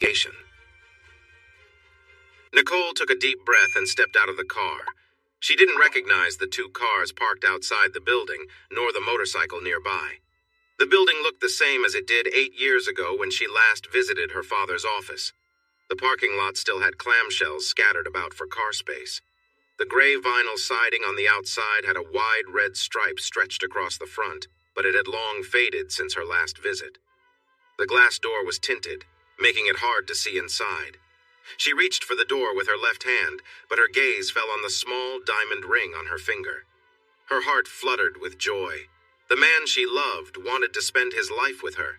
investigation. Nicole took a deep breath and stepped out of the car. She didn't recognize the two cars parked outside the building, nor the motorcycle nearby. The building looked the same as it did 8 years ago when she last visited her father's office. The parking lot still had clamshells scattered about for car space. The gray vinyl siding on the outside had a wide red stripe stretched across the front, but it had long faded since her last visit. The glass door was tinted, making it hard to see inside. She reached for the door with her left hand, but her gaze fell on the small diamond ring on her finger. Her heart fluttered with joy. The man she loved wanted to spend his life with her.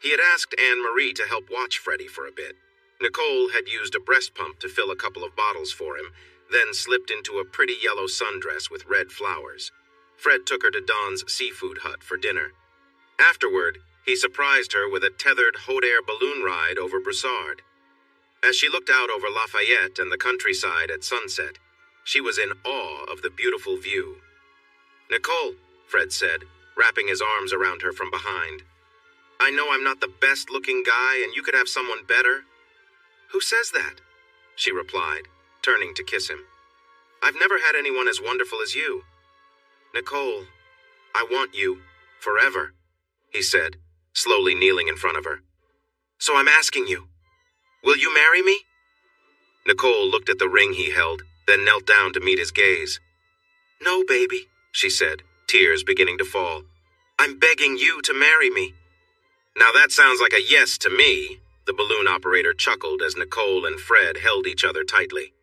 He had asked Anne-Marie to help watch Freddie for a bit. Nicole had used a breast pump to fill a couple of bottles for him, then slipped into a pretty yellow sundress with red flowers. Fred took her to Don's seafood hut for dinner. Afterward, he surprised her with a tethered hot air balloon ride over Broussard. As she looked out over Lafayette and the countryside at sunset, she was in awe of the beautiful view. "Nicole," Fred said, wrapping his arms around her from behind. "I know I'm not the best-looking guy, and you could have someone better." "Who says that?" she replied, turning to kiss him. "I've never had anyone as wonderful as you." "Nicole, I want you, forever," he said, slowly kneeling in front of her. "So I'm asking you, will you marry me?" Nicole looked at the ring he held, then knelt down to meet his gaze. "No, baby," she said, tears beginning to fall. "I'm begging you to marry me." "Now that sounds like a yes to me," the balloon operator chuckled as Nicole and Fred held each other tightly.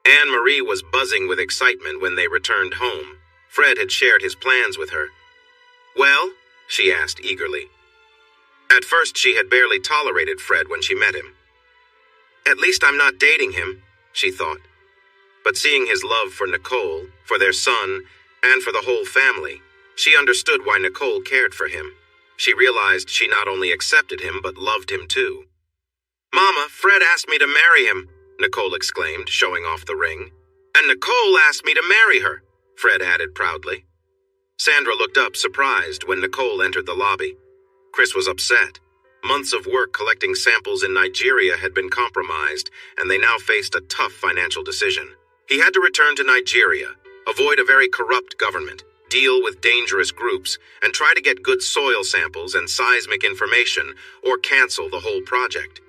Anne-Marie was buzzing with excitement when they returned home. Fred had shared his plans with her. "Well?" she asked eagerly. At first she had barely tolerated Fred when she met him. "At least I'm not dating him," she thought. But seeing his love for Nicole, for their son, and for the whole family, she understood why Nicole cared for him. She realized she not only accepted him, but loved him too. "Mama, Fred asked me to marry him," Nicole exclaimed, showing off the ring. "And Nicole asked me to marry her," Fred added proudly. Sandra looked up, surprised, when Nicole entered the lobby. Chris was upset. Months of work collecting samples in Nigeria had been compromised, and they now faced a tough financial decision. He had to return to Nigeria, avoid a very corrupt government, deal with dangerous groups, and try to get good soil samples and seismic information, or cancel the whole project.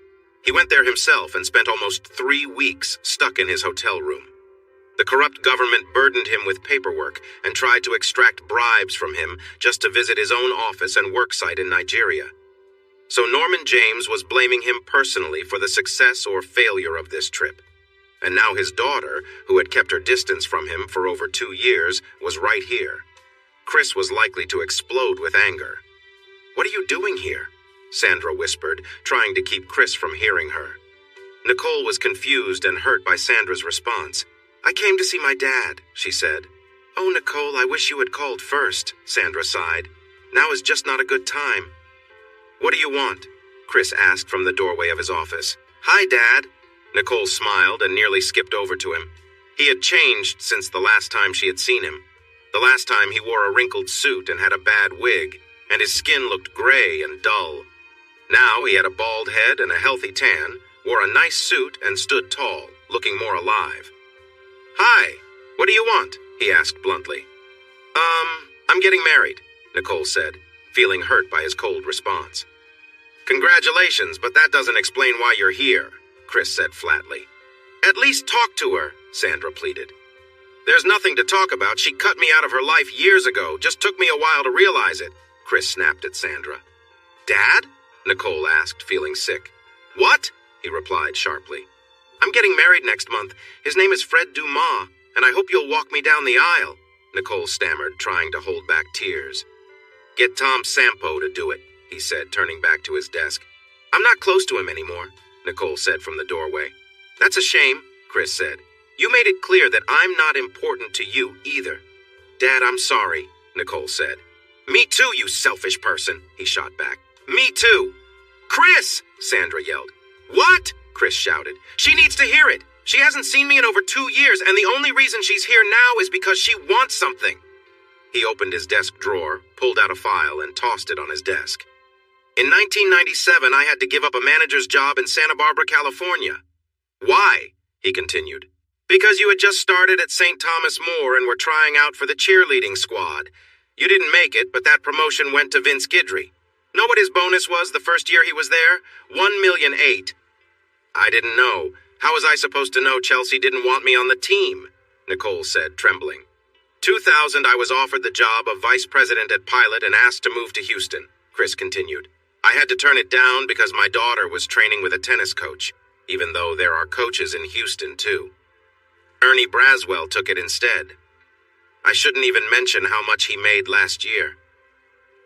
He went there himself and spent almost 3 weeks stuck in his hotel room. The corrupt government burdened him with paperwork and tried to extract bribes from him just to visit his own office and work site in Nigeria. So Norman James was blaming him personally for the success or failure of this trip. And now his daughter, who had kept her distance from him for over 2 years, was right here. Chris was likely to explode with anger. "What are you doing here?" Sandra whispered, trying to keep Chris from hearing her. Nicole was confused and hurt by Sandra's response. "I came to see my dad," she said. "Oh, Nicole, I wish you had called first," Sandra sighed. "Now is just not a good time." "What do you want?" Chris asked from the doorway of his office. "Hi, Dad." Nicole smiled and nearly skipped over to him. He had changed since the last time she had seen him. The last time he wore a wrinkled suit and had a bad wig, and his skin looked gray and dull. Now he had a bald head and a healthy tan, wore a nice suit, and stood tall, looking more alive. "Hi, what do you want?" he asked bluntly. I'm getting married," Nicole said, feeling hurt by his cold response. "Congratulations, but that doesn't explain why you're here," Chris said flatly. "At least talk to her," Sandra pleaded. "There's nothing to talk about. She cut me out of her life years ago. Just took me a while to realize it," Chris snapped at Sandra. "Dad?" Nicole asked, feeling sick. "What?" he replied sharply. "I'm getting married next month. His name is Fred Dumas, and I hope you'll walk me down the aisle," Nicole stammered, trying to hold back tears. "Get Tom Sampo to do it," he said, turning back to his desk. "I'm not close to him anymore," Nicole said from the doorway. "That's a shame," Chris said. "You made it clear that I'm not important to you either." "Dad, I'm sorry," Nicole said. "Me too, you selfish person," he shot back. "Me too." "Chris!" Sandra yelled. "What?" Chris shouted. "She needs to hear it. She hasn't seen me in over 2 years, and the only reason she's here now is because she wants something." He opened his desk drawer, pulled out a file, and tossed it on his desk. In 1997, I had to give up a manager's job in Santa Barbara, California. Why? He continued. Because you had just started at St. Thomas More and were trying out for the cheerleading squad. You didn't make it, but that promotion went to Vince Guidry. Know what his bonus was the first year he was there? $1,008,000. I didn't know. How was I supposed to know Chelsea didn't want me on the team? Nicole said, trembling. 2000, I was offered the job of vice president at Pilot and asked to move to Houston, Chris continued. I had to turn it down because my daughter was training with a tennis coach, even though there are coaches in Houston, too. Ernie Braswell took it instead. I shouldn't even mention how much he made last year.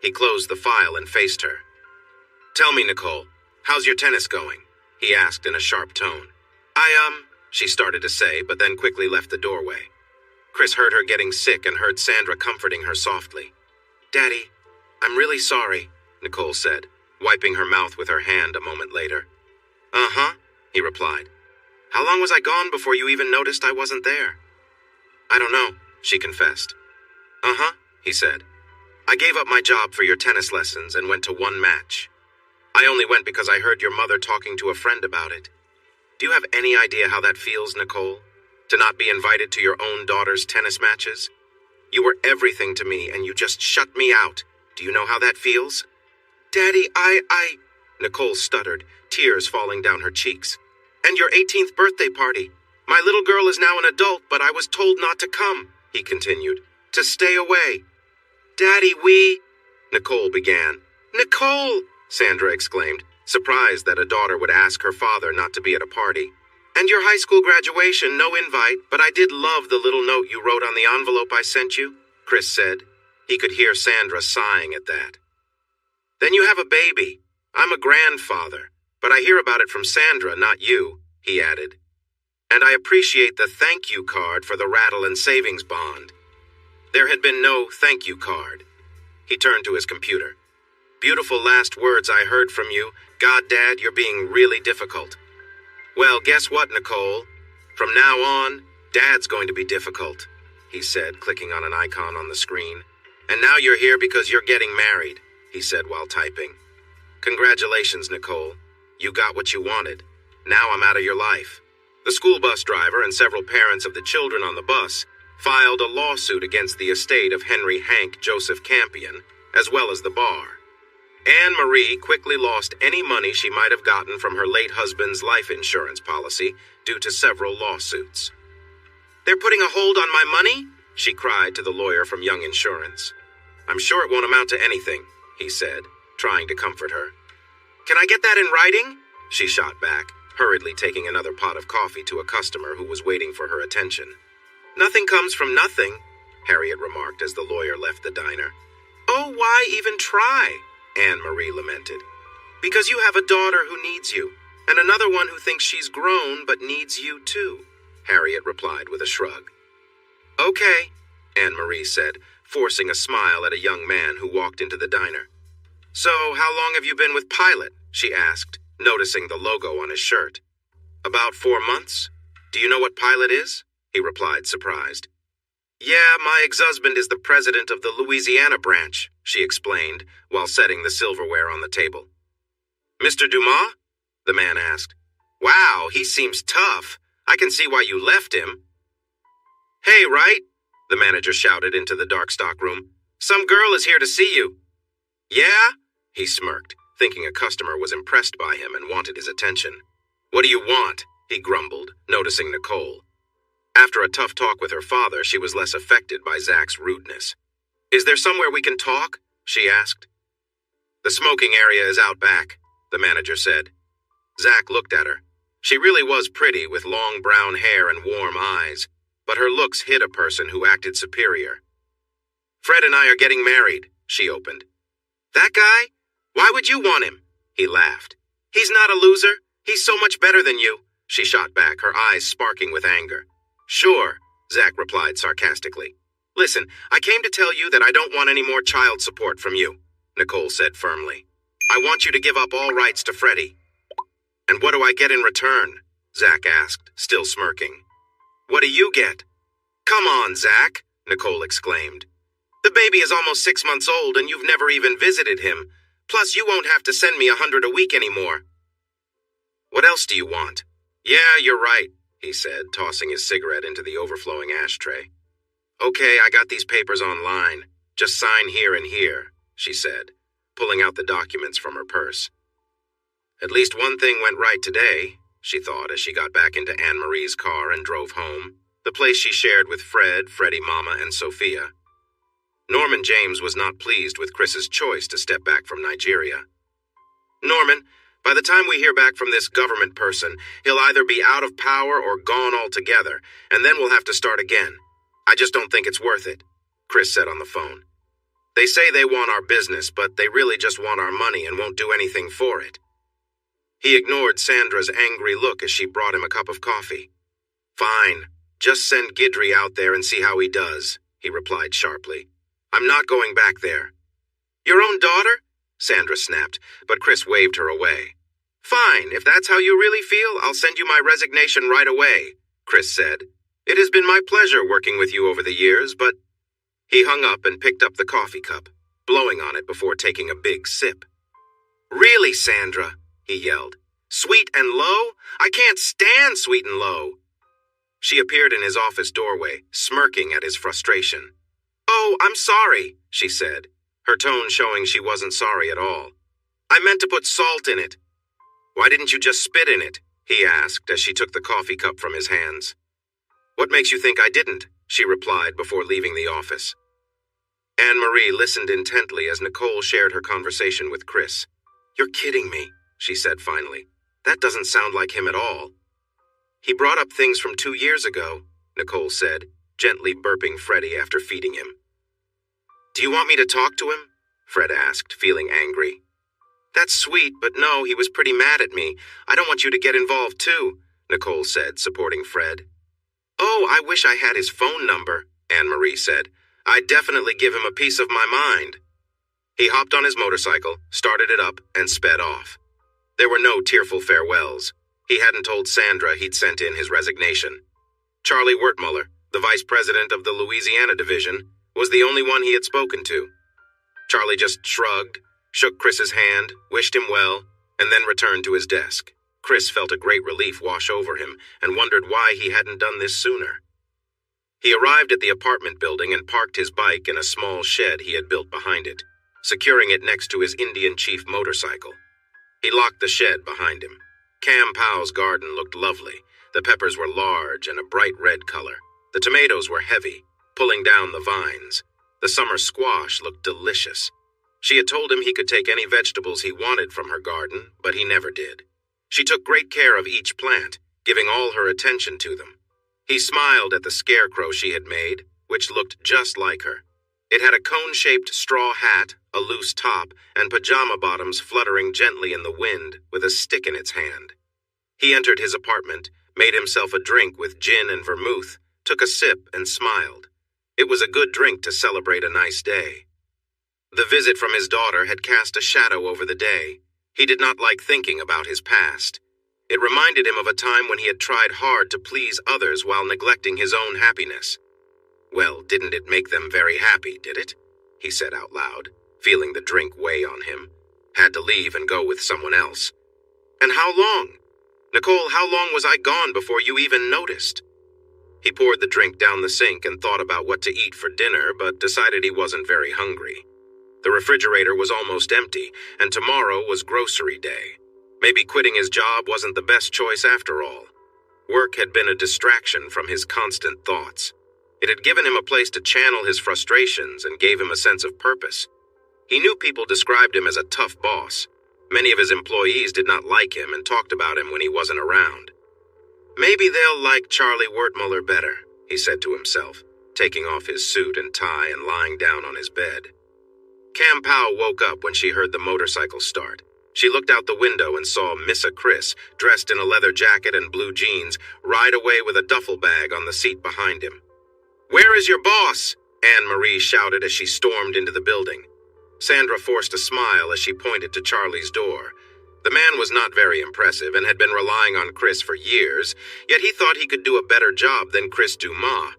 He closed the file and faced her. Tell me, Nicole, how's your tennis going? He asked in a sharp tone. She started to say, but then quickly left the doorway. Chris heard her getting sick and heard Sandra comforting her softly. Daddy, I'm really sorry, Nicole said, wiping her mouth with her hand a moment later. Uh-huh, he replied. How long was I gone before you even noticed I wasn't there? I don't know, she confessed. Uh-huh, he said. I gave up my job for your tennis lessons and went to one match. I only went because I heard your mother talking to a friend about it. Do you have any idea how that feels, Nicole? To not be invited to your own daughter's tennis matches? You were everything to me and you just shut me out. Do you know how that feels? Daddy, Nicole stuttered, tears falling down her cheeks. And your 18th birthday party. My little girl is now an adult, but I was told not to come, he continued. To stay away. Daddy, Nicole began. Nicole, Sandra exclaimed, surprised that a daughter would ask her father not to be at a party. And your high school graduation, no invite, but I did love the little note you wrote on the envelope I sent you, Chris said. He could hear Sandra sighing at that. Then you have a baby. I'm a grandfather, but I hear about it from Sandra, not you, he added. And I appreciate the thank you card for the Rattle and Savings Bond. There had been no thank you card. He turned to his computer. Beautiful last words I heard from you. God, Dad, you're being really difficult. Well, guess what, Nicole? From now on, Dad's going to be difficult, he said, clicking on an icon on the screen. And now you're here because you're getting married, he said while typing. Congratulations, Nicole. You got what you wanted. Now I'm out of your life. The school bus driver and several parents of the children on the bus filed a lawsuit against the estate of Henry Hank Joseph Campion, as well as the bar. Anne Marie quickly lost any money she might have gotten from her late husband's life insurance policy due to several lawsuits. They're putting a hold on my money? She cried to the lawyer from Young Insurance. I'm sure it won't amount to anything, he said, trying to comfort her. Can I get that in writing? She shot back, hurriedly taking another pot of coffee to a customer who was waiting for her attention. Nothing comes from nothing, Harriet remarked as the lawyer left the diner. Oh, why even try? Anne Marie lamented. Because you have a daughter who needs you, and another one who thinks she's grown but needs you too, Harriet replied with a shrug. Okay, Anne Marie said, forcing a smile at a young man who walked into the diner. So, how long have you been with Pilot? She asked, noticing the logo on his shirt. About 4 months. Do you know what Pilot is? He replied, surprised. Yeah, my ex-husband is the president of the Louisiana branch, she explained, while setting the silverware on the table. Mr. Dumas? The man asked. Wow, he seems tough. I can see why you left him. Hey, Wright, the manager shouted into the dark stock room. Some girl is here to see you. Yeah? He smirked, thinking a customer was impressed by him and wanted his attention. What do you want? He grumbled, noticing Nicole. After a tough talk with her father, she was less affected by Zach's rudeness. Is there somewhere we can talk? She asked. The smoking area is out back, the manager said. Zach looked at her. She really was pretty with long brown hair and warm eyes, but her looks hid a person who acted superior. Fred and I are getting married, she opened. That guy? Why would you want him? He laughed. He's not a loser. He's so much better than you, she shot back, her eyes sparking with anger. Sure, Zach replied sarcastically. Listen, I came to tell you that I don't want any more child support from you, Nicole said firmly. I want you to give up all rights to Freddie. And what do I get in return? Zach asked, still smirking. What do you get? Come on, Zach, Nicole exclaimed. The baby is almost 6 months old and you've never even visited him. Plus, you won't have to send me 100 a week anymore. What else do you want? Yeah, you're right, he said, tossing his cigarette into the overflowing ashtray. Okay, I got these papers online. Just sign here and here, she said, pulling out the documents from her purse. At least one thing went right today, she thought as she got back into Anne-Marie's car and drove home, the place she shared with Fred, Freddie Mama, and Sophia. Norman James was not pleased with Chris's choice to step back from Nigeria. Norman, by the time we hear back from this government person, he'll either be out of power or gone altogether, and then we'll have to start again. I just don't think it's worth it, Chris said on the phone. They say they want our business, but they really just want our money and won't do anything for it. He ignored Sandra's angry look as she brought him a cup of coffee. Fine, just send Guidry out there and see how he does, he replied sharply. I'm not going back there. Your own daughter? Sandra snapped, but Chris waved her away. Fine, if that's how you really feel, I'll send you my resignation right away, Chris said. It has been my pleasure working with you over the years, but... He hung up and picked up the coffee cup, blowing on it before taking a big sip. Really, Sandra? He yelled. Sweet and low? I can't stand sweet and low. She appeared in his office doorway, smirking at his frustration. Oh, I'm sorry, she said, her tone showing she wasn't sorry at all. I meant to put salt in it. Why didn't you just spit in it? He asked as she took the coffee cup from his hands. What makes you think I didn't? She replied before leaving the office. Anne-Marie listened intently as Nicole shared her conversation with Chris. You're kidding me, she said finally. That doesn't sound like him at all. He brought up things from 2 years ago, Nicole said, gently burping Freddie after feeding him. Do you want me to talk to him? Fred asked, feeling angry. That's sweet, but no, he was pretty mad at me. I don't want you to get involved too, Nicole said, supporting Fred. Oh, I wish I had his phone number, Anne-Marie said. I'd definitely give him a piece of my mind. He hopped on his motorcycle, started it up, and sped off. There were no tearful farewells. He hadn't told Sandra he'd sent in his resignation. Charlie Wertmuller, the vice president of the Louisiana division, was the only one he had spoken to. Charlie just shrugged, shook Chris's hand, wished him well, and then returned to his desk. Chris felt a great relief wash over him and wondered why he hadn't done this sooner. He arrived at the apartment building and parked his bike in a small shed he had built behind it, securing it next to his Indian chief motorcycle. He locked the shed behind him. Cam Powell's garden looked lovely. The peppers were large and a bright red color. The tomatoes were heavy, pulling down the vines. The summer squash looked delicious. She had told him he could take any vegetables he wanted from her garden, but he never did. She took great care of each plant, giving all her attention to them. He smiled at the scarecrow she had made, which looked just like her. It had a cone-shaped straw hat, a loose top, and pajama bottoms fluttering gently in the wind with a stick in its hand. He entered his apartment, made himself a drink with gin and vermouth, took a sip and smiled. It was a good drink to celebrate a nice day. The visit from his daughter had cast a shadow over the day. He did not like thinking about his past. It reminded him of a time when he had tried hard to please others while neglecting his own happiness. Well, didn't it make them very happy, did it? He said out loud, feeling the drink weigh on him. Had to leave and go with someone else. And how long? Nicole, how long was I gone before you even noticed? He poured the drink down the sink and thought about what to eat for dinner, but decided he wasn't very hungry. The refrigerator was almost empty, and tomorrow was grocery day. Maybe quitting his job wasn't the best choice after all. Work had been a distraction from his constant thoughts. It had given him a place to channel his frustrations and gave him a sense of purpose. He knew people described him as a tough boss. Many of his employees did not like him and talked about him when he wasn't around. Maybe they'll like Charlie Wertmuller better, he said to himself, taking off his suit and tie and lying down on his bed. Cam Powell woke up when she heard the motorcycle start. She looked out the window and saw Missa Chris, dressed in a leather jacket and blue jeans, ride away with a duffel bag on the seat behind him. "Where is your boss?" Anne-Marie shouted as she stormed into the building. Sandra forced a smile as she pointed to Charlie's door. The man was not very impressive and had been relying on Chris for years, yet he thought he could do a better job than Chris Dumas.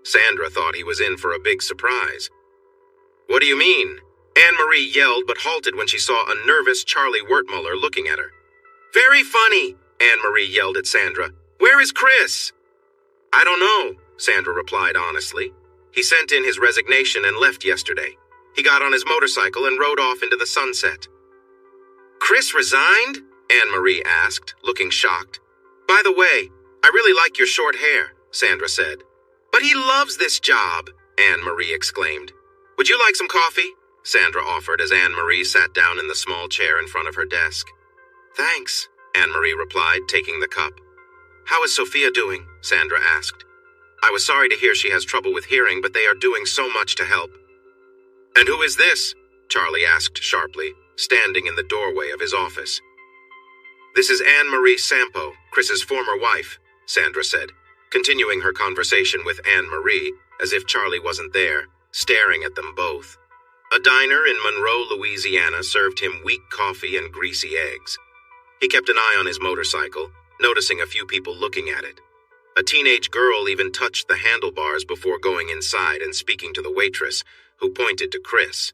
Sandra thought he was in for a big surprise. "What do you mean?" Anne-Marie yelled but halted when she saw a nervous Charlie Wertmuller looking at her. "Very funny," Anne-Marie yelled at Sandra. "Where is Chris?" "I don't know," Sandra replied honestly. "He sent in his resignation and left yesterday. He got on his motorcycle and rode off into the sunset." "Chris resigned?" Anne-Marie asked, looking shocked. "By the way, I really like your short hair," Sandra said. "But he loves this job," Anne-Marie exclaimed. "Would you like some coffee?" Sandra offered as Anne-Marie sat down in the small chair in front of her desk. "Thanks," Anne-Marie replied, taking the cup. "How is Sophia doing?" Sandra asked. "I was sorry to hear she has trouble with hearing, but they are doing so much to help." "And who is this?" Charlie asked sharply, standing in the doorway of his office. "This is Anne-Marie Sampo, Chris's former wife," Sandra said, continuing her conversation with Anne-Marie as if Charlie wasn't there, staring at them both. A diner in Monroe, Louisiana served him weak coffee and greasy eggs. He kept an eye on his motorcycle, noticing a few people looking at it. A teenage girl even touched the handlebars before going inside and speaking to the waitress, who pointed to Chris.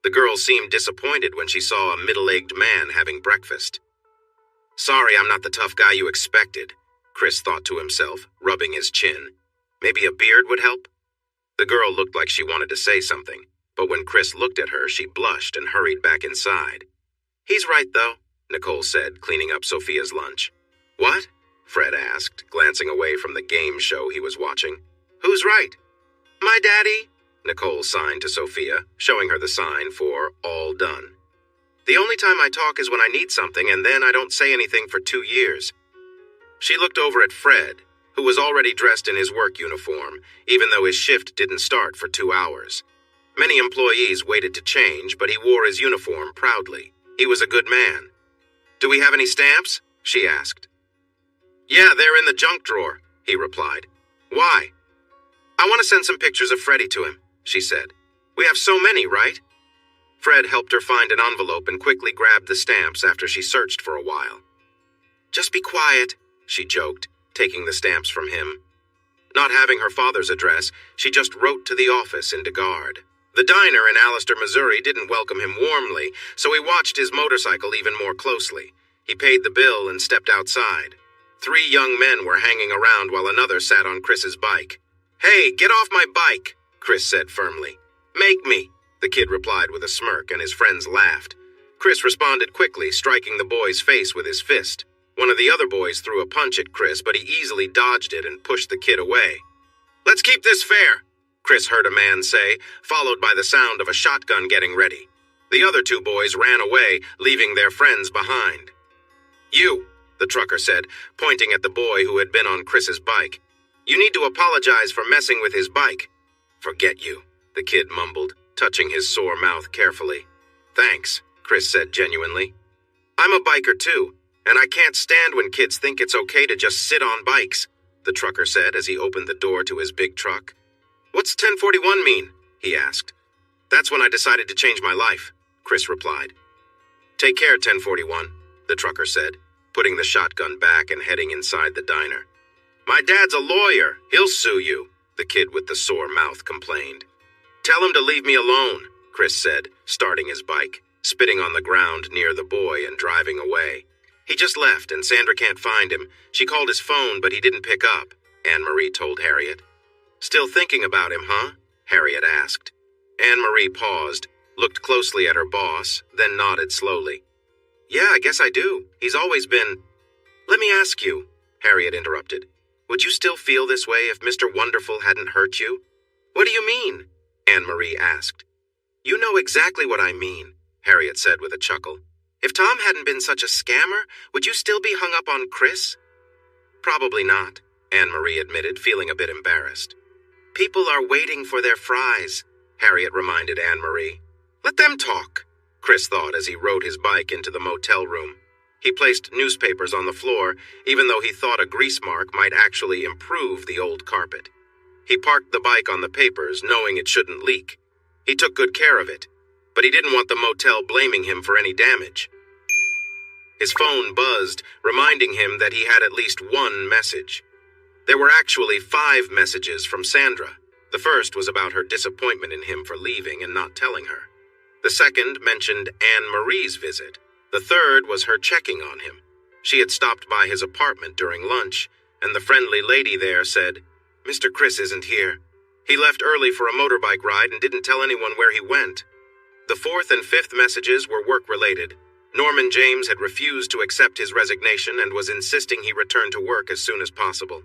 The girl seemed disappointed when she saw a middle-aged man having breakfast. "Sorry, I'm not the tough guy you expected," Chris thought to himself, rubbing his chin. "Maybe a beard would help?" The girl looked like she wanted to say something, but when Chris looked at her, she blushed and hurried back inside. "He's right, though," Nicole said, cleaning up Sophia's lunch. "What?" Fred asked, glancing away from the game show he was watching. "Who's right?" "My daddy," Nicole signed to Sophia, showing her the sign for all done. "The only time I talk is when I need something, and then I don't say anything for 2 years. She looked over at Fred, who was already dressed in his work uniform, even though his shift didn't start for 2 hours. Many employees waited to change, but he wore his uniform proudly. He was a good man. "Do we have any stamps?" she asked. "Yeah, they're in the junk drawer," he replied. "Why?" "I want to send some pictures of Freddie to him," she said. "We have so many, right?" Fred helped her find an envelope and quickly grabbed the stamps after she searched for a while. "Just be quiet," she joked, taking the stamps from him. Not having her father's address, she just wrote to the office in DeGard. The diner in Allister, Missouri didn't welcome him warmly, so he watched his motorcycle even more closely. He paid the bill and stepped outside. 3 young men were hanging around while another sat on Chris's bike. "Hey, get off my bike," Chris said firmly. "Make me," the kid replied with a smirk, and his friends laughed. Chris responded quickly, striking the boy's face with his fist. One of the other boys threw a punch at Chris, but he easily dodged it and pushed the kid away. "Let's keep this fair," Chris heard a man say, followed by the sound of a shotgun getting ready. The other 2 boys ran away, leaving their friends behind. "You," the trucker said, pointing at the boy who had been on Chris's bike. "You need to apologize for messing with his bike." "Forget you," the kid mumbled, touching his sore mouth carefully. "Thanks," Chris said genuinely. "I'm a biker too, and I can't stand when kids think it's okay to just sit on bikes," the trucker said as he opened the door to his big truck. "What's 1041 mean?" he asked. "That's when I decided to change my life," Chris replied. "Take care, 1041, the trucker said, putting the shotgun back and heading inside the diner. "My dad's a lawyer. He'll sue you," the kid with the sore mouth complained. "Tell him to leave me alone," Chris said, starting his bike, spitting on the ground near the boy and driving away. "He just left, and Sandra can't find him. She called his phone, but he didn't pick up," Anne-Marie told Harriet. "Still thinking about him, huh?" Harriet asked. Anne-Marie paused, looked closely at her boss, then nodded slowly. "Yeah, I guess I do. He's always been—" "Let me ask you," Harriet interrupted. "Would you still feel this way if Mr. Wonderful hadn't hurt you?" "What do you mean?" Anne-Marie asked. "You know exactly what I mean," Harriet said with a chuckle. "If Tom hadn't been such a scammer, would you still be hung up on Chris?" "Probably not," Anne-Marie admitted, feeling a bit embarrassed. "People are waiting for their fries," Harriet reminded Anne-Marie. "Let them talk," Chris thought as he rode his bike into the motel room. He placed newspapers on the floor, even though he thought a grease mark might actually improve the old carpet. He parked the bike on the papers, knowing it shouldn't leak. He took good care of it, but he didn't want the motel blaming him for any damage. His phone buzzed, reminding him that he had at least 1 message. There were actually 5 messages from Sandra. The first was about her disappointment in him for leaving and not telling her. The second mentioned Anne Marie's visit. The third was her checking on him. She had stopped by his apartment during lunch, and the friendly lady there said, "Mr. Chris isn't here. He left early for a motorbike ride and didn't tell anyone where he went." The fourth and fifth messages were work-related. Norman James had refused to accept his resignation and was insisting he return to work as soon as possible.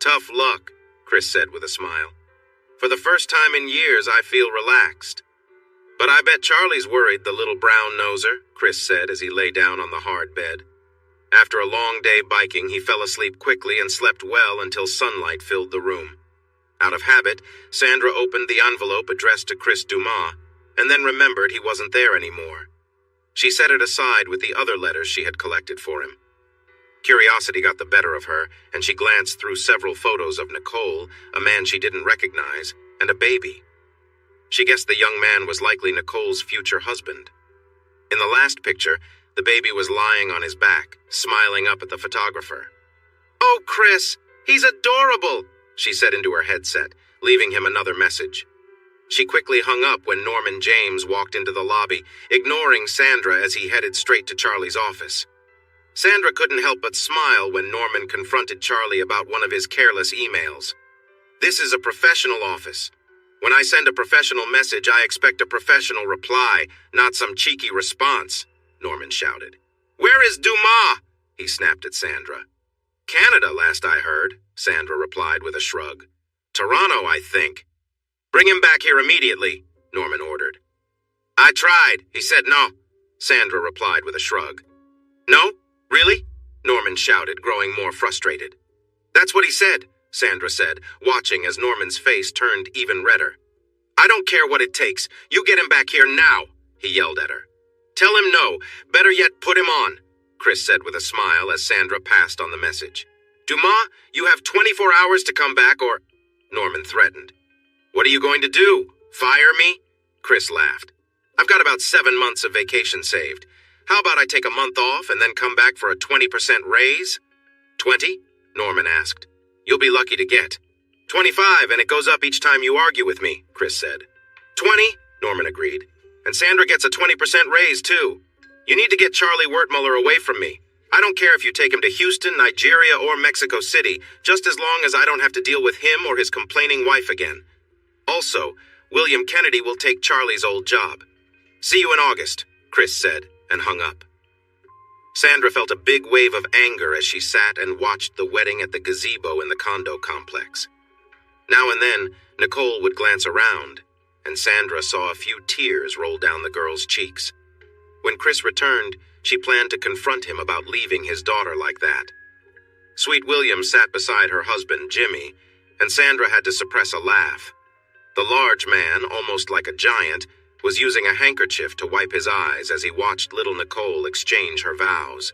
"Tough luck," Chris said with a smile. "For the first time in years, I feel relaxed." "But I bet Charlie's worried, the little brown-noser," Chris said as he lay down on the hard bed. After a long day biking, he fell asleep quickly and slept well until sunlight filled the room. Out of habit, Sandra opened the envelope addressed to Chris Dumas, and then remembered he wasn't there anymore. She set it aside with the other letters she had collected for him. Curiosity got the better of her, and she glanced through several photos of Nicole, a man she didn't recognize, and a baby. She guessed the young man was likely Nicole's future husband. In the last picture, the baby was lying on his back, smiling up at the photographer. "Oh, Chris, he's adorable," she said into her headset, leaving him another message. She quickly hung up when Norman James walked into the lobby, ignoring Sandra as he headed straight to Charlie's office. Sandra couldn't help but smile when Norman confronted Charlie about one of his careless emails. "This is a professional office. When I send a professional message, I expect a professional reply, not some cheeky response," Norman shouted. "Where is Dumas?" he snapped at Sandra. "Canada, last I heard," Sandra replied with a shrug. "Toronto, I think." "Bring him back here immediately," Norman ordered. "I tried. He said no," Sandra replied with a shrug. "No? Really?" Norman shouted, growing more frustrated. "That's what he said," Sandra said, watching as Norman's face turned even redder. "I don't care what it takes. You get him back here now," he yelled at her. "Tell him no. Better yet, put him on," Chris said with a smile as Sandra passed on the message. "Dumas, you have 24 hours to come back or—" Norman threatened. "What are you going to do? Fire me?" Chris laughed. "I've got about 7 months of vacation saved. How about I take a month off and then come back for a 20% raise?" 20? Norman asked. "You'll be lucky to get." 25, and it goes up each time you argue with me," Chris said. 20? Norman agreed. "And Sandra gets a 20% raise, too. You need to get Charlie Wertmuller away from me. I don't care if you take him to Houston, Nigeria, or Mexico City, just as long as I don't have to deal with him or his complaining wife again. Also, William Kennedy will take Charlie's old job. See you in August," Chris said, and hung up. Sandra felt a big wave of anger as she sat and watched the wedding at the gazebo in the condo complex. Now and then, Nicole would glance around, and Sandra saw a few tears roll down the girl's cheeks. When Chris returned, she planned to confront him about leaving his daughter like that. Sweet William sat beside her husband, Jimmy, and Sandra had to suppress a laugh. The large man, almost like a giant, was using a handkerchief to wipe his eyes as he watched little Nicole exchange her vows.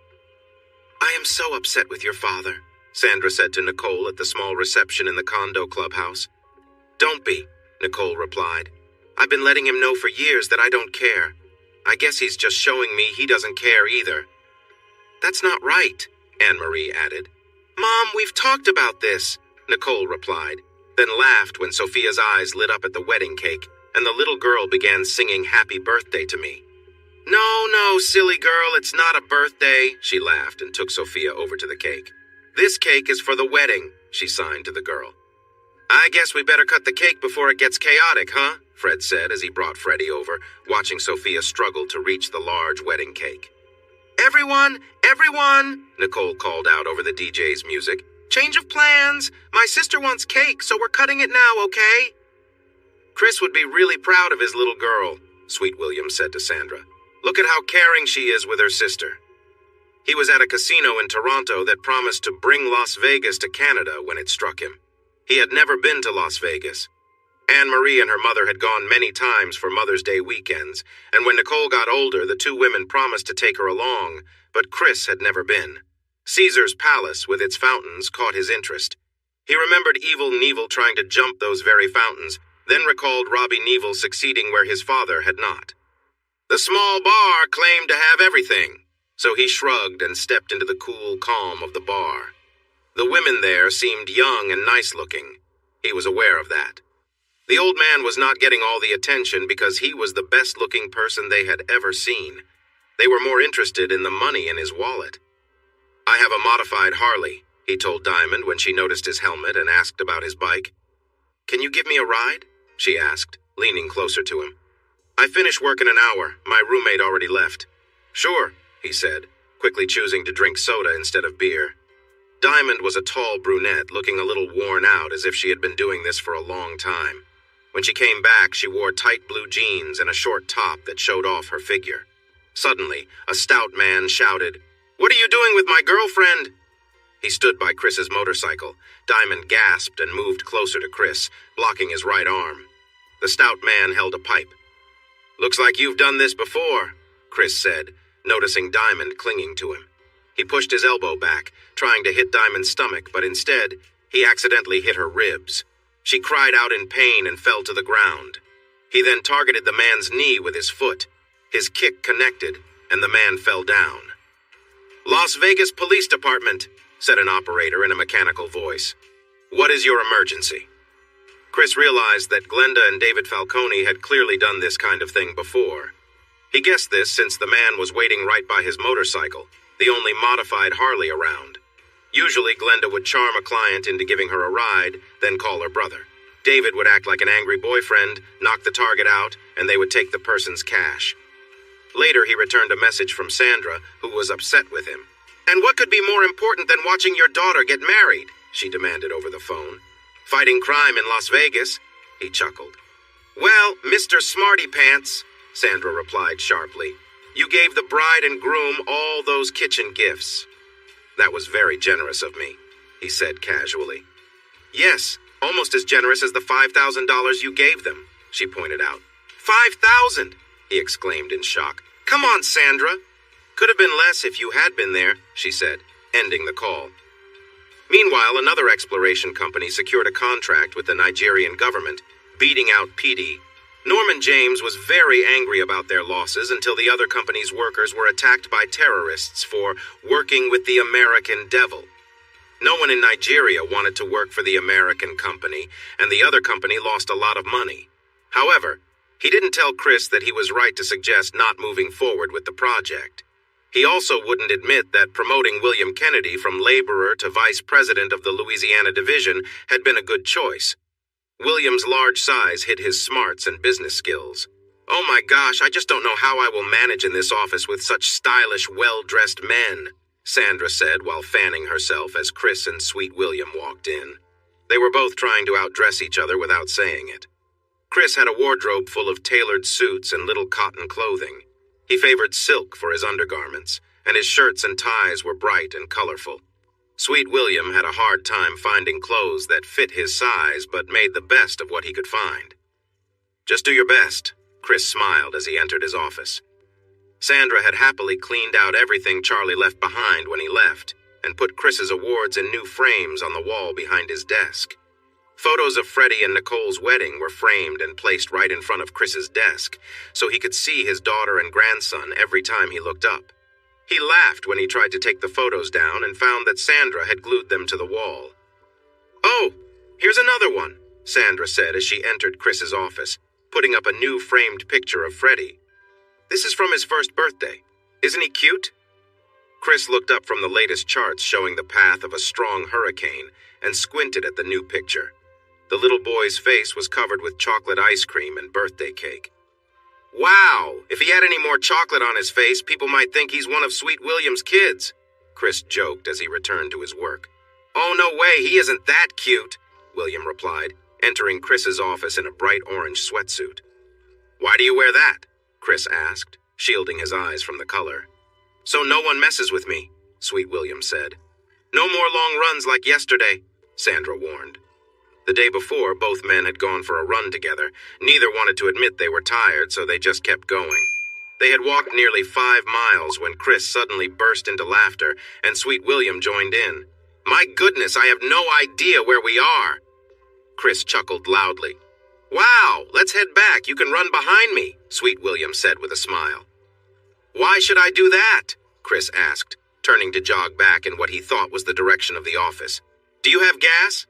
"I am so upset with your father," Sandra said to Nicole at the small reception in the condo clubhouse. "Don't be," Nicole replied. "I've been letting him know for years that I don't care. I guess he's just showing me he doesn't care either." "That's not right," Anne-Marie added. "Mom, we've talked about this," Nicole replied, then laughed when Sophia's eyes lit up at the wedding cake, and the little girl began singing Happy Birthday to me. No, silly girl, it's not a birthday," she laughed and took Sophia over to the cake. "This cake is for the wedding," she signed to the girl. "I guess we better cut the cake before it gets chaotic, huh?" Fred said as he brought Freddie over, watching Sophia struggle to reach the large wedding cake. Everyone, Nicole called out over the DJ's music. "Change of plans. My sister wants cake, so we're cutting it now, okay?" "Chris would be really proud of his little girl," Sweet William said to Sandra. "Look at how caring she is with her sister." He was at a casino in Toronto that promised to bring Las Vegas to Canada when it struck him. He had never been to Las Vegas. Anne-Marie and her mother had gone many times for Mother's Day weekends, and when Nicole got older, the two women promised to take her along, but Chris had never been. Caesar's Palace, with its fountains, caught his interest. He remembered Evil Knievel trying to jump those very fountains, then recalled Robbie Knievel succeeding where his father had not. The small bar claimed to have everything, so he shrugged and stepped into the cool calm of the bar. The women there seemed young and nice-looking. He was aware of that. The old man was not getting all the attention because he was the best-looking person they had ever seen. They were more interested in the money in his wallet. "I have a modified Harley," he told Diamond when she noticed his helmet and asked about his bike. "Can you give me a ride?" she asked, leaning closer to him. "I finish work in an hour. My roommate already left." "Sure," he said, quickly choosing to drink soda instead of beer. Diamond was a tall brunette, looking a little worn out as if she had been doing this for a long time. When she came back, she wore tight blue jeans and a short top that showed off her figure. Suddenly, a stout man shouted, "What are you doing with my girlfriend?" He stood by Chris's motorcycle. Diamond gasped and moved closer to Chris, blocking his right arm. The stout man held a pipe. "Looks like you've done this before," Chris said, noticing Diamond clinging to him. He pushed his elbow back, trying to hit Diamond's stomach, but instead, he accidentally hit her ribs. She cried out in pain and fell to the ground. He then targeted the man's knee with his foot. His kick connected, and the man fell down. "Las Vegas Police Department," said an operator in a mechanical voice. "What is your emergency?" Chris realized that Glenda and David Falcone had clearly done this kind of thing before. He guessed this since the man was waiting right by his motorcycle, the only modified Harley around. Usually, Glenda would charm a client into giving her a ride, then call her brother. David would act like an angry boyfriend, knock the target out, and they would take the person's cash. Later, he returned a message from Sandra, who was upset with him. "And what could be more important than watching your daughter get married?" she demanded over the phone. "Fighting crime in Las Vegas," he chuckled. "Well, Mr. Smarty Pants," Sandra replied sharply, "you gave the bride and groom all those kitchen gifts." "That was very generous of me," he said casually. "Yes, almost as generous as the $5,000 you gave them," she pointed out. "5,000!" he exclaimed in shock. "Come on, Sandra." "Could have been less if you had been there," she said, ending the call. Meanwhile, another exploration company secured a contract with the Nigerian government, beating out PD. Norman James was very angry about their losses until the other company's workers were attacked by terrorists for working with the American devil. No one in Nigeria wanted to work for the American company, and the other company lost a lot of money. However, he didn't tell Chris that he was right to suggest not moving forward with the project. He also wouldn't admit that promoting William Kennedy from laborer to vice president of the Louisiana division had been a good choice. William's large size hid his smarts and business skills. "Oh my gosh, I just don't know how I will manage in this office with such stylish, well-dressed men," Sandra said while fanning herself as Chris and Sweet William walked in. They were both trying to outdress each other without saying it. Chris had a wardrobe full of tailored suits and little cotton clothing. He favored silk for his undergarments, and his shirts and ties were bright and colorful. Sweet William had a hard time finding clothes that fit his size but made the best of what he could find. "Just do your best," Chris smiled as he entered his office. Sandra had happily cleaned out everything Charlie left behind when he left, and put Chris's awards in new frames on the wall behind his desk. Photos of Freddie and Nicole's wedding were framed and placed right in front of Chris's desk, so he could see his daughter and grandson every time he looked up. He laughed when he tried to take the photos down and found that Sandra had glued them to the wall. "Oh, here's another one," Sandra said as she entered Chris's office, putting up a new framed picture of Freddie. "This is from his first birthday. Isn't he cute?" Chris looked up from the latest charts showing the path of a strong hurricane and squinted at the new picture. The little boy's face was covered with chocolate ice cream and birthday cake. "Wow, if he had any more chocolate on his face, people might think he's one of Sweet William's kids," Chris joked as he returned to his work. "Oh, no way, he isn't that cute," William replied, entering Chris's office in a bright orange sweatsuit. "Why do you wear that?" Chris asked, shielding his eyes from the color. "So no one messes with me," Sweet William said. "No more long runs like yesterday," Sandra warned. The day before, both men had gone for a run together. Neither wanted to admit they were tired, so they just kept going. They had walked nearly 5 miles when Chris suddenly burst into laughter, and Sweet William joined in. "My goodness, I have no idea where we are." Chris chuckled loudly. "Wow, let's head back. You can run behind me," Sweet William said with a smile. "Why should I do that?" Chris asked, turning to jog back in what he thought was the direction of the office. "Do you have gas?"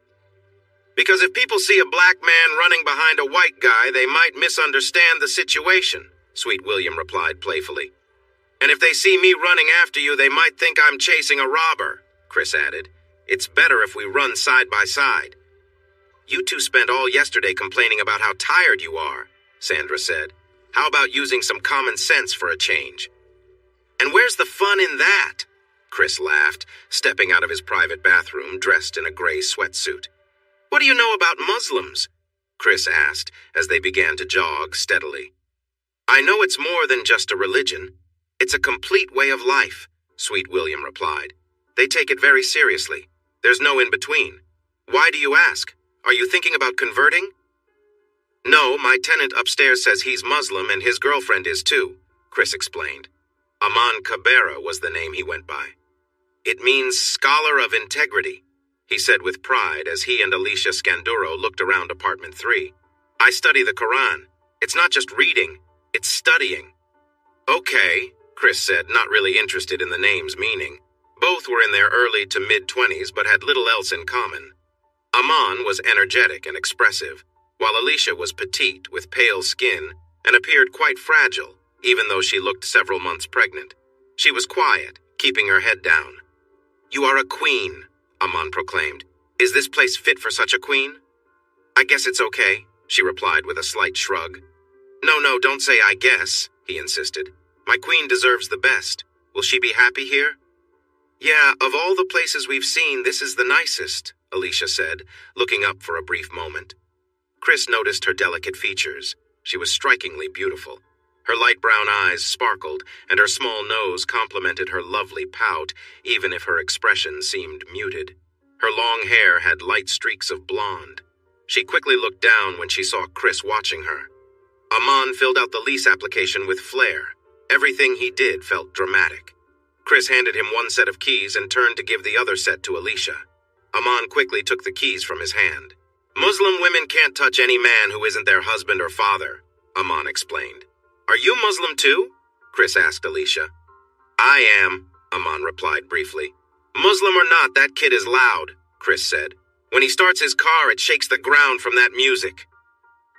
Because if people see a black man running behind a white guy, they might misunderstand the situation, Sweet William replied playfully. And if they see me running after you, they might think I'm chasing a robber, Chris added. It's better if we run side by side. You two spent all yesterday complaining about how tired you are, Sandra said. How about using some common sense for a change? And where's the fun in that? Chris laughed, stepping out of his private bathroom dressed in a gray sweatsuit. What do you know about Muslims? Chris asked as they began to jog steadily. I know it's more than just a religion. It's a complete way of life, Sweet William replied. They take it very seriously. There's no in-between. Why do you ask? Are you thinking about converting? No, my tenant upstairs says he's Muslim and his girlfriend is too, Chris explained. Aman Cabrera was the name he went by. It means scholar of integrity, he said with pride as he and Alicia Scanduro looked around apartment 3. I study the Quran. It's not just reading, it's studying. Okay, Chris said, not really interested in the name's meaning. Both were in their early to mid-20s but had little else in common. Aman was energetic and expressive, while Alicia was petite with pale skin and appeared quite fragile, even though she looked several months pregnant. She was quiet, keeping her head down. You are a queen, Aman proclaimed. Is this place fit for such a queen? I guess it's okay, she replied with a slight shrug. No, don't say I guess, he insisted. My queen deserves the best. Will she be happy here? Yeah, of all the places we've seen, this is the nicest, Alicia said, looking up for a brief moment. Chris noticed her delicate features. She was strikingly beautiful. Her light brown eyes sparkled, and her small nose complemented her lovely pout, even if her expression seemed muted. Her long hair had light streaks of blonde. She quickly looked down when she saw Chris watching her. Aman filled out the lease application with flair. Everything he did felt dramatic. Chris handed him one set of keys and turned to give the other set to Alicia. Aman quickly took the keys from his hand. Muslim women can't touch any man who isn't their husband or father, Aman explained. Are you Muslim too? Chris asked Alicia. I am, Aman replied briefly. Muslim or not, that kid is loud, Chris said. When he starts his car, it shakes the ground from that music.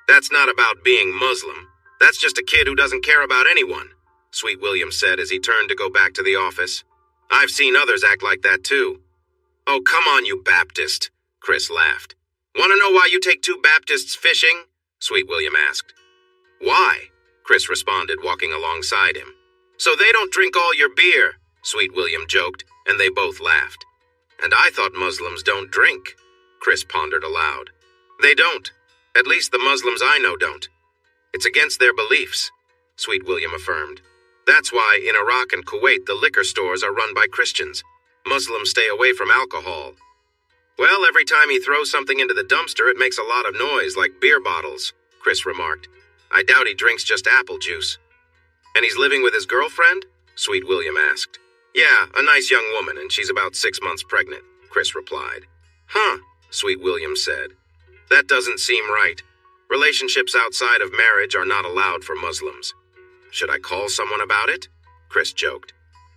That's not about being Muslim. That's just a kid who doesn't care about anyone, Sweet William said as he turned to go back to the office. I've seen others act like that too. Oh, come on, you Baptist, Chris laughed. Want to know why you take two Baptists fishing? Sweet William asked. Why? Chris responded, walking alongside him. So they don't drink all your beer, Sweet William joked, and they both laughed. And I thought Muslims don't drink, Chris pondered aloud. They don't. At least the Muslims I know don't. It's against their beliefs, Sweet William affirmed. That's why in Iraq and Kuwait the liquor stores are run by Christians. Muslims stay away from alcohol. Well, every time he throws something into the dumpster, it makes a lot of noise, like beer bottles, Chris remarked. I doubt he drinks just apple juice. And he's living with his girlfriend? Sweet William asked. Yeah, a nice young woman, and she's about 6 months pregnant, Chris replied. Huh, Sweet William said. That doesn't seem right. Relationships outside of marriage are not allowed for Muslims. Should I call someone about it? Chris joked.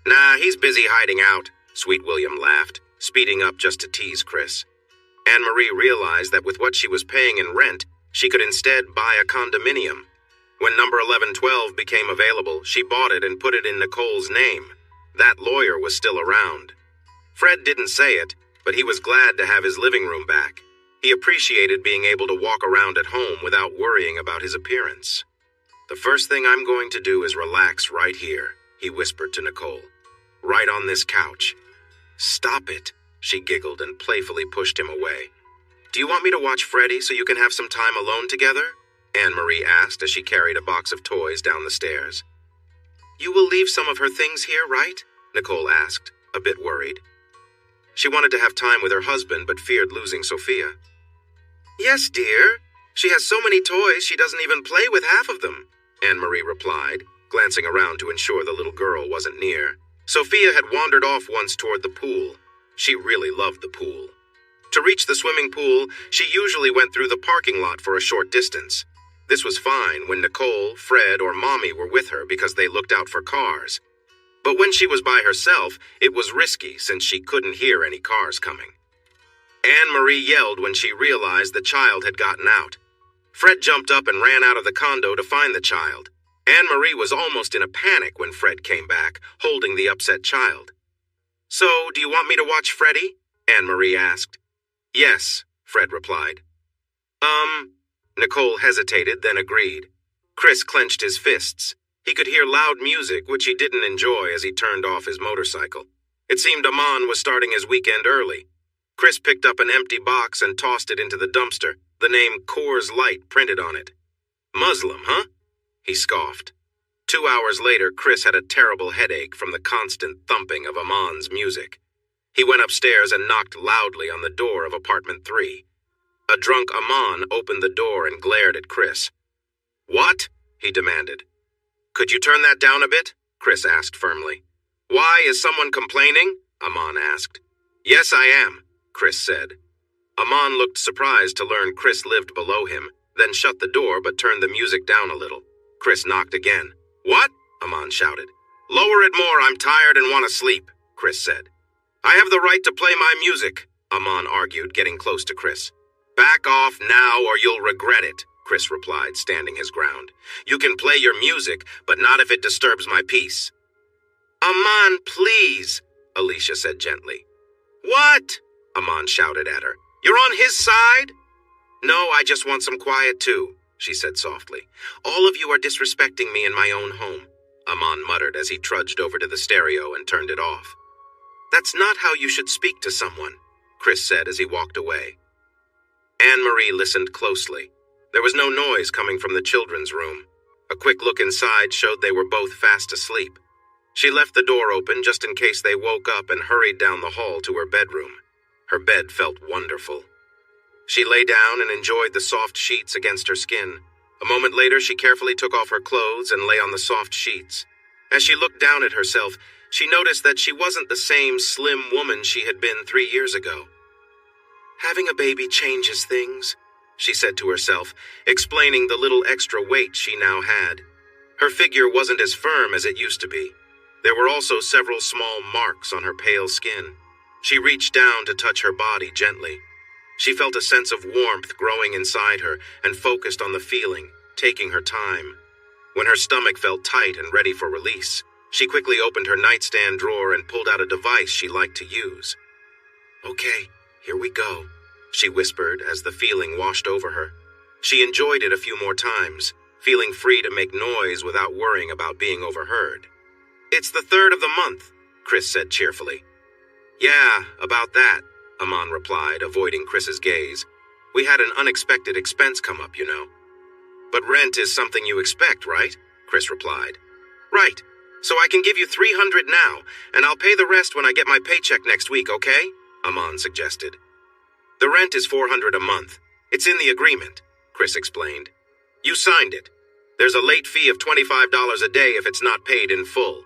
Nah, he's busy hiding out, Sweet William laughed, speeding up just to tease Chris. Anne-Marie realized that with what she was paying in rent, she could instead buy a condominium. When number 1112 became available, she bought it and put it in Nicole's name. That lawyer was still around. Fred didn't say it, but he was glad to have his living room back. He appreciated being able to walk around at home without worrying about his appearance. The first thing I'm going to do is relax right here, he whispered to Nicole. Right on this couch. Stop it, she giggled and playfully pushed him away. Do you want me to watch Freddie so you can have some time alone together? Anne-Marie asked as she carried a box of toys down the stairs. You will leave some of her things here, right? Nicole asked, a bit worried. She wanted to have time with her husband but feared losing Sophia. Yes, dear. She has so many toys she doesn't even play with half of them, Anne-Marie replied, glancing around to ensure the little girl wasn't near. Sophia had wandered off once toward the pool. She really loved the pool. To reach the swimming pool, she usually went through the parking lot for a short distance. This was fine when Nicole, Fred, or Mommy were with her because they looked out for cars. But when she was by herself, it was risky since she couldn't hear any cars coming. Anne-Marie yelled when she realized the child had gotten out. Fred jumped up and ran out of the condo to find the child. Anne-Marie was almost in a panic when Fred came back, holding the upset child. "So, do you want me to watch Freddie?" Anne-Marie asked. "Yes," Fred replied. Nicole hesitated, then agreed. Chris clenched his fists. He could hear loud music, which he didn't enjoy as he turned off his motorcycle. It seemed Aman was starting his weekend early. Chris picked up an empty box and tossed it into the dumpster, the name Coors Light printed on it. "Muslim, huh?" He scoffed. 2 hours later, Chris had a terrible headache from the constant thumping of Aman's music. He went upstairs and knocked loudly on the door of apartment 3. A drunk Aman opened the door and glared at Chris. "What?" he demanded. "Could you turn that down a bit?" Chris asked firmly. "Why, is someone complaining?" Aman asked. "Yes, I am," Chris said. Aman looked surprised to learn Chris lived below him, then shut the door but turned the music down a little. Chris knocked again. "What?" Aman shouted. "Lower it more, I'm tired and want to sleep," Chris said. "I have the right to play my music," Aman argued, getting close to Chris. "Back off now or you'll regret it," Chris replied, standing his ground. "You can play your music, but not if it disturbs my peace." "Aman, please," Alicia said gently. "What?" Aman shouted at her. "You're on his side?" "No, I just want some quiet too," she said softly. "All of you are disrespecting me in my own home," Aman muttered as he trudged over to the stereo and turned it off. "That's not how you should speak to someone," Chris said as he walked away. Anne-Marie listened closely. There was no noise coming from the children's room. A quick look inside showed they were both fast asleep. She left the door open just in case they woke up and hurried down the hall to her bedroom. Her bed felt wonderful. She lay down and enjoyed the soft sheets against her skin. A moment later, she carefully took off her clothes and lay on the soft sheets. As she looked down at herself, she noticed that she wasn't the same slim woman she had been 3 years ago. "Having a baby changes things," she said to herself, explaining the little extra weight she now had. Her figure wasn't as firm as it used to be. There were also several small marks on her pale skin. She reached down to touch her body gently. She felt a sense of warmth growing inside her and focused on the feeling, taking her time. When her stomach felt tight and ready for release, she quickly opened her nightstand drawer and pulled out a device she liked to use. "Okay, here we go," she whispered as the feeling washed over her. She enjoyed it a few more times, feeling free to make noise without worrying about being overheard. "It's the 3rd of the month," Chris said cheerfully. "Yeah, about that," Aman replied, avoiding Chris's gaze. "We had an unexpected expense come up, you know." "But rent is something you expect, right?" Chris replied. "Right. So I can give you $300 now, and I'll pay the rest when I get my paycheck next week, okay?" Aman suggested. "The rent is $400 a month. It's in the agreement," Chris explained. "You signed it. There's a late fee of $25 a day if it's not paid in full."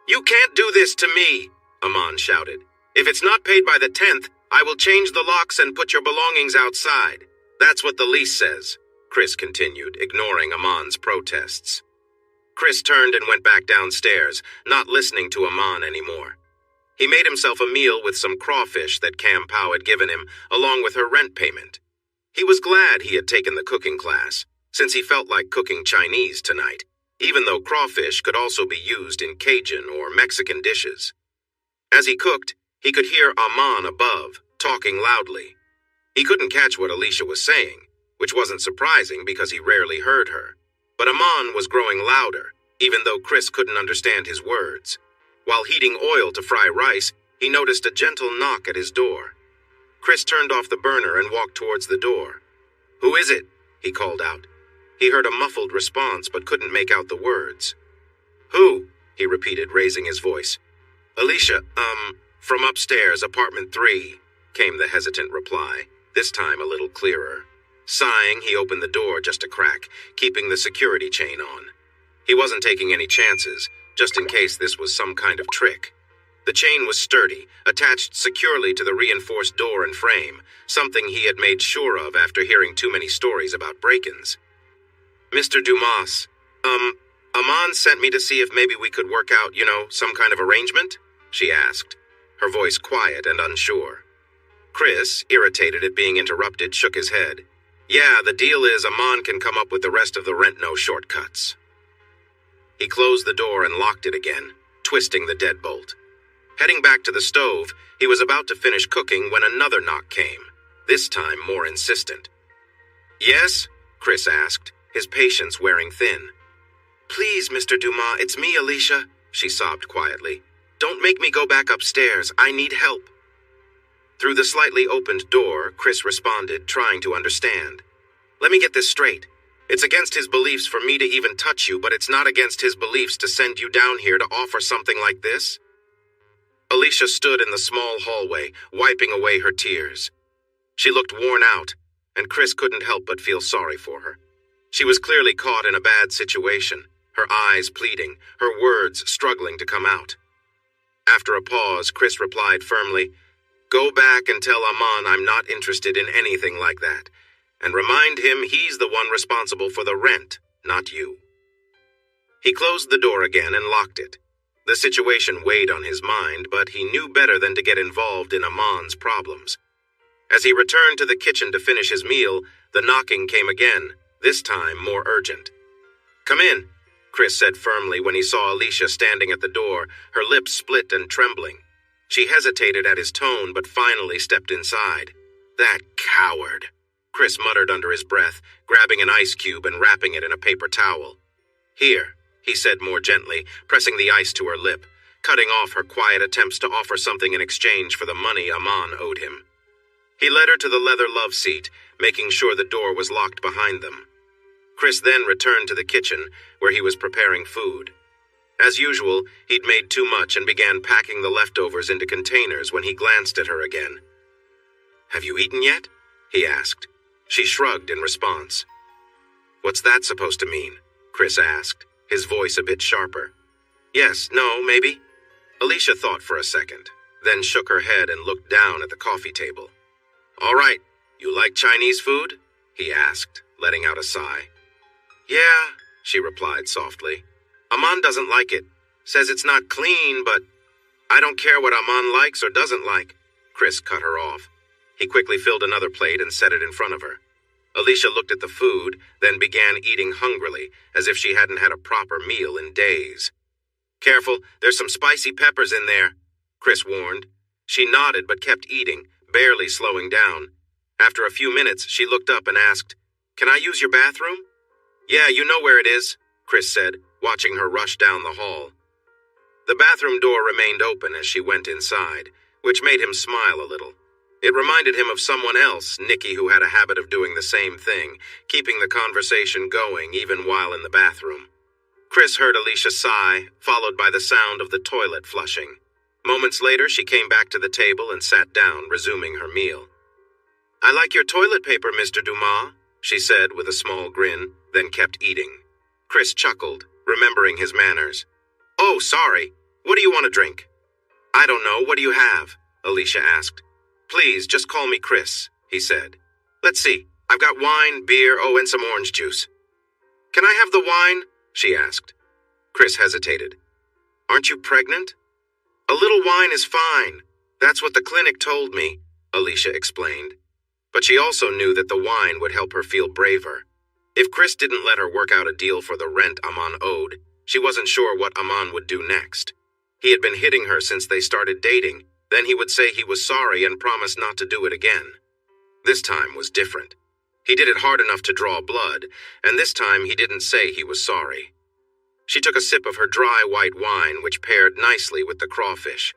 "You can't do this to me," Aman shouted. "If it's not paid by the 10th, I will change the locks and put your belongings outside. That's what the lease says," Chris continued, ignoring Aman's protests. Chris turned and went back downstairs, not listening to Aman anymore. He made himself a meal with some crawfish that Cam Pao had given him, along with her rent payment. He was glad he had taken the cooking class, since he felt like cooking Chinese tonight, even though crawfish could also be used in Cajun or Mexican dishes. As he cooked, he could hear Aman above, talking loudly. He couldn't catch what Alicia was saying, which wasn't surprising because he rarely heard her. But Aman was growing louder, even though Chris couldn't understand his words. While heating oil to fry rice, he noticed a gentle knock at his door. Chris turned off the burner and walked towards the door. "Who is it?" he called out. He heard a muffled response but couldn't make out the words. "Who?" he repeated, raising his voice. "Alicia, from upstairs, apartment 3, came the hesitant reply, this time a little clearer. Sighing, he opened the door just a crack, keeping the security chain on. He wasn't taking any chances, just in case this was some kind of trick. The chain was sturdy, attached securely to the reinforced door and frame, something he had made sure of after hearing too many stories about break-ins. "Mr. Dumas, Aman sent me to see if maybe we could work out, some kind of arrangement?" she asked, her voice quiet and unsure. Chris, irritated at being interrupted, shook his head. Yeah, the deal is Aman can come up with the rest of the rent no shortcuts. He closed the door and locked it again, twisting the deadbolt. Heading back to the stove, he was about to finish cooking when another knock came, this time more insistent. Yes? Chris asked, his patience wearing thin. Please, Mr. Dumas, it's me, Alicia, she sobbed quietly. Don't make me go back upstairs. I need help. Through the slightly opened door, Chris responded, trying to understand. Let me get this straight. It's against his beliefs for me to even touch you, but it's not against his beliefs to send you down here to offer something like this? Alicia stood in the small hallway, wiping away her tears. She looked worn out, and Chris couldn't help but feel sorry for her. She was clearly caught in a bad situation, her eyes pleading, her words struggling to come out. After a pause, Chris replied firmly, Go back and tell Aman I'm not interested in anything like that, and remind him he's the one responsible for the rent, not you. He closed the door again and locked it. The situation weighed on his mind, but he knew better than to get involved in Aman's problems. As he returned to the kitchen to finish his meal, the knocking came again, this time more urgent. Come in, Chris said firmly when he saw Alicia standing at the door, her lips split and trembling. She hesitated at his tone, but finally stepped inside. That coward, Chris muttered under his breath, grabbing an ice cube and wrapping it in a paper towel. Here, he said more gently, pressing the ice to her lip, cutting off her quiet attempts to offer something in exchange for the money Aman owed him. He led her to the leather love seat, making sure the door was locked behind them. Chris then returned to the kitchen, where he was preparing food. As usual, he'd made too much and began packing the leftovers into containers when he glanced at her again. Have you eaten yet? He asked. She shrugged in response. What's that supposed to mean? Chris asked, his voice a bit sharper. Yes, no, maybe? Alicia thought for a second, then shook her head and looked down at the coffee table. All right, you like Chinese food? He asked, letting out a sigh. Yeah, she replied softly. Aman doesn't like it. Says it's not clean, but I don't care what Aman likes or doesn't like. Chris cut her off. He quickly filled another plate and set it in front of her. Alicia looked at the food, then began eating hungrily, as if she hadn't had a proper meal in days. Careful, there's some spicy peppers in there, Chris warned. She nodded but kept eating, barely slowing down. After a few minutes, she looked up and asked, Can I use your bathroom? Yeah, you know where it is, Chris said, watching her rush down the hall. The bathroom door remained open as she went inside, which made him smile a little. It reminded him of someone else, Nikki, who had a habit of doing the same thing, keeping the conversation going even while in the bathroom. Chris heard Alicia sigh, followed by the sound of the toilet flushing. Moments later, she came back to the table and sat down, resuming her meal. I like your toilet paper, Mr. Dumas, she said with a small grin, then kept eating. Chris chuckled, remembering his manners. Oh, sorry. What do you want to drink? I don't know. What do you have? Alicia asked. Please, just call me Chris, he said. Let's see. I've got wine, beer, and some orange juice. Can I have the wine? She asked. Chris hesitated. Aren't you pregnant? A little wine is fine. That's what the clinic told me, Alicia explained. But she also knew that the wine would help her feel braver. If Chris didn't let her work out a deal for the rent Aman owed, she wasn't sure what Aman would do next. He had been hitting her since they started dating. Then he would say he was sorry and promise not to do it again. This time was different. He did it hard enough to draw blood, and this time he didn't say he was sorry. She took a sip of her dry white wine, which paired nicely with the crawfish.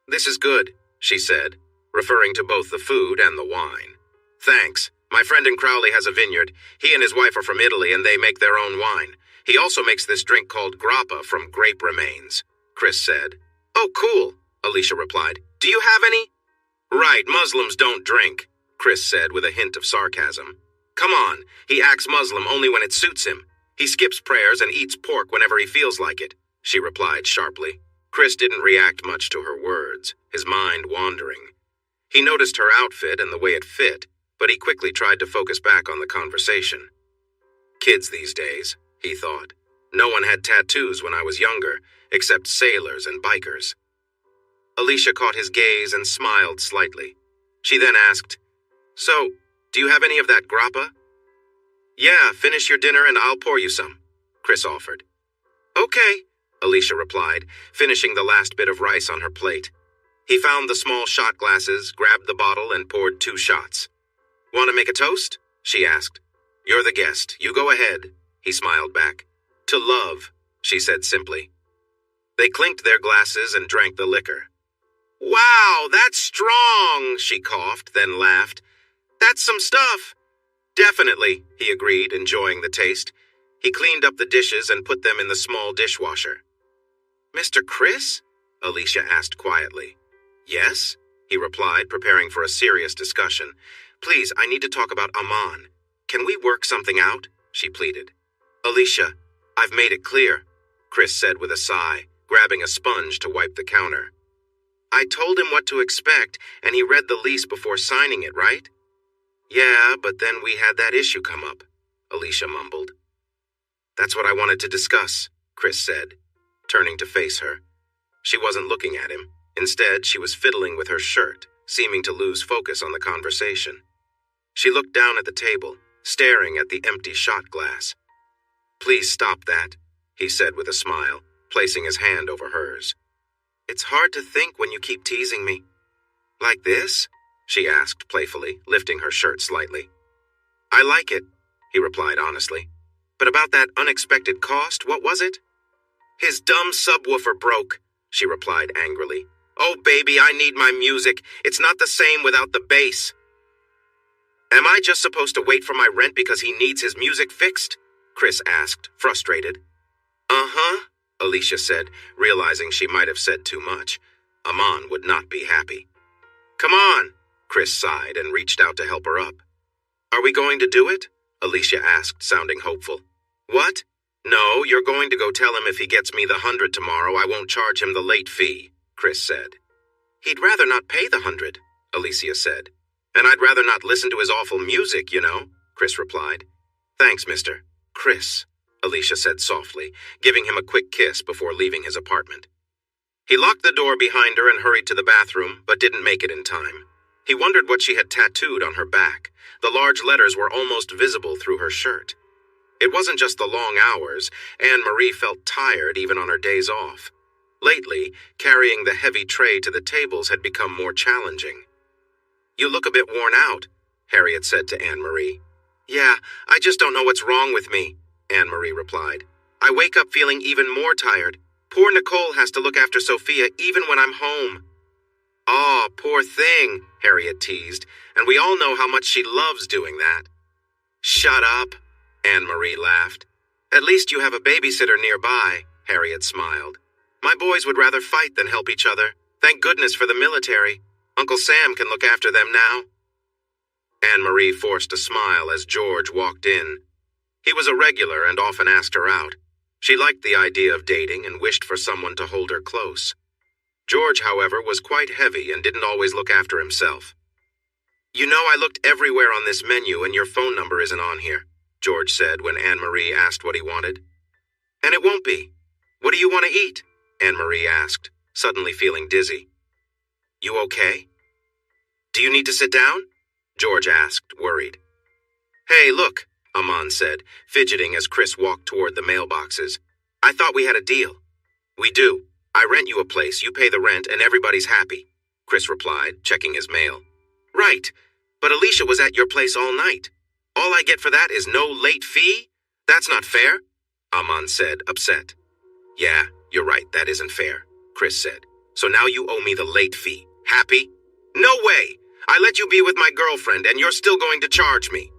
This is good, she said, referring to both the food and the wine. Thanks. My friend in Crowley has a vineyard. He and his wife are from Italy, and they make their own wine. He also makes this drink called grappa from grape remains, Chris said. Oh, cool, Alicia replied. Do you have any? Right, Muslims don't drink, Chris said with a hint of sarcasm. Come on, he acts Muslim only when it suits him. He skips prayers and eats pork whenever he feels like it, she replied sharply. Chris didn't react much to her words, his mind wandering. He noticed her outfit and the way it fit, but he quickly tried to focus back on the conversation. Kids these days, he thought. No one had tattoos when I was younger, except sailors and bikers. Alicia caught his gaze and smiled slightly. She then asked, "So, do you have any of that grappa?" "Yeah, finish your dinner and I'll pour you some," Chris offered. "Okay," Alicia replied, finishing the last bit of rice on her plate. He found the small shot glasses, grabbed the bottle, and poured 2 shots. "Want to make a toast?" she asked. "You're the guest. You go ahead," he smiled back. "To love," she said simply. They clinked their glasses and drank the liquor. "Wow, that's strong," she coughed, then laughed. "That's some stuff." "Definitely," he agreed, enjoying the taste. He cleaned up the dishes and put them in the small dishwasher. "Mr. Chris?" Alicia asked quietly. "Yes," he replied, preparing for a serious discussion. "Please, I need to talk about Aman. Can we work something out?" she pleaded. "Alicia, I've made it clear," Chris said with a sigh, grabbing a sponge to wipe the counter. "I told him what to expect, and he read the lease before signing it, right?" "Yeah, but then we had that issue come up," Alicia mumbled. "That's what I wanted to discuss," Chris said, turning to face her. She wasn't looking at him. Instead, she was fiddling with her shirt, seeming to lose focus on the conversation. She looked down at the table, staring at the empty shot glass. "Please stop that," he said with a smile, placing his hand over hers. "It's hard to think when you keep teasing me." "Like this?" she asked playfully, lifting her shirt slightly. "I like it," he replied honestly. "But about that unexpected cost, what was it?" "His dumb subwoofer broke," she replied angrily. "Oh, baby, I need my music. It's not the same without the bass." "Am I just supposed to wait for my rent because he needs his music fixed?" Chris asked, frustrated. "Uh-huh," Alicia said, realizing she might have said too much. Aman would not be happy. "Come on," Chris sighed and reached out to help her up. "Are we going to do it?" Alicia asked, sounding hopeful. "What? No, you're going to go tell him if he gets me the 100 tomorrow, I won't charge him the late fee," Chris said. "He'd rather not pay the 100, Alicia said. "And I'd rather not listen to his awful music, you know," Chris replied. "Thanks, mister." "Chris," Alicia said softly, giving him a quick kiss before leaving his apartment. He locked the door behind her and hurried to the bathroom, but didn't make it in time. He wondered what she had tattooed on her back. The large letters were almost visible through her shirt. It wasn't just the long hours. Anne-Marie felt tired even on her days off. Lately, carrying the heavy tray to the tables had become more challenging. "You look a bit worn out," Harriet said to Anne-Marie. "Yeah, I just don't know what's wrong with me," Anne-Marie replied. "I wake up feeling even more tired. Poor Nicole has to look after Sophia even when I'm home." "Aw, poor thing," Harriet teased, "and we all know how much she loves doing that." "Shut up," Anne-Marie laughed. "At least you have a babysitter nearby," Harriet smiled. "My boys would rather fight than help each other. Thank goodness for the military. Uncle Sam can look after them now." Anne-Marie forced a smile as George walked in. He was a regular and often asked her out. She liked the idea of dating and wished for someone to hold her close. George, however, was quite heavy and didn't always look after himself. "You know, I looked everywhere on this menu and your phone number isn't on here," George said when Anne-Marie asked what he wanted. "And it won't be. What do you want to eat?" Anne-Marie asked, suddenly feeling dizzy. "You okay?" "Do you need to sit down?" George asked, worried. "Hey, look," Aman said, fidgeting as Chris walked toward the mailboxes. "I thought we had a deal." "We do. I rent you a place, you pay the rent, and everybody's happy," Chris replied, checking his mail. "Right, but Alicia was at your place all night. All I get for that is no late fee? That's not fair," Aman said, upset. "Yeah, you're right, that isn't fair," Chris said. "So now you owe me the late fee. Happy?" "No way! I let you be with my girlfriend and you're still going to charge me,"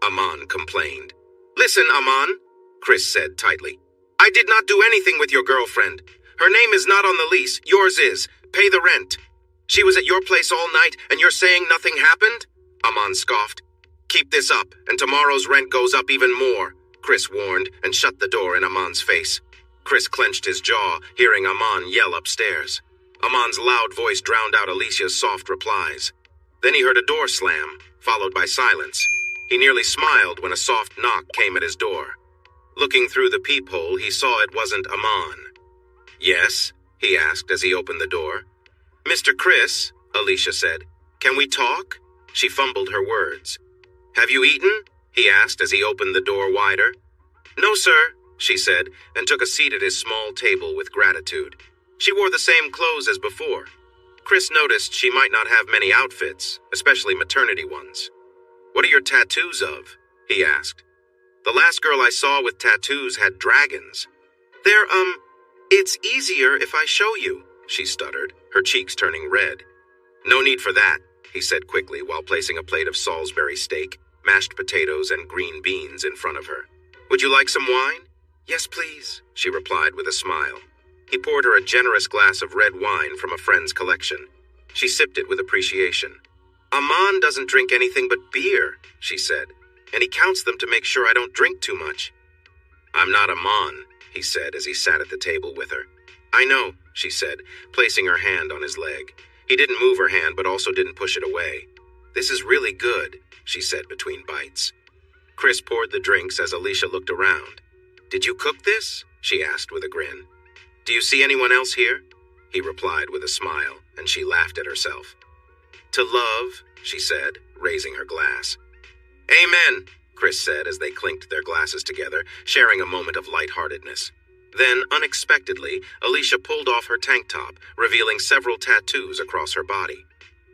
Aman complained. "Listen, Aman," Chris said tightly. "I did not do anything with your girlfriend. Her name is not on the lease, yours is. Pay the rent. She was at your place all night and you're saying nothing happened?" Aman scoffed. "Keep this up and tomorrow's rent goes up even more," Chris warned and shut the door in Aman's face. Chris clenched his jaw, hearing Aman yell upstairs. Aman's loud voice drowned out Alicia's soft replies. Then he heard a door slam, followed by silence. He nearly smiled when a soft knock came at his door. Looking through the peephole, he saw it wasn't Aman. "Yes?" he asked as he opened the door. "Mr. Chris," Alicia said. Can we talk? She fumbled her words. Have you eaten? He asked as he opened the door wider. No, sir, she said, and took a seat at his small table with gratitude. She wore the same clothes as before. Chris noticed she might not have many outfits, especially maternity ones. What are your tattoos of? He asked. The last girl I saw with tattoos had dragons. It's easier if I show you, she stuttered, her cheeks turning red. No need for that, he said quickly while placing a plate of Salisbury steak, mashed potatoes, and green beans in front of her. Would you like some wine? Yes, please, she replied with a smile. He poured her a generous glass of red wine from a friend's collection. She sipped it with appreciation. Aman doesn't drink anything but beer, she said, and he counts them to make sure I don't drink too much. I'm not Aman, he said as he sat at the table with her. I know, she said, placing her hand on his leg. He didn't move her hand but also didn't push it away. This is really good, she said between bites. Chris poured the drinks as Alicia looked around. Did you cook this? She asked with a grin. Do you see anyone else here? He replied with a smile, and she laughed at herself. To love, she said, raising her glass. Amen, Chris said as they clinked their glasses together, sharing a moment of lightheartedness. Then, unexpectedly, Alicia pulled off her tank top, revealing several tattoos across her body.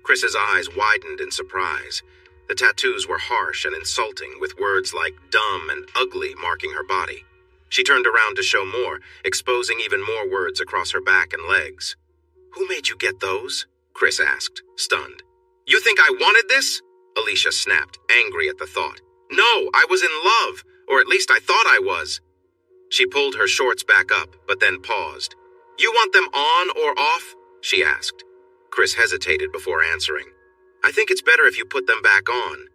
Chris's eyes widened in surprise. The tattoos were harsh and insulting, with words like dumb and ugly marking her body. She turned around to show more, exposing even more words across her back and legs. Who made you get those? Chris asked, stunned. You think I wanted this? Alicia snapped, angry at the thought. No, I was in love, or at least I thought I was. She pulled her shorts back up, but then paused. You want them on or off? She asked. Chris hesitated before answering. I think it's better if you put them back on.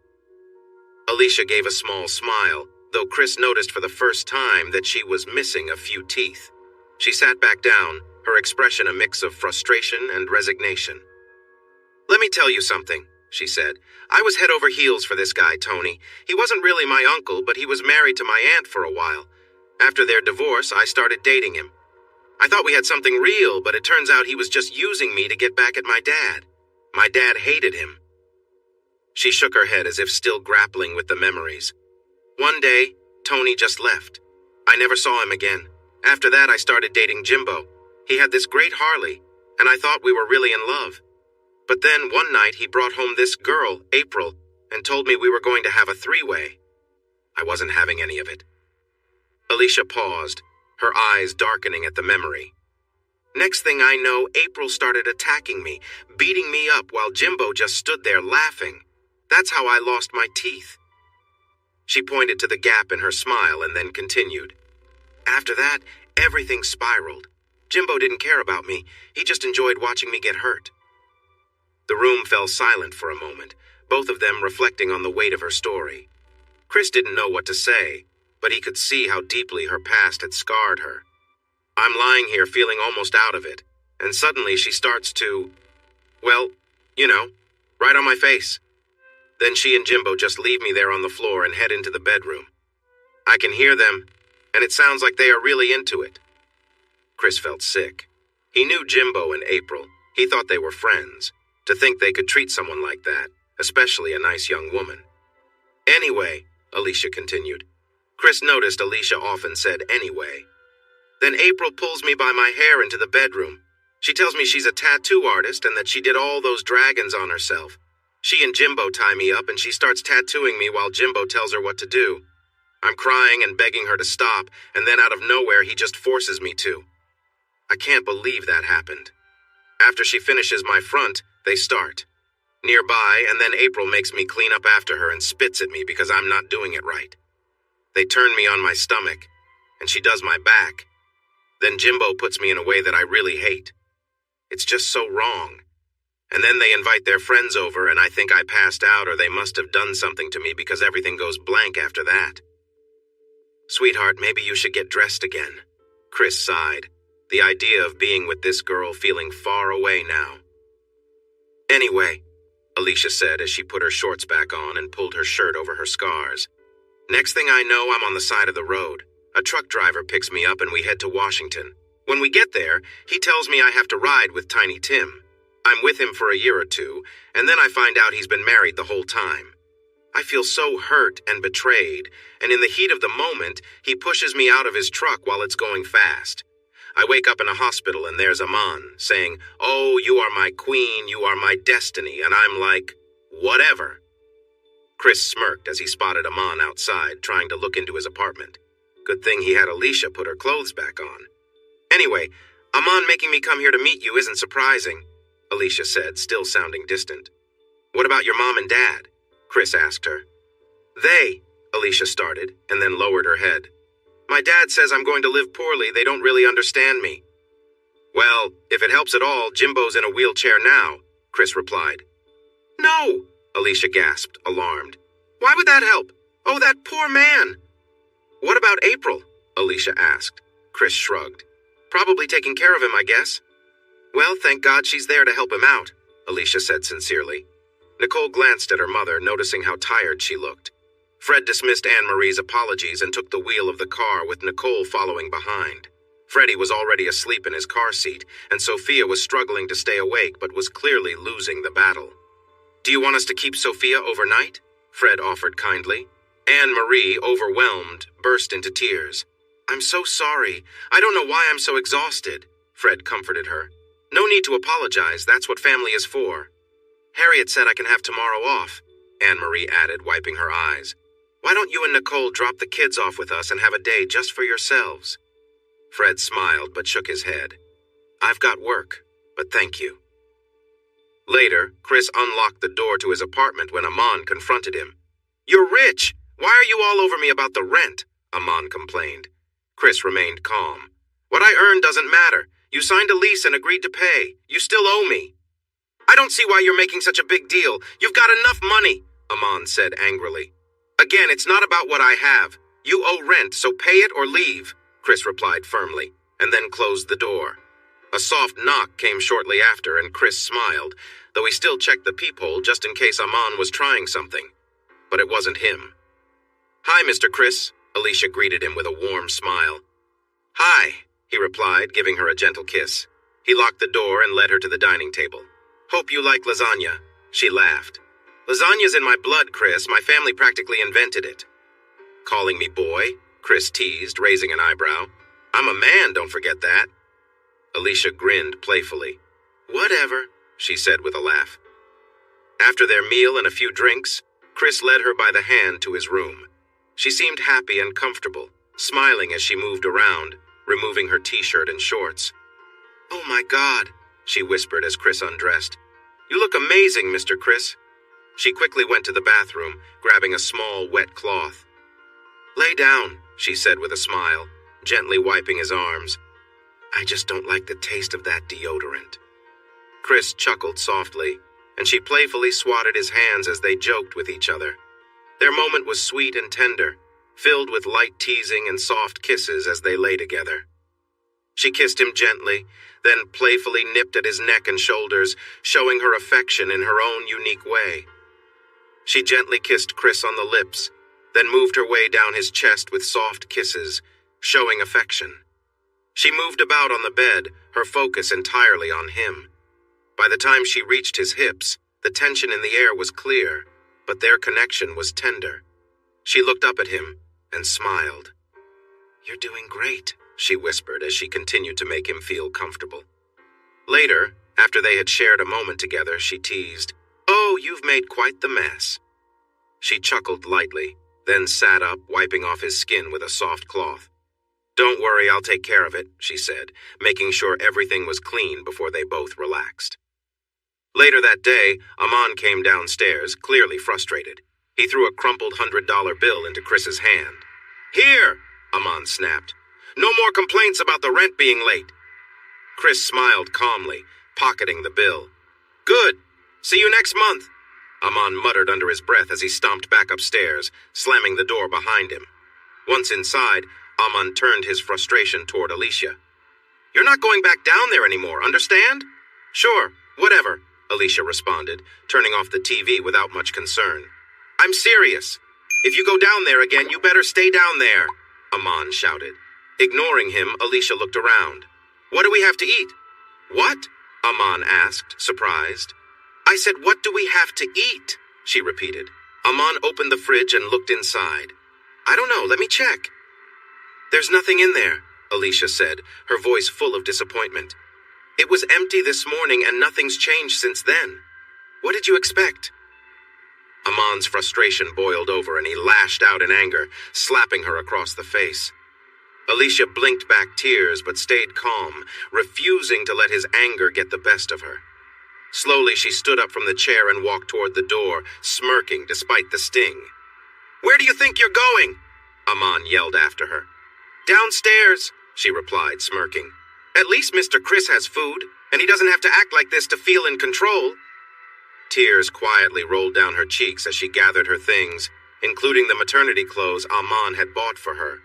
Alicia gave a small smile, though Chris noticed for the first time that she was missing a few teeth. She sat back down, her expression a mix of frustration and resignation. Let me tell you something, she said. I was head over heels for this guy, Tony. He wasn't really my uncle, but he was married to my aunt for a while. After their divorce, I started dating him. I thought we had something real, but it turns out he was just using me to get back at my dad. My dad hated him. She shook her head as if still grappling with the memories. One day, Tony just left. I never saw him again. After that, I started dating Jimbo. He had this great Harley, and I thought we were really in love. But then one night he brought home this girl, April, and told me we were going to have a three-way. I wasn't having any of it. Alicia paused, her eyes darkening at the memory. Next thing I know, April started attacking me, beating me up while Jimbo just stood there laughing. That's how I lost my teeth. She pointed to the gap in her smile and then continued. After that, everything spiraled. Jimbo didn't care about me. He just enjoyed watching me get hurt. The room fell silent for a moment, both of them reflecting on the weight of her story. Chris didn't know what to say, but he could see how deeply her past had scarred her. I'm lying here feeling almost out of it, and suddenly she starts to, well, you know, right on my face. Then she and Jimbo just leave me there on the floor and head into the bedroom. I can hear them, and it sounds like they are really into it. Chris felt sick. He knew Jimbo and April. He thought they were friends. To think they could treat someone like that, especially a nice young woman. Anyway, Alicia continued. Chris noticed Alicia often said anyway. Then April pulls me by my hair into the bedroom. She tells me she's a tattoo artist and that she did all those dragons on herself. She and Jimbo tie me up and she starts tattooing me while Jimbo tells her what to do. I'm crying and begging her to stop, and then out of nowhere he just forces me to. I can't believe that happened. After she finishes my front, they start. Nearby, and then April makes me clean up after her and spits at me because I'm not doing it right. They turn me on my stomach, and she does my back. Then Jimbo puts me in a way that I really hate. It's just so wrong. And then they invite their friends over, and I think I passed out or they must have done something to me because everything goes blank after that. Sweetheart, maybe you should get dressed again. Chris sighed, the idea of being with this girl feeling far away now. Anyway, Alicia said as she put her shorts back on and pulled her shirt over her scars. Next thing I know, I'm on the side of the road. A truck driver picks me up and we head to Washington. When we get there, he tells me I have to ride with Tiny Tim. I'm with him for a year or two, and then I find out he's been married the whole time. I feel so hurt and betrayed, and in the heat of the moment, he pushes me out of his truck while it's going fast. I wake up in a hospital and there's Aman saying, "Oh, you are my queen, you are my destiny," and I'm like, "Whatever." Chris smirked as he spotted Aman outside, trying to look into his apartment. Good thing he had Alicia put her clothes back on. "Anyway, Aman making me come here to meet you isn't surprising," Alicia said, still sounding distant. "What about your mom and dad?" Chris asked her. "They," Alicia started, and then lowered her head. "My dad says I'm going to live poorly. They don't really understand me." "Well, if it helps at all, Jimbo's in a wheelchair now," Chris replied. "No," Alicia gasped, alarmed. "Why would that help? Oh, that poor man." "What about April?" Alicia asked. Chris shrugged. "Probably taking care of him, I guess." "Well, thank God she's there to help him out," Alicia said sincerely. Nicole glanced at her mother, noticing how tired she looked. Fred dismissed Anne-Marie's apologies and took the wheel of the car with Nicole following behind. Freddie was already asleep in his car seat, and Sophia was struggling to stay awake but was clearly losing the battle. "Do you want us to keep Sophia overnight?" Fred offered kindly. Anne-Marie, overwhelmed, burst into tears. "I'm so sorry. I don't know why I'm so exhausted," Fred comforted her. "No need to apologize. That's what family is for." "Harriet said I can have tomorrow off," Anne-Marie added, wiping her eyes. "Why don't you and Nicole drop the kids off with us and have a day just for yourselves?" Fred smiled but shook his head. "I've got work, but thank you." Later, Chris unlocked the door to his apartment when Aman confronted him. "You're rich! Why are you all over me about the rent?" Aman complained. Chris remained calm. "What I earn doesn't matter. You signed a lease and agreed to pay. You still owe me." "I don't see why you're making such a big deal. You've got enough money," Aman said angrily. "Again, it's not about what I have. You owe rent, so pay it or leave," Chris replied firmly, and then closed the door. A soft knock came shortly after, and Chris smiled, though he still checked the peephole just in case Aman was trying something. But it wasn't him. "Hi, Mr. Chris," Alicia greeted him with a warm smile. "Hi," he replied, giving her a gentle kiss. He locked the door and led her to the dining table. "Hope you like lasagna," she laughed. "Lasagna's in my blood, Chris. My family practically invented it." "Calling me boy?" Chris teased, raising an eyebrow. "I'm a man, don't forget that." Alicia grinned playfully. "Whatever," she said with a laugh. After their meal and a few drinks, Chris led her by the hand to his room. She seemed happy and comfortable, smiling as she moved around, removing her t-shirt and shorts. "Oh my God," she whispered as Chris undressed. "You look amazing, Mr. Chris." She quickly went to the bathroom, grabbing a small, wet cloth. "Lay down," she said with a smile, gently wiping his arms. "I just don't like the taste of that deodorant." Chris chuckled softly, and she playfully swatted his hands as they joked with each other. Their moment was sweet and tender, filled with light teasing and soft kisses as they lay together. She kissed him gently, then playfully nipped at his neck and shoulders, showing her affection in her own unique way. She gently kissed Chris on the lips, then moved her way down his chest with soft kisses, showing affection. She moved about on the bed, her focus entirely on him. By the time she reached his hips, the tension in the air was clear, but their connection was tender. She looked up at him and smiled. "You're doing great," she whispered as she continued to make him feel comfortable. Later, after they had shared a moment together, she teased, "Oh, you've made quite the mess." She chuckled lightly, then sat up, wiping off his skin with a soft cloth. "Don't worry, I'll take care of it," she said, making sure everything was clean before they both relaxed. Later that day, Aman came downstairs, clearly frustrated. He threw a crumpled $100 bill into Chris's hand. "Here," Aman snapped. "No more complaints about the rent being late." Chris smiled calmly, pocketing the bill. "Good. See you next month," Aman muttered under his breath as he stomped back upstairs, slamming the door behind him. Once inside, Aman turned his frustration toward Alicia. "You're not going back down there anymore, understand?" "Sure, whatever," Alicia responded, turning off the TV without much concern. "I'm serious. If you go down there again, you better stay down there," Aman shouted. Ignoring him, Alicia looked around. "What do we have to eat?" "What?" Aman asked, surprised. I said, what do we have to eat? She repeated. Aman opened the fridge and looked inside. I don't know, let me check. There's nothing in there, Alicia said, her voice full of disappointment. It was empty this morning and nothing's changed since then. What did you expect? Aman's frustration boiled over and he lashed out in anger, slapping her across the face. Alicia blinked back tears but stayed calm, refusing to let his anger get the best of her. Slowly she stood up from the chair and walked toward the door, smirking despite the sting. Where do you think you're going? Aman yelled after her. Downstairs, she replied, smirking. At least Mr. Chris has food, and he doesn't have to act like this to feel in control. Tears quietly rolled down her cheeks as she gathered her things, including the maternity clothes Aman had bought for her.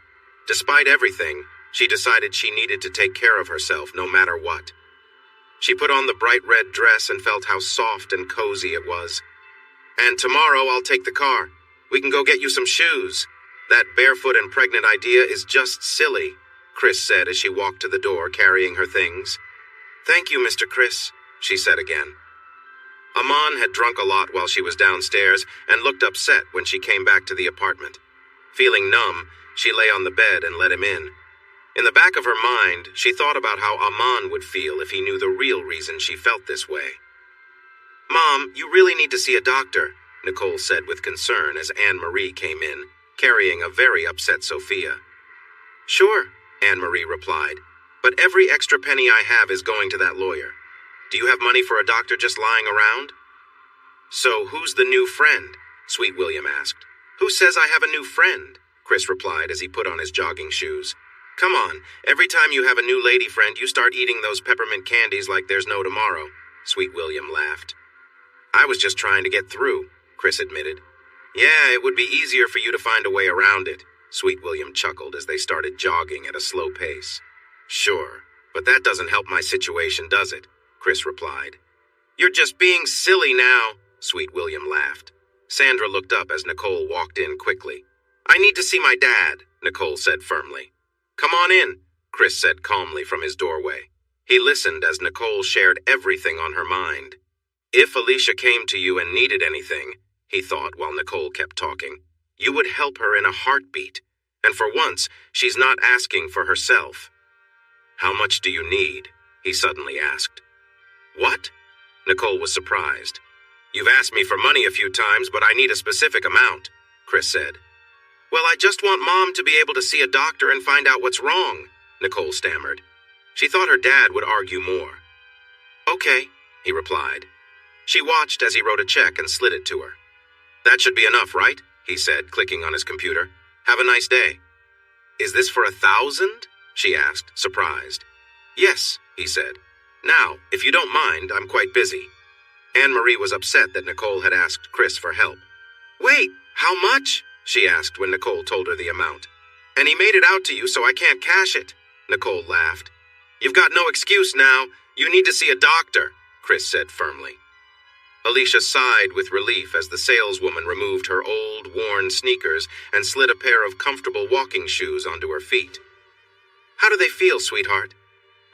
Despite everything, she decided she needed to take care of herself no matter what. She put on the bright red dress and felt how soft and cozy it was. And tomorrow I'll take the car. We can go get you some shoes. That barefoot and pregnant idea is just silly, Chris said as she walked to the door carrying her things. Thank you, Mr. Chris, she said again. Aman had drunk a lot while she was downstairs and looked upset when she came back to the apartment. Feeling numb, she lay on the bed and let him in. In the back of her mind, she thought about how Aman would feel if he knew the real reason she felt this way. Mom, you really need to see a doctor, Nicole said with concern as Anne-Marie came in, carrying a very upset Sophia. Sure, Anne-Marie replied, but every extra penny I have is going to that lawyer. Do you have money for a doctor just lying around? So who's the new friend? Sweet William asked. Who says I have a new friend? Chris replied as he put on his jogging shoes. Come on, every time you have a new lady friend, you start eating those peppermint candies like there's no tomorrow, Sweet William laughed. I was just trying to get through, Chris admitted. Yeah, it would be easier for you to find a way around it, Sweet William chuckled as they started jogging at a slow pace. Sure, but that doesn't help my situation, does it? Chris replied. You're just being silly now, Sweet William laughed. Sandra looked up as Nicole walked in quickly. I need to see my dad, Nicole said firmly. Come on in, Chris said calmly from his doorway. He listened as Nicole shared everything on her mind. If Alicia came to you and needed anything, he thought while Nicole kept talking, you would help her in a heartbeat. And for once, she's not asking for herself. How much do you need? He suddenly asked. What? Nicole was surprised. You've asked me for money a few times, but I need a specific amount, Chris said. Well, I just want Mom to be able to see a doctor and find out what's wrong, Nicole stammered. She thought her dad would argue more. Okay, he replied. She watched as he wrote a check and slid it to her. That should be enough, right? He said, clicking on his computer. Have a nice day. Is this for 1,000? She asked, surprised. Yes, he said. Now, if you don't mind, I'm quite busy. Anne-Marie was upset that Nicole had asked Chris for help. Wait, how much? She asked when Nicole told her the amount. And he made it out to you, so I can't cash it, Nicole laughed. You've got no excuse now. You need to see a doctor, Chris said firmly. Alicia sighed with relief as the saleswoman removed her old, worn sneakers and slid a pair of comfortable walking shoes onto her feet. How do they feel, sweetheart?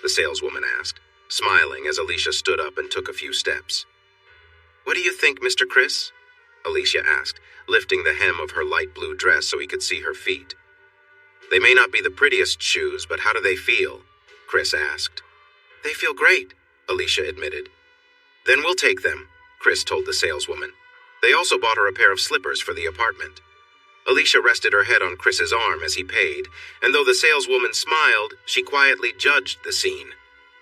The saleswoman asked, smiling as Alicia stood up and took a few steps. What do you think, Mr. Chris? Alicia asked, lifting the hem of her light blue dress so he could see her feet. They may not be the prettiest shoes, but how do they feel? Chris asked. They feel great, Alicia admitted. Then we'll take them, Chris told the saleswoman. They also bought her a pair of slippers for the apartment. Alicia rested her head on Chris's arm as he paid, and though the saleswoman smiled, she quietly judged the scene.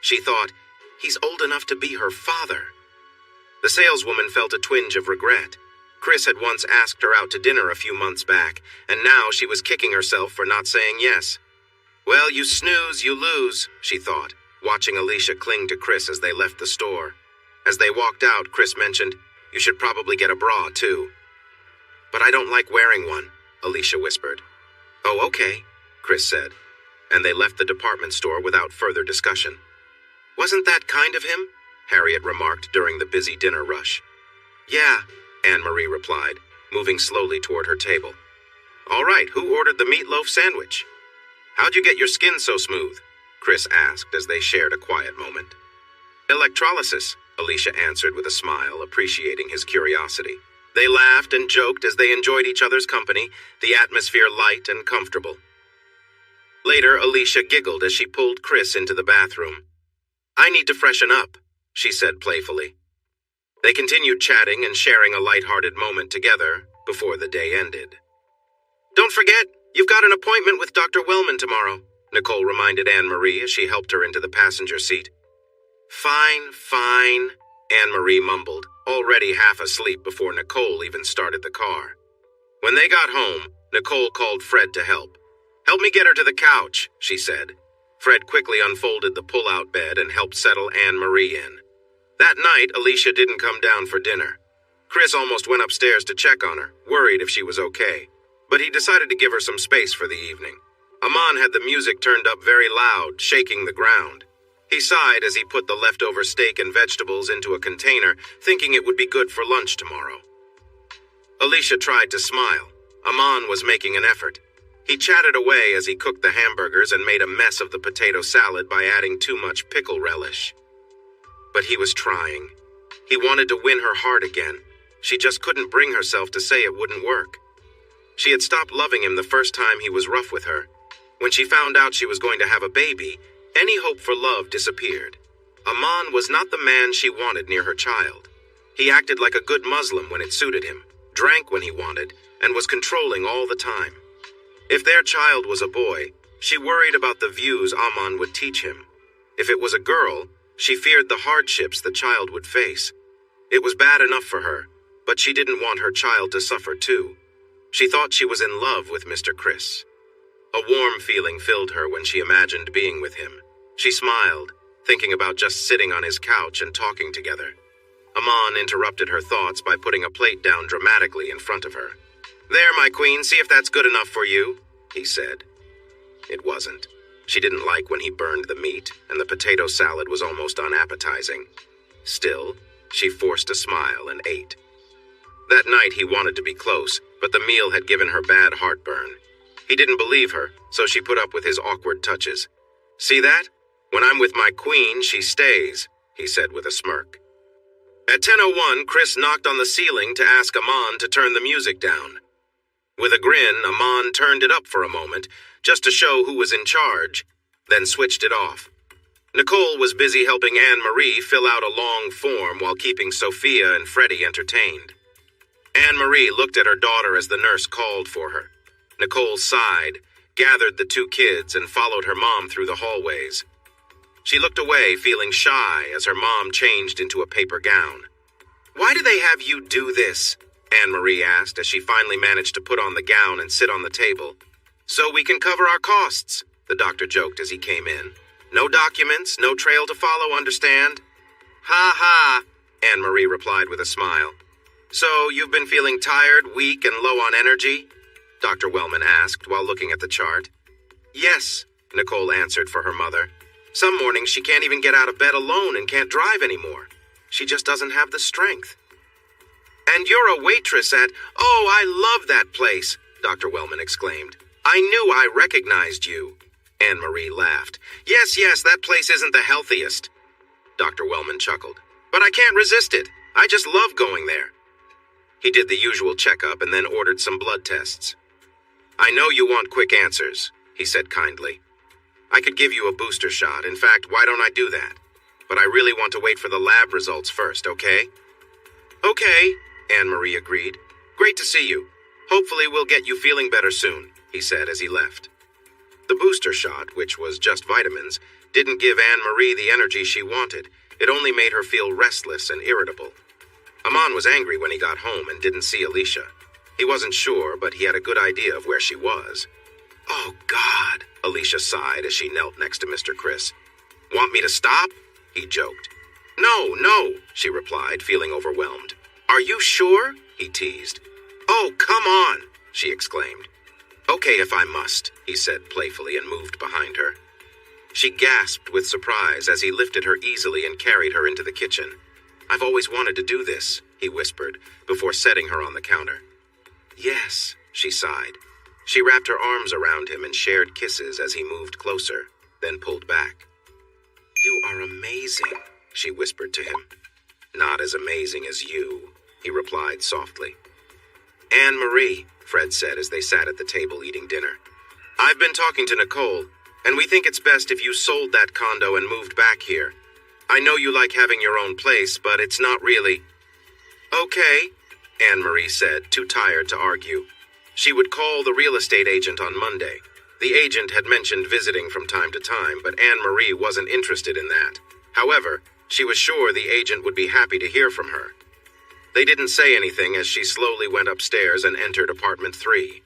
She thought, he's old enough to be her father. The saleswoman felt a twinge of regret. Chris had once asked her out to dinner a few months back, and now she was kicking herself for not saying yes. Well, you snooze, you lose, she thought, watching Alicia cling to Chris as they left the store. As they walked out, Chris mentioned, you should probably get a bra, too. But I don't like wearing one, Alicia whispered. Oh, okay, Chris said, and they left the department store without further discussion. Wasn't that kind of him? Harriet remarked during the busy dinner rush. Yeah, Anne-Marie replied, moving slowly toward her table. All right, who ordered the meatloaf sandwich? How'd you get your skin so smooth? Chris asked as they shared a quiet moment. Electrolysis, Alicia answered with a smile, appreciating his curiosity. They laughed and joked as they enjoyed each other's company, the atmosphere light and comfortable. Later, Alicia giggled as she pulled Chris into the bathroom. "I need to freshen up," she said playfully. They continued chatting and sharing a light-hearted moment together before the day ended. "Don't forget, you've got an appointment with Dr. Wellman tomorrow," Nicole reminded Anne-Marie as she helped her into the passenger seat. Fine, Anne-Marie mumbled, already half asleep before Nicole even started the car. When they got home, Nicole called Fred to help. "Help me get her to the couch," she said. Fred quickly unfolded the pull-out bed and helped settle Anne-Marie in. That night, Alicia didn't come down for dinner. Chris almost went upstairs to check on her, worried if she was okay, but he decided to give her some space for the evening. Aman had the music turned up very loud, shaking the ground. He sighed as he put the leftover steak and vegetables into a container, thinking it would be good for lunch tomorrow. Alicia tried to smile. Aman was making an effort. He chatted away as he cooked the hamburgers and made a mess of the potato salad by adding too much pickle relish. But he was trying. He wanted to win her heart again. She just couldn't bring herself to say it wouldn't work. She had stopped loving him the first time he was rough with her. When she found out she was going to have a baby, any hope for love disappeared. Aman was not the man she wanted near her child. He acted like a good Muslim when it suited him, drank when he wanted, and was controlling all the time. If their child was a boy, she worried about the views Aman would teach him. If it was a girl, she feared the hardships the child would face. It was bad enough for her, but she didn't want her child to suffer too. She thought she was in love with Mr. Chris. A warm feeling filled her when she imagined being with him. She smiled, thinking about just sitting on his couch and talking together. Aman interrupted her thoughts by putting a plate down dramatically in front of her. "There, my queen, see if that's good enough for you," he said. It wasn't. She didn't like when he burned the meat, and the potato salad was almost unappetizing. Still, she forced a smile and ate. That night he wanted to be close, but the meal had given her bad heartburn. He didn't believe her, so she put up with his awkward touches. "See that? When I'm with my queen, she stays," he said with a smirk. At 10:01, Chris knocked on the ceiling to ask Aman to turn the music down. With a grin, Aman turned it up for a moment, just to show who was in charge, then switched it off. Nicole was busy helping Anne-Marie fill out a long form while keeping Sophia and Freddie entertained. Anne-Marie looked at her daughter as the nurse called for her. Nicole sighed, gathered the two kids, and followed her mom through the hallways. She looked away, feeling shy, as her mom changed into a paper gown. "Why do they have you do this?" Anne-Marie asked as she finally managed to put on the gown and sit on the table. "So we can cover our costs," the doctor joked as he came in. "No documents, no trail to follow, understand?" "Ha ha," Anne-Marie replied with a smile. "So you've been feeling tired, weak, and low on energy?" Dr. Wellman asked while looking at the chart. "Yes," Nicole answered for her mother. "Some mornings she can't even get out of bed alone and can't drive anymore. She just doesn't have the strength." "And you're a waitress at— Oh, I love that place," Dr. Wellman exclaimed. "I knew I recognized you." Anne-Marie laughed. Yes, that place isn't the healthiest." Dr. Wellman chuckled. "But I can't resist it. I just love going there." He did the usual checkup and then ordered some blood tests. "I know you want quick answers," he said kindly. "I could give you a booster shot. In fact, why don't I do that? But I really want to wait for the lab results first, okay?" "Okay," Anne-Marie agreed. "Great to see you. Hopefully we'll get you feeling better soon," he said as he left. The booster shot, which was just vitamins, didn't give Anne-Marie the energy she wanted. It only made her feel restless and irritable. Aman was angry when he got home and didn't see Alicia. He wasn't sure, but he had a good idea of where she was. "Oh, God," Alicia sighed as she knelt next to Mr. Chris. "Want me to stop?" he joked. No, she replied, feeling overwhelmed. "Are you sure?" he teased. "Oh, come on," she exclaimed. "Okay if I must," he said playfully and moved behind her. She gasped with surprise as he lifted her easily and carried her into the kitchen. "I've always wanted to do this," he whispered, before setting her on the counter. "Yes," she sighed. She wrapped her arms around him and shared kisses as he moved closer, then pulled back. "You are amazing," she whispered to him. Not as amazing as you, he replied softly. Anne-Marie, Fred said as they sat at the table eating dinner. I've been talking to Nicole, and we think it's best if you sold that condo and moved back here. I know you like having your own place, but it's not really... Okay, Anne-Marie said, too tired to argue. She would call the real estate agent on Monday. The agent had mentioned visiting from time to time, but Anne-Marie wasn't interested in that. However, she was sure the agent would be happy to hear from her. They didn't say anything as she slowly went upstairs and entered apartment 3.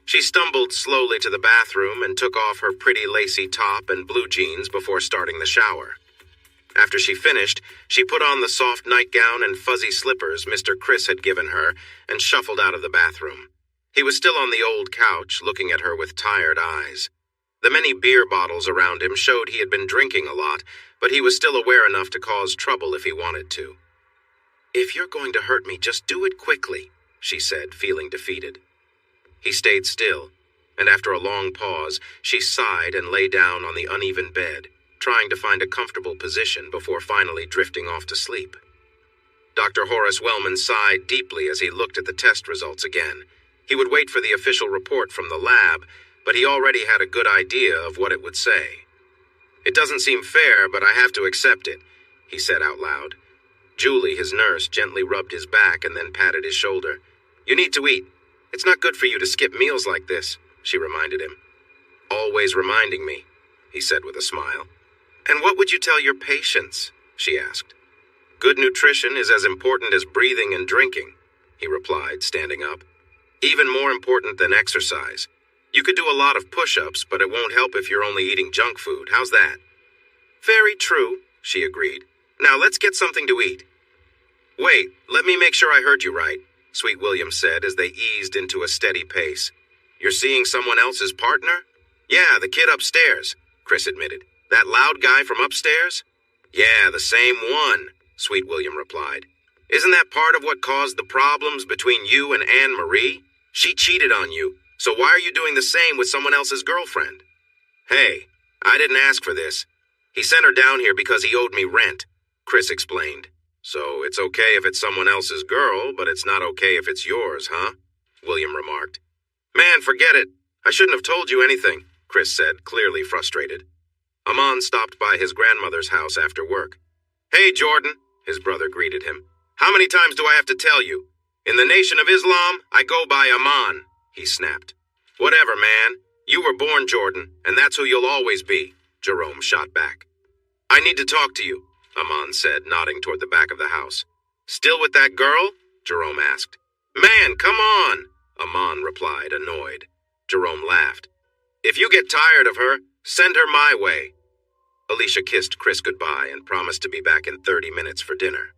She stumbled slowly to the bathroom and took off her pretty lacy top and blue jeans before starting the shower. After she finished, she put on the soft nightgown and fuzzy slippers Mr. Chris had given her and shuffled out of the bathroom. He was still on the old couch, looking at her with tired eyes. The many beer bottles around him showed he had been drinking a lot, but he was still aware enough to cause trouble if he wanted to. If you're going to hurt me, just do it quickly, she said, feeling defeated. He stayed still, and after a long pause, she sighed and lay down on the uneven bed, trying to find a comfortable position before finally drifting off to sleep. Dr. Horace Wellman sighed deeply as he looked at the test results again. He would wait for the official report from the lab, but he already had a good idea of what it would say. It doesn't seem fair, but I have to accept it, he said out loud. Julie, his nurse, gently rubbed his back and then patted his shoulder. You need to eat. It's not good for you to skip meals like this, she reminded him. Always reminding me, he said with a smile. And what would you tell your patients? She asked. Good nutrition is as important as breathing and drinking, he replied, standing up. Even more important than exercise. You could do a lot of push-ups, but it won't help if you're only eating junk food. How's that? Very true, she agreed. Now let's get something to eat. Wait, let me make sure I heard you right, Sweet William said as they eased into a steady pace. You're seeing someone else's partner? Yeah, the kid upstairs, Chris admitted. That loud guy from upstairs? Yeah, the same one, Sweet William replied. Isn't that part of what caused the problems between you and Anne-Marie? She cheated on you, so why are you doing the same with someone else's girlfriend? Hey, I didn't ask for this. He sent her down here because he owed me rent, Chris explained. So it's okay if it's someone else's girl, but it's not okay if it's yours, huh? William remarked. Man, forget it. I shouldn't have told you anything, Chris said, clearly frustrated. Aman stopped by his grandmother's house after work. Hey, Jordan, his brother greeted him. How many times do I have to tell you? In the Nation of Islam, I go by Aman, he snapped. Whatever, man. You were born Jordan, and that's who you'll always be, Jerome shot back. I need to talk to you, Aman said, nodding toward the back of the house. Still with that girl? Jerome asked. Man, come on, Aman replied, annoyed. Jerome laughed. If you get tired of her, send her my way. Alicia kissed Chris goodbye and promised to be back in 30 minutes for dinner.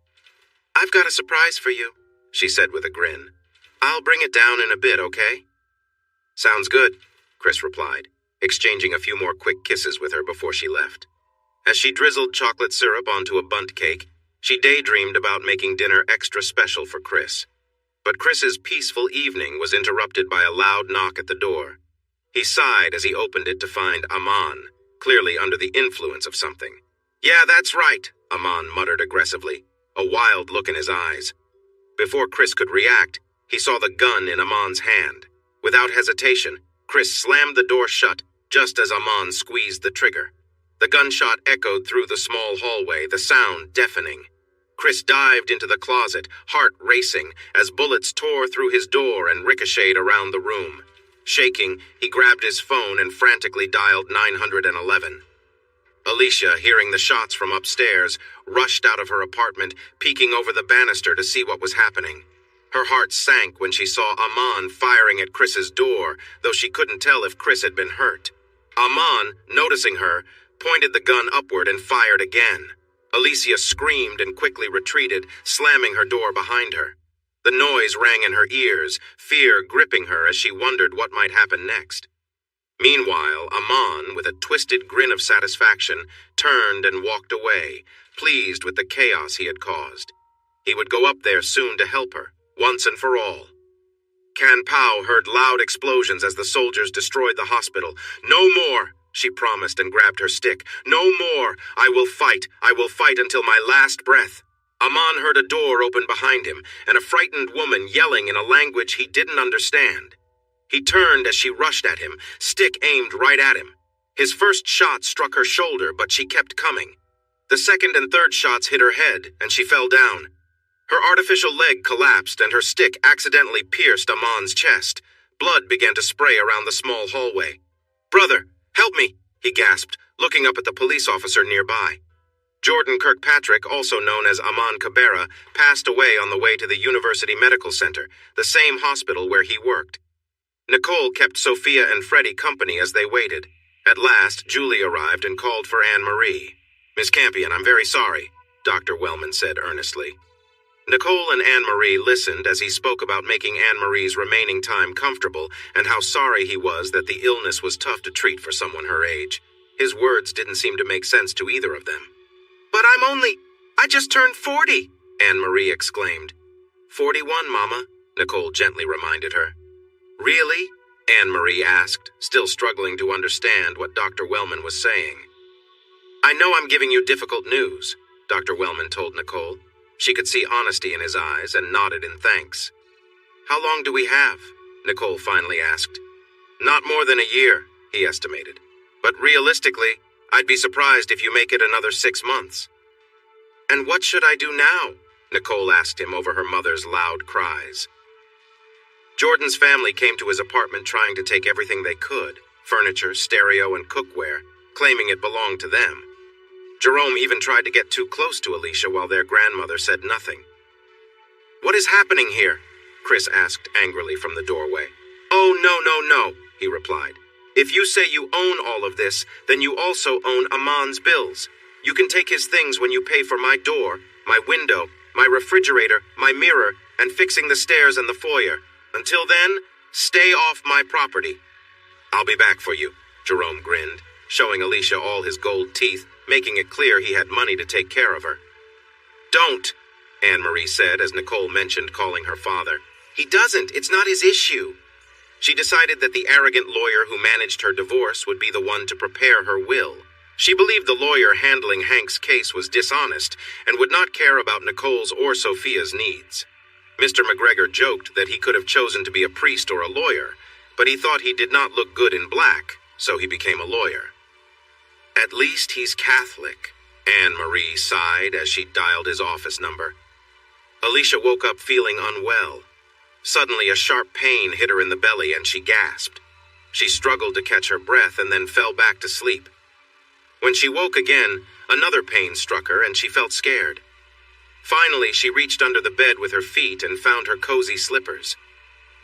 I've got a surprise for you, she said with a grin. I'll bring it down in a bit, okay? Sounds good, Chris replied, exchanging a few more quick kisses with her before she left. As she drizzled chocolate syrup onto a bundt cake, she daydreamed about making dinner extra special for Chris. But Chris's peaceful evening was interrupted by a loud knock at the door. He sighed as he opened it to find Aman, clearly under the influence of something. Yeah, that's right, Aman muttered aggressively, a wild look in his eyes. Before Chris could react, he saw the gun in Aman's hand. Without hesitation, Chris slammed the door shut just as Aman squeezed the trigger. The gunshot echoed through the small hallway, the sound deafening. Chris dived into the closet, heart racing, as bullets tore through his door and ricocheted around the room. Shaking, he grabbed his phone and frantically dialed 911. Alicia, hearing the shots from upstairs, rushed out of her apartment, peeking over the banister to see what was happening. Her heart sank when she saw Aman firing at Chris's door, though she couldn't tell if Chris had been hurt. Aman, noticing her, pointed the gun upward and fired again. Alicia screamed and quickly retreated, slamming her door behind her. The noise rang in her ears, fear gripping her as she wondered what might happen next. Meanwhile, Aman, with a twisted grin of satisfaction, turned and walked away, pleased with the chaos he had caused. He would go up there soon to help her, once and for all. Kan Pao heard loud explosions as the soldiers destroyed the hospital. No more, she promised and grabbed her stick. "No more! I will fight until my last breath." Aman heard a door open behind him, and a frightened woman yelling in a language he didn't understand. He turned as she rushed at him, stick aimed right at him. His first shot struck her shoulder, but she kept coming. The second and third shots hit her head, and she fell down. Her artificial leg collapsed, and her stick accidentally pierced Aman's chest. Blood began to spray around the small hallway. "Brother, help me," he gasped, looking up at the police officer nearby. Jordan Kirkpatrick, also known as Aman Cabrera, passed away on the way to the University Medical Center, the same hospital where he worked. Nicole kept Sophia and Freddie company as they waited. At last, Julie arrived and called for Anne-Marie. "Miss Campion, I'm very sorry," Dr. Wellman said earnestly. Nicole and Anne-Marie listened as he spoke about making Anne-Marie's remaining time comfortable and how sorry he was that the illness was tough to treat for someone her age. His words didn't seem to make sense to either of them. "But I just turned 40, Anne-Marie exclaimed. 41, Mama, Nicole gently reminded her. "Really?" Anne-Marie asked, still struggling to understand what Dr. Wellman was saying. "I know I'm giving you difficult news," Dr. Wellman told Nicole. She could see honesty in his eyes and nodded in thanks. "How long do we have?" Nicole finally asked. "Not more than a year," he estimated. "But realistically, I'd be surprised if you make it another 6 months." "And what should I do now?" Nicole asked him over her mother's loud cries. Jordan's family came to his apartment trying to take everything they could, furniture, stereo, and cookware, claiming it belonged to them. Jerome even tried to get too close to Alicia while their grandmother said nothing. "What is happening here?" Chris asked angrily from the doorway. "Oh, no, he replied. "If you say you own all of this, then you also own Aman's bills. You can take his things when you pay for my door, my window, my refrigerator, my mirror, and fixing the stairs and the foyer. Until then, stay off my property." "I'll be back for you," Jerome grinned, showing Alicia all his gold teeth, making it clear he had money to take care of her. "Don't," Anne-Marie said as Nicole mentioned calling her father. "He doesn't. It's not his issue." She decided that the arrogant lawyer who managed her divorce would be the one to prepare her will. She believed the lawyer handling Hank's case was dishonest and would not care about Nicole's or Sophia's needs. Mr. McGregor joked that he could have chosen to be a priest or a lawyer, but he thought he did not look good in black, so he became a lawyer. "At least he's Catholic," Anne-Marie sighed as she dialed his office number. Alicia woke up feeling unwell. Suddenly, a sharp pain hit her in the belly and she gasped. She struggled to catch her breath and then fell back to sleep. When she woke again, another pain struck her and she felt scared. Finally, she reached under the bed with her feet and found her cozy slippers.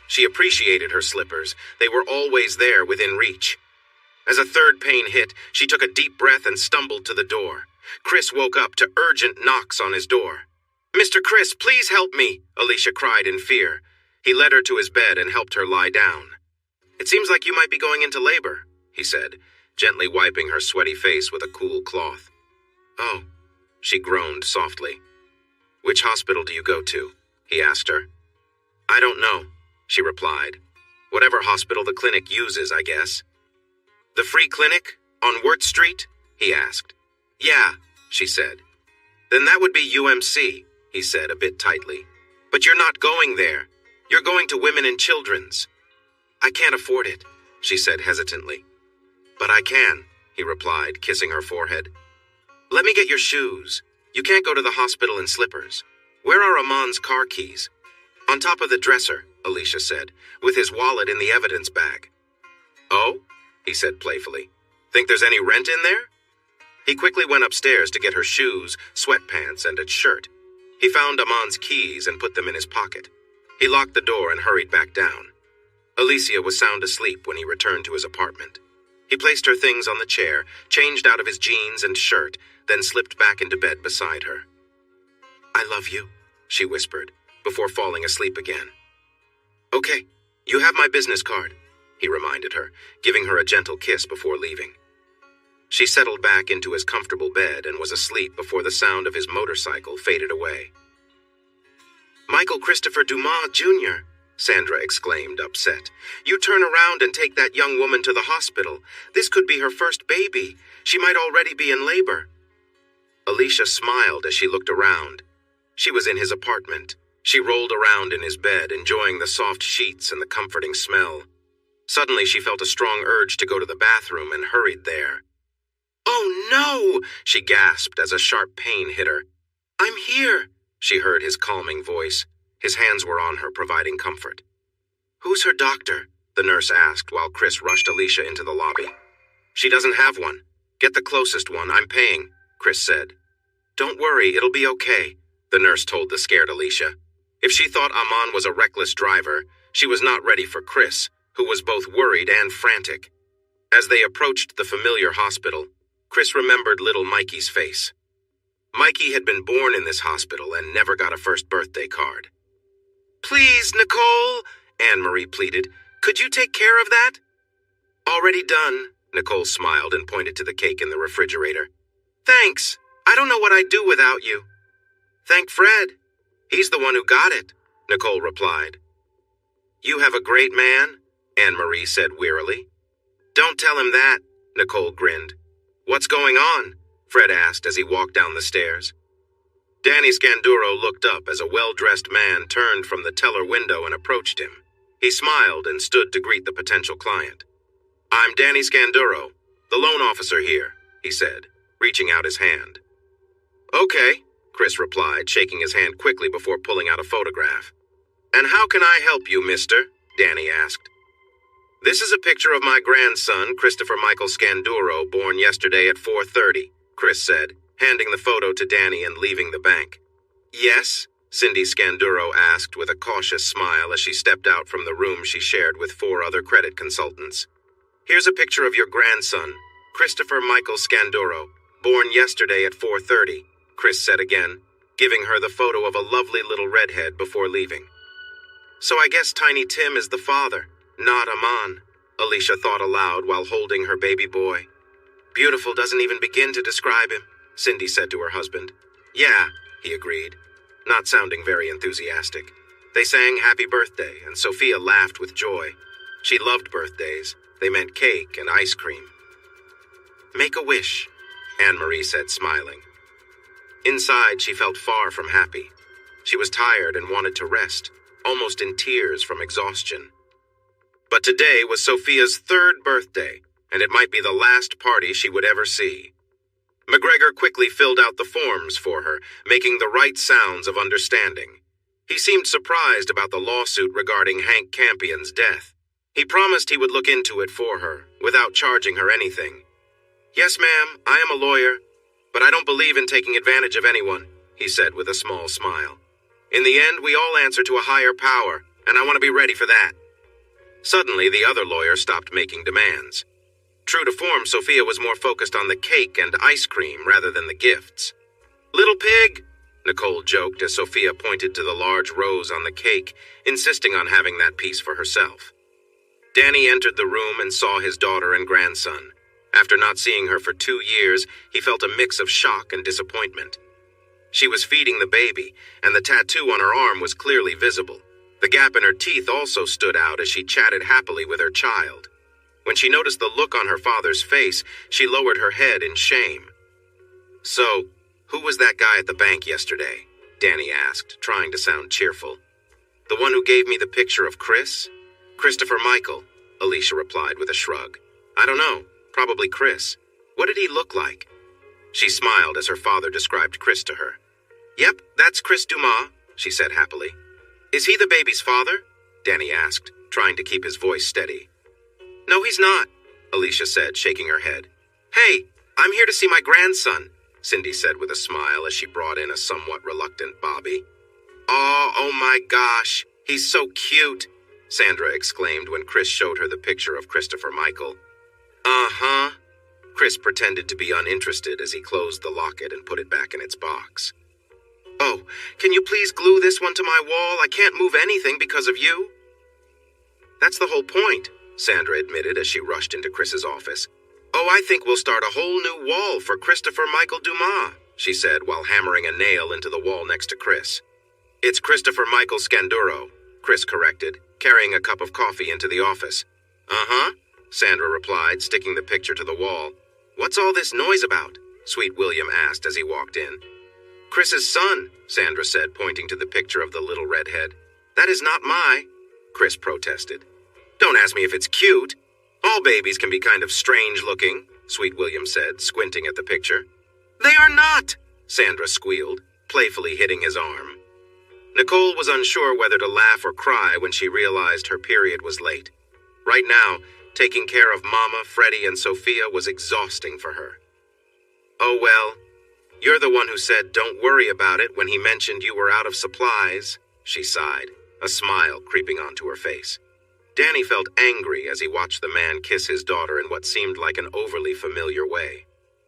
She appreciated her slippers. They were always there within reach. As a third pain hit, she took a deep breath and stumbled to the door. Chris woke up to urgent knocks on his door. "Mr. Chris, please help me," Alicia cried in fear. He led her to his bed and helped her lie down. "It seems like you might be going into labor," he said, gently wiping her sweaty face with a cool cloth. "Oh," she groaned softly. "Which hospital do you go to?" he asked her. "I don't know," she replied. "Whatever hospital the clinic uses, I guess." "The free clinic? On Wirt Street?" he asked. "Yeah," she said. "Then that would be UMC, he said a bit tightly. "But you're not going there. You're going to Women and Children's." "I can't afford it," she said hesitantly. "But I can," he replied, kissing her forehead. "Let me get your shoes. You can't go to the hospital in slippers. Where are Aman's car keys?" "On top of the dresser," Alicia said, "with his wallet in the evidence bag." "Oh?" he said playfully. "Think there's any rent in there?" He quickly went upstairs to get her shoes, sweatpants, and a shirt. He found Aman's keys and put them in his pocket. He locked the door and hurried back down. Alicia was sound asleep when he returned to his apartment. He placed her things on the chair, changed out of his jeans and shirt, then slipped back into bed beside her. "I love you," she whispered, before falling asleep again. "Okay, you have my business card," he reminded her, giving her a gentle kiss before leaving. She settled back into his comfortable bed and was asleep before the sound of his motorcycle faded away. "Michael Christopher Dumas, Jr.," Sandra exclaimed, upset. "You turn around and take that young woman to the hospital. This could be her first baby. She might already be in labor." Alicia smiled as she looked around. She was in his apartment. She rolled around in his bed, enjoying the soft sheets and the comforting smell. Suddenly, she felt a strong urge to go to the bathroom and hurried there. "Oh, no!" she gasped as a sharp pain hit her. "I'm here," she heard his calming voice. His hands were on her, providing comfort. "Who's her doctor?" the nurse asked while Chris rushed Alicia into the lobby. "She doesn't have one. Get the closest one. I'm paying," Chris said. "Don't worry, it'll be okay," the nurse told the scared Alicia. If she thought Aman was a reckless driver, she was not ready for Chris, who was both worried and frantic. As they approached the familiar hospital, Chris remembered little Mikey's face. Mikey had been born in this hospital and never got a first birthday card. "Please, Nicole," Anne-Marie pleaded, "could you take care of that?" "Already done," Nicole smiled and pointed to the cake in the refrigerator. "Thanks. I don't know what I'd do without you." "Thank Fred. He's the one who got it," Nicole replied. "You have a great man," Anne-Marie said wearily. "Don't tell him that," Nicole grinned. "What's going on?" Fred asked as he walked down the stairs. Danny Scanduro looked up as a well-dressed man turned from the teller window and approached him. He smiled and stood to greet the potential client. "I'm Danny Scanduro, the loan officer here," he said, reaching out his hand. "Okay," Chris replied, shaking his hand quickly before pulling out a photograph. "And how can I help you, mister?" Danny asked. "This is a picture of my grandson, Christopher Michael Scanduro, born yesterday at 4:30, Chris said, handing the photo to Danny and leaving the bank. "Yes?" Cindy Scanduro asked with a cautious smile as she stepped out from the room she shared with 4 other credit consultants. "Here's a picture of your grandson, Christopher Michael Scanduro, born yesterday at 4:30, Chris said again, giving her the photo of a lovely little redhead before leaving. "So I guess Tiny Tim is the father, not Aman," Alicia thought aloud while holding her baby boy. "Beautiful doesn't even begin to describe him," Cindy said to her husband. "Yeah," he agreed, not sounding very enthusiastic. They sang happy birthday, and Sophia laughed with joy. She loved birthdays. They meant cake and ice cream. "Make a wish," Anne-Marie said, smiling. Inside, she felt far from happy. She was tired and wanted to rest, almost in tears from exhaustion. But today was Sophia's 3rd birthday, and it might be the last party she would ever see. McGregor quickly filled out the forms for her, making the right sounds of understanding. He seemed surprised about the lawsuit regarding Hank Campion's death. He promised he would look into it for her, without charging her anything. "Yes, ma'am, I am a lawyer, but I don't believe in taking advantage of anyone," he said with a small smile. "In the end, we all answer to a higher power, and I want to be ready for that." Suddenly, the other lawyer stopped making demands. True to form, Sophia was more focused on the cake and ice cream rather than the gifts. "Little pig," Nicole joked as Sophia pointed to the large rose on the cake, insisting on having that piece for herself. Danny entered the room and saw his daughter and grandson. After not seeing her for 2 years, he felt a mix of shock and disappointment. She was feeding the baby, and the tattoo on her arm was clearly visible. The gap in her teeth also stood out as she chatted happily with her child. When she noticed the look on her father's face, she lowered her head in shame. "So, who was that guy at the bank yesterday?" Danny asked, trying to sound cheerful. "The one who gave me the picture of Chris?" "Christopher Michael," Alicia replied with a shrug. "I don't know. Probably Chris. What did he look like?" She smiled as her father described Chris to her. "Yep, that's Chris Dumas," she said happily. "Is he the baby's father?" Danny asked, trying to keep his voice steady. "No, he's not," Alicia said, shaking her head. "Hey, I'm here to see my grandson," Cindy said with a smile as she brought in a somewhat reluctant Bobby. Oh my gosh, he's so cute," Sandra exclaimed when Chris showed her the picture of Christopher Michael. "Uh-huh." Chris pretended to be uninterested as he closed the locket and put it back in its box. "Oh, can you please glue this one to my wall? I can't move anything because of you." "That's the whole point," Sandra admitted as she rushed into Chris's office. "Oh, I think we'll start a whole new wall for Christopher Michael Dumas," she said while hammering a nail into the wall next to Chris. "It's Christopher Michael Scanduro," Chris corrected, carrying a cup of coffee into the office. "Uh-huh," Sandra replied, sticking the picture to the wall. "What's all this noise about?" Sweet William asked as he walked in. "Chris's son," Sandra said, pointing to the picture of the little redhead. "That is not Chris protested. "Don't ask me if it's cute. All babies can be kind of strange looking," Sweet William said, squinting at the picture. "They are not," Sandra squealed, playfully hitting his arm. Nicole was unsure whether to laugh or cry when she realized her period was late. Right now, taking care of Mama, Freddie, and Sophia was exhausting for her. "Oh well, you're the one who said don't worry about it when he mentioned you were out of supplies," she sighed, a smile creeping onto her face. Danny felt angry as he watched the man kiss his daughter in what seemed like an overly familiar way.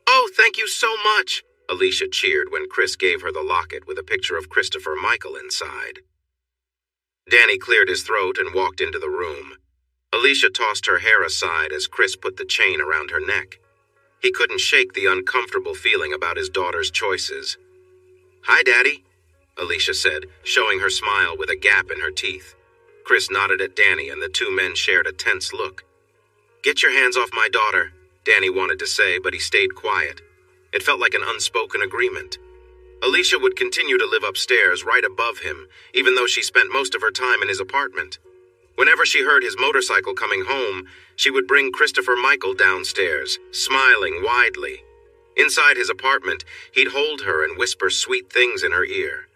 "Oh, thank you so much," Alicia cheered when Chris gave her the locket with a picture of Christopher Michael inside. Danny cleared his throat and walked into the room. Alicia tossed her hair aside as Chris put the chain around her neck. He couldn't shake the uncomfortable feeling about his daughter's choices. "Hi, Daddy," Alicia said, showing her smile with a gap in her teeth. Chris nodded at Danny and the two men shared a tense look. "Get your hands off my daughter," Danny wanted to say, but he stayed quiet. It felt like an unspoken agreement. Alicia would continue to live upstairs right above him, even though she spent most of her time in his apartment. Whenever she heard his motorcycle coming home, she would bring Christopher Michael downstairs, smiling widely. Inside his apartment, he'd hold her and whisper sweet things in her ear.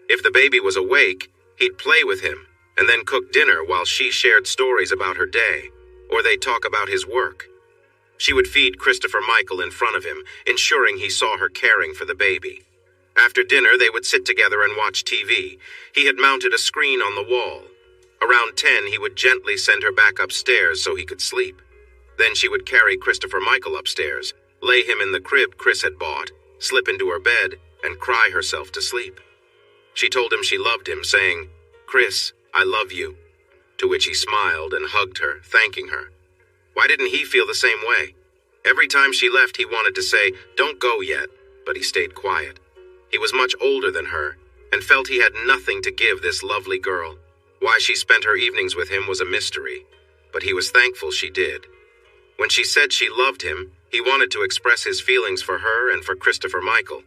If the baby was awake, he'd play with him, and then cook dinner while she shared stories about her day, or they'd talk about his work. She would feed Christopher Michael in front of him, ensuring he saw her caring for the baby. After dinner, they would sit together and watch TV. He had mounted a screen on the wall. Around 10, he would gently send her back upstairs so he could sleep. Then she would carry Christopher Michael upstairs, lay him in the crib Chris had bought, slip into her bed, and cry herself to sleep. She told him she loved him, saying, "Chris, I love you," to which he smiled and hugged her, thanking her. Why didn't he feel the same way? Every time she left, he wanted to say, "Don't go yet," but he stayed quiet. He was much older than her, and felt he had nothing to give this lovely girl. Why she spent her evenings with him was a mystery, but he was thankful she did. When she said she loved him, he wanted to express his feelings for her and for Christopher Michael,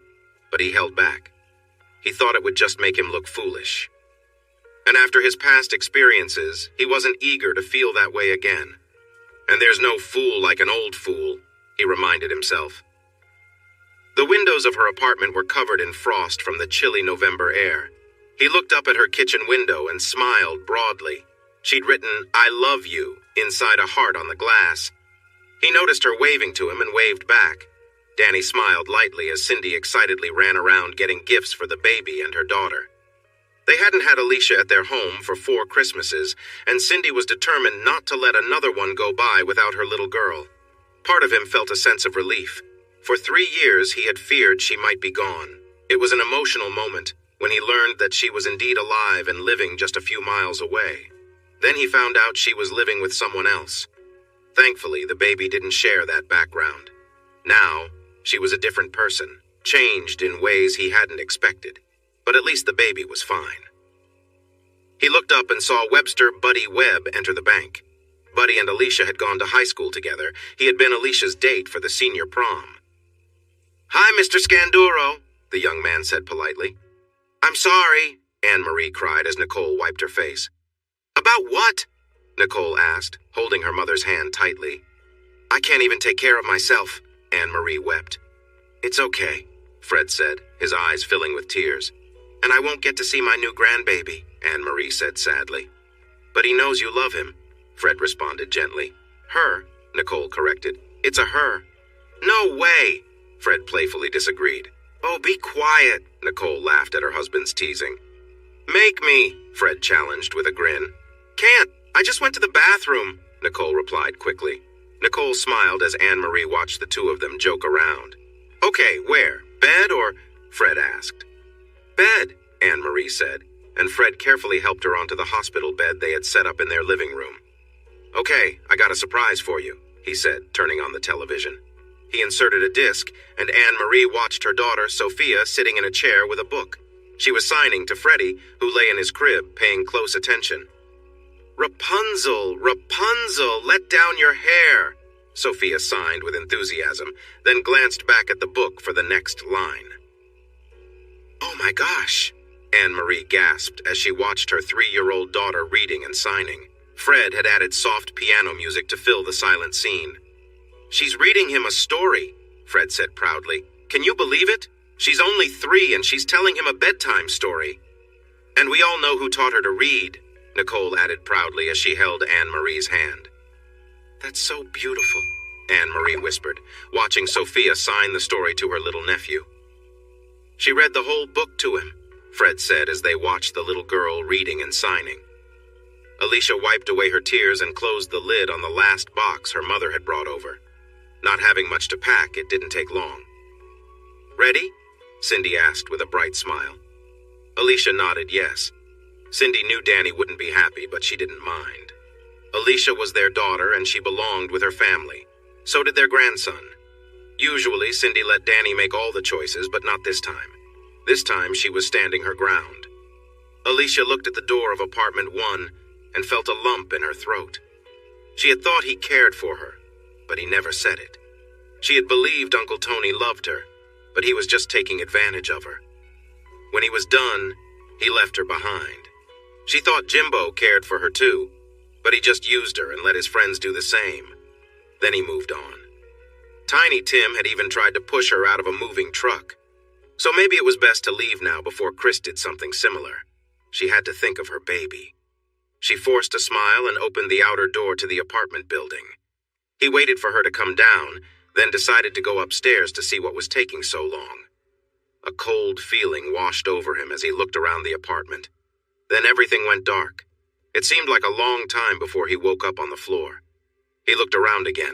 but he held back. He thought it would just make him look foolish. And after his past experiences, he wasn't eager to feel that way again. And there's no fool like an old fool, he reminded himself. The windows of her apartment were covered in frost from the chilly November air. He looked up at her kitchen window and smiled broadly. She'd written, "I love you," inside a heart on the glass. He noticed her waving to him and waved back. Danny smiled lightly as Cindy excitedly ran around getting gifts for the baby and her daughter. They hadn't had Alicia at their home for 4 Christmases, and Cindy was determined not to let another one go by without her little girl. Part of him felt a sense of relief. For 3 years, he had feared she might be gone. It was an emotional moment when he learned that she was indeed alive and living just a few miles away. Then he found out she was living with someone else. Thankfully, the baby didn't share that background. Now, she was a different person, changed in ways he hadn't expected. But at least the baby was fine. He looked up and saw Webster Buddy Webb enter the bank. Buddy and Alicia had gone to high school together. He had been Alicia's date for the senior prom. "Hi, Mr. Scanduro," the young man said politely. "I'm sorry," Anne-Marie cried as Nicole wiped her face. "About what?" Nicole asked, holding her mother's hand tightly. "I can't even take care of myself," Anne-Marie wept. "It's okay," Fred said, his eyes filling with tears. "And I won't get to see my new grandbaby," Anne-Marie said sadly. "But he knows you love him," Fred responded gently. "Her," Nicole corrected. "It's a her." "No way," Fred playfully disagreed. "Oh, be quiet," Nicole laughed at her husband's teasing. "Make me," Fred challenged with a grin. "Can't. I just went to the bathroom," Nicole replied quickly. Nicole smiled as Anne-Marie watched the two of them joke around. "Okay, where? Bed or?" Fred asked. "Bed," Anne-Marie said, and Fred carefully helped her onto the hospital bed they had set up in their living room. "Okay, I got a surprise for you," he said, turning on the television. He inserted a disc, and Anne-Marie watched her daughter, Sophia, sitting in a chair with a book. She was signing to Freddie, who lay in his crib, paying close attention. Rapunzel, Rapunzel, let down your hair, Sophia signed with enthusiasm, then glanced back at the book for the next line. Oh my gosh, Anne-Marie gasped as she watched her 3-year-old daughter reading and signing. Fred had added soft piano music to fill the silent scene. She's reading him a story, Fred said proudly. Can you believe it? She's only 3 and she's telling him a bedtime story. And we all know who taught her to read, Nicole added proudly as she held Anne-Marie's hand. That's so beautiful, Anne-Marie whispered, watching Sophia sign the story to her little nephew. She read the whole book to him, Fred said as they watched the little girl reading and signing. Alicia wiped away her tears and closed the lid on the last box her mother had brought over. Not having much to pack, it didn't take long. Ready? Cindy asked with a bright smile. Alicia nodded yes. Cindy knew Danny wouldn't be happy, but she didn't mind. Alicia was their daughter and she belonged with her family. So did their grandson. Usually, Cindy let Danny make all the choices, but not this time. This time, she was standing her ground. Alicia looked at the door of apartment 1 and felt a lump in her throat. She had thought he cared for her, but he never said it. She had believed Uncle Tony loved her, but he was just taking advantage of her. When he was done, he left her behind. She thought Jimbo cared for her too, but he just used her and let his friends do the same. Then he moved on. Tiny Tim had even tried to push her out of a moving truck. So maybe it was best to leave now before Chris did something similar. She had to think of her baby. She forced a smile and opened the outer door to the apartment building. He waited for her to come down, then decided to go upstairs to see what was taking so long. A cold feeling washed over him as he looked around the apartment. Then everything went dark. It seemed like a long time before he woke up on the floor. He looked around again.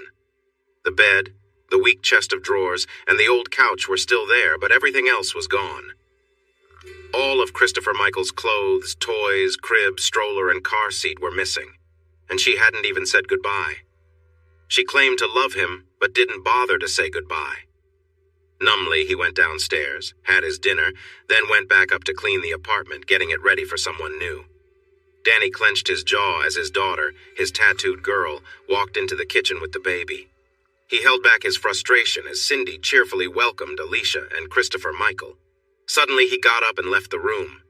The bed, the weak chest of drawers, and the old couch were still there, but everything else was gone. All of Christopher Michael's clothes, toys, crib, stroller, and car seat were missing, and she hadn't even said goodbye. She claimed to love him, but didn't bother to say goodbye. Numbly, he went downstairs, had his dinner, then went back up to clean the apartment, getting it ready for someone new. Danny clenched his jaw as his daughter, his tattooed girl, walked into the kitchen with the baby. He held back his frustration as Cindy cheerfully welcomed Alicia and Christopher Michael. Suddenly, he got up and left the room.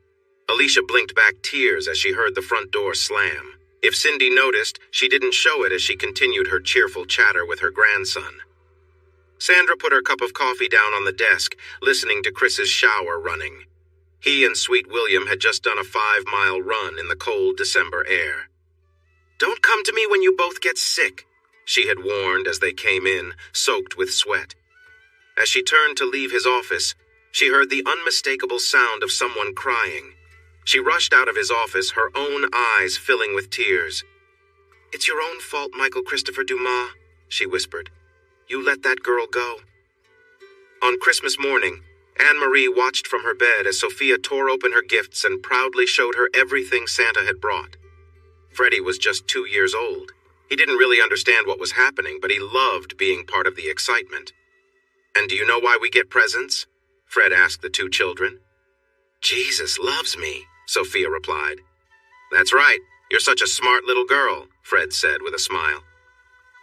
Alicia blinked back tears as she heard the front door slam. If Cindy noticed, she didn't show it as she continued her cheerful chatter with her grandson. Sandra put her cup of coffee down on the desk, listening to Chris's shower running. He and Sweet William had just done a 5-mile run in the cold December air. Don't come to me when you both get sick, she had warned as they came in, soaked with sweat. As she turned to leave his office, she heard the unmistakable sound of someone crying. She rushed out of his office, her own eyes filling with tears. It's your own fault, Michael Christopher Dumas, she whispered. You let that girl go. On Christmas morning, Anne-Marie watched from her bed as Sophia tore open her gifts and proudly showed her everything Santa had brought. Freddie was just 2 years old. He didn't really understand what was happening, but he loved being part of the excitement. And do you know why we get presents? Fred asked the 2 children. Jesus loves me, Sophia replied. That's right. You're such a smart little girl, Fred said with a smile.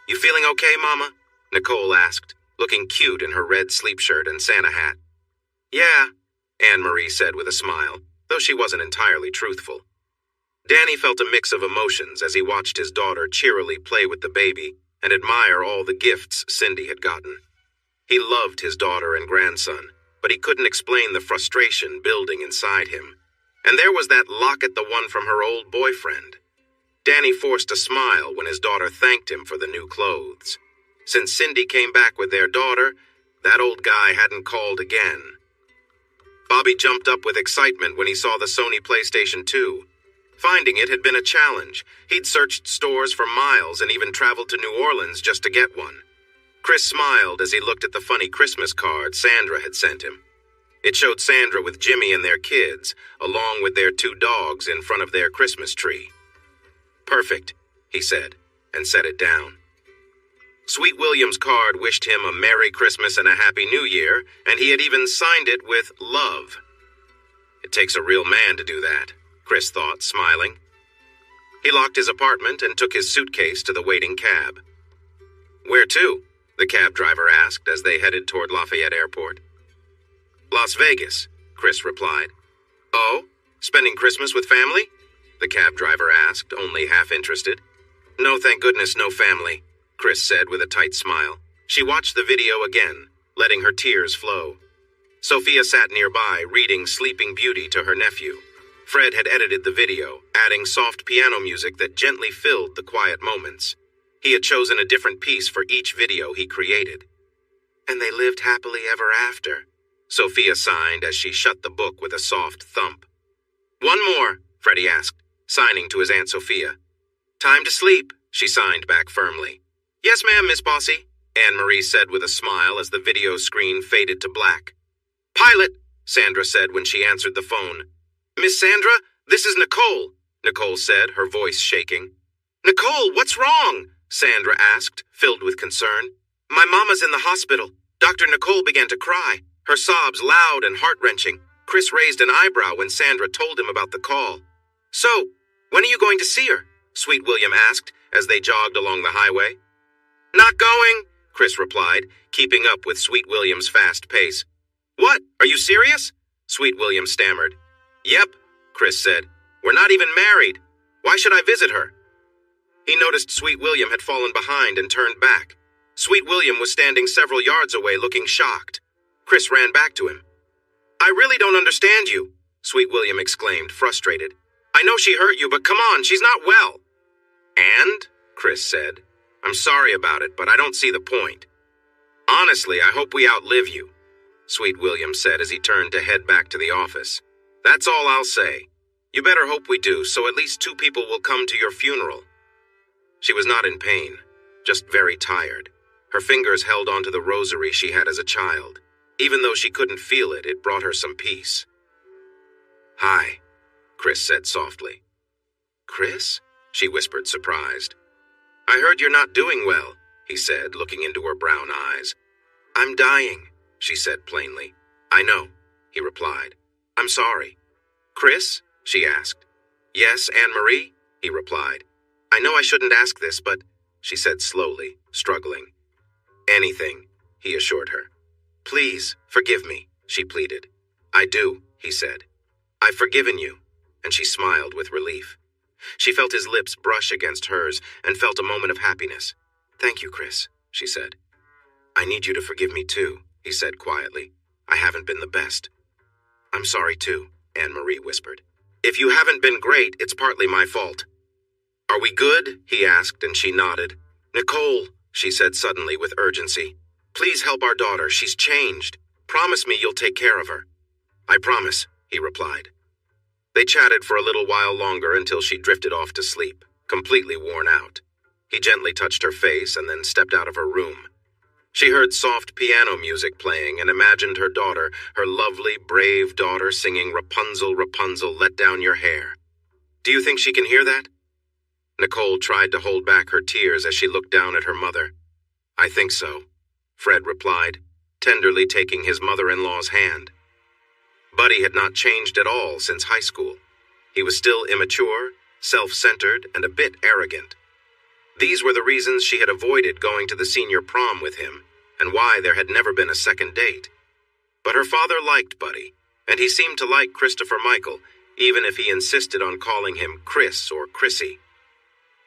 You feeling okay, Mama? Nicole asked, looking cute in her red sleep shirt and Santa hat. Yeah, Anne-Marie said with a smile, though she wasn't entirely truthful. Danny felt a mix of emotions as he watched his daughter cheerily play with the baby and admire all the gifts Cindy had gotten. He loved his daughter and grandson, but he couldn't explain the frustration building inside him. And there was that locket, the one from her old boyfriend. Danny forced a smile when his daughter thanked him for the new clothes. Since Cindy came back with their daughter, that old guy hadn't called again. Bobby jumped up with excitement when he saw the Sony PlayStation 2. Finding it had been a challenge. He'd searched stores for miles and even traveled to New Orleans just to get one. Chris smiled as he looked at the funny Christmas card Sandra had sent him. It showed Sandra with Jimmy and their kids, along with their 2 dogs in front of their Christmas tree. Perfect, he said, and set it down. Sweet William's card wished him a Merry Christmas and a Happy New Year, and he had even signed it with love. It takes a real man to do that, Chris thought, smiling. He locked his apartment and took his suitcase to the waiting cab. "Where to?" the cab driver asked as they headed toward Lafayette Airport. "Las Vegas," Chris replied. "Oh? Spending Christmas with family?" the cab driver asked, only half interested. "No, thank goodness, no family," Chris said with a tight smile. She watched the video again, letting her tears flow. Sophia sat nearby, reading Sleeping Beauty to her nephew. Fred had edited the video, adding soft piano music that gently filled the quiet moments. He had chosen a different piece for each video he created. "And they lived happily ever after," Sophia signed as she shut the book with a soft thump. "One more," Freddie asked, signing to his Aunt Sophia. "Time to sleep," she signed back firmly. "Yes, ma'am, Miss Bossy," Anne-Marie said with a smile as the video screen faded to black. "Pilot," Sandra said when she answered the phone. "Miss Sandra, this is Nicole," Nicole said, her voice shaking. "Nicole, what's wrong?" Sandra asked, filled with concern. "My mama's in the hospital." Dr. Nicole began to cry, her sobs loud and heart-wrenching. Chris raised an eyebrow when Sandra told him about the call. "So, when are you going to see her?" Sweet William asked as they jogged along the highway. "Not going," Chris replied, keeping up with Sweet William's fast pace. "What? Are you serious?" Sweet William stammered. "Yep," Chris said. "We're not even married. Why should I visit her?" He noticed Sweet William had fallen behind and turned back. Sweet William was standing several yards away looking shocked. Chris ran back to him. "I really don't understand you," Sweet William exclaimed, frustrated. "I know she hurt you, but come on, she's not well." "And?" Chris said. "I'm sorry about it, but I don't see the point." "Honestly, I hope we outlive you," Sweet William said as he turned to head back to the office. "That's all I'll say. You better hope we do, so at least 2 people will come to your funeral." She was not in pain, just very tired. Her fingers held onto the rosary she had as a child. Even though she couldn't feel it, it brought her some peace. "Hi," Chris said softly. "Chris?" she whispered, surprised. "I heard you're not doing well," he said, looking into her brown eyes. "I'm dying," she said plainly. "I know," he replied. "I'm sorry." "Chris?" she asked. "Yes, Anne-Marie?" he replied. "I know I shouldn't ask this, but," she said slowly, struggling. "Anything," he assured her. "Please, forgive me," she pleaded. "I do," he said. "I've forgiven you," and she smiled with relief. She felt his lips brush against hers and felt a moment of happiness. "Thank you, Chris," she said. "I need you to forgive me too," he said quietly. "I haven't been the best." "I'm sorry too," Anne-Marie whispered. "If you haven't been great, it's partly my fault." "Are we good?" he asked, and she nodded. "Nicole," she said suddenly with urgency. "Please help our daughter. She's changed. Promise me you'll take care of her." "I promise," he replied. They chatted for a little while longer until she drifted off to sleep, completely worn out. He gently touched her face and then stepped out of her room. She heard soft piano music playing and imagined her daughter, her lovely, brave daughter, singing "Rapunzel, Rapunzel, let down your hair." "Do you think she can hear that?" Nicole tried to hold back her tears as she looked down at her mother. "I think so," Fred replied, tenderly taking his mother-in-law's hand. Buddy had not changed at all since high school. He was still immature, self-centered, and a bit arrogant. These were the reasons she had avoided going to the senior prom with him, and why there had never been a second date. But her father liked Buddy, and he seemed to like Christopher Michael, even if he insisted on calling him Chris or Chrissy.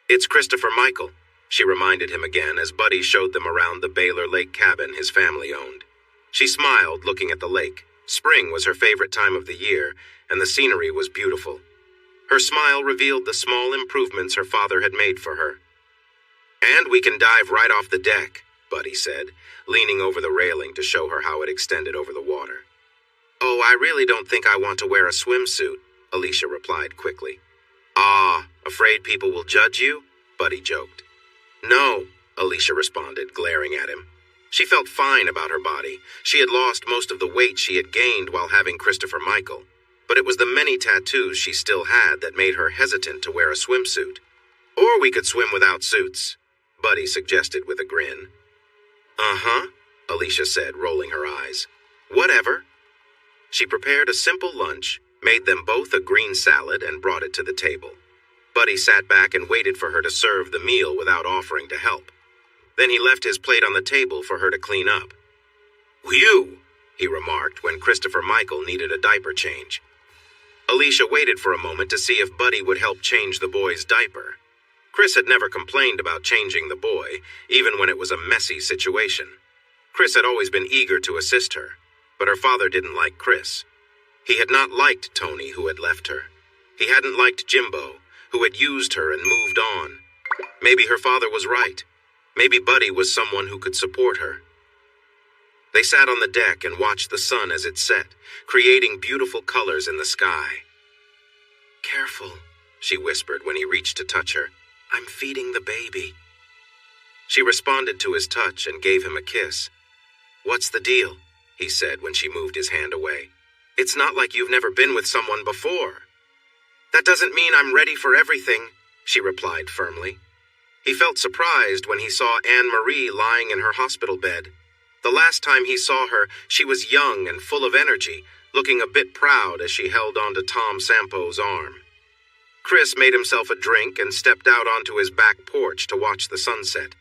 "It's Christopher Michael," she reminded him again as Buddy showed them around the Baylor Lake cabin his family owned. She smiled, looking at the lake. Spring was her favorite time of the year, and the scenery was beautiful. Her smile revealed the small improvements her father had made for her. "And we can dive right off the deck," Buddy said, leaning over the railing to show her how it extended over the water. "Oh, I really don't think I want to wear a swimsuit," Alicia replied quickly. "Ah, afraid people will judge you?" Buddy joked. "No," Alicia responded, glaring at him. She felt fine about her body. She had lost most of the weight she had gained while having Christopher Michael, but it was the many tattoos she still had that made her hesitant to wear a swimsuit. "Or we could swim without suits," Buddy suggested with a grin. "Uh-huh," Alicia said, rolling her eyes. "Whatever." She prepared a simple lunch, made them both a green salad, and brought it to the table. Buddy sat back and waited for her to serve the meal without offering to help. Then he left his plate on the table for her to clean up. "Whew," he remarked when Christopher Michael needed a diaper change. Alicia waited for a moment to see if Buddy would help change the boy's diaper. Chris had never complained about changing the boy, even when it was a messy situation. Chris had always been eager to assist her, but her father didn't like Chris. He had not liked Tony, who had left her. He hadn't liked Jimbo, who had used her and moved on. Maybe her father was right. Maybe Buddy was someone who could support her. They sat on the deck and watched the sun as it set, creating beautiful colors in the sky. "Careful," she whispered when he reached to touch her. "I'm feeding the baby." She responded to his touch and gave him a kiss. "What's the deal?" he said when she moved his hand away. "It's not like you've never been with someone before." "That doesn't mean I'm ready for everything," she replied firmly. He felt surprised when he saw Anne-Marie lying in her hospital bed. The last time he saw her, she was young and full of energy, looking a bit proud as she held onto Tom Sampo's arm. Chris made himself a drink and stepped out onto his back porch to watch the sunset.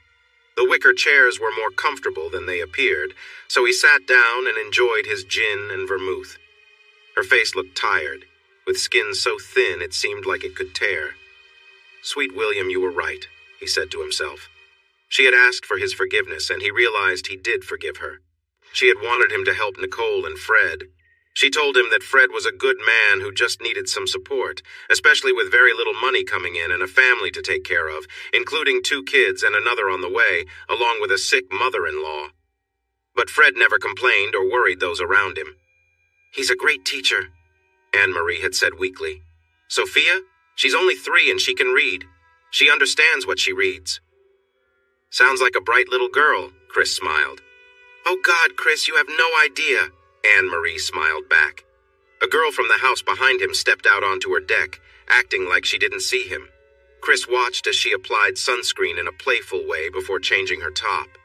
The wicker chairs were more comfortable than they appeared, so he sat down and enjoyed his gin and vermouth. Her face looked tired, with skin so thin it seemed like it could tear. "Sweet William, you were right," he said to himself. She had asked for his forgiveness, and he realized he did forgive her. She had wanted him to help Nicole and Fred. She told him that Fred was a good man who just needed some support, especially with very little money coming in and a family to take care of, including 2 kids and another on the way, along with a sick mother-in-law. But Fred never complained or worried those around him. "He's a great teacher," Anne-Marie had said weakly. "Sophia? She's only 3 and she can read. She understands what she reads." "Sounds like a bright little girl," Chris smiled. "Oh God, Chris, you have no idea," Anne-Marie smiled back. A girl from the house behind him stepped out onto her deck, acting like she didn't see him. Chris watched as she applied sunscreen in a playful way before changing her top.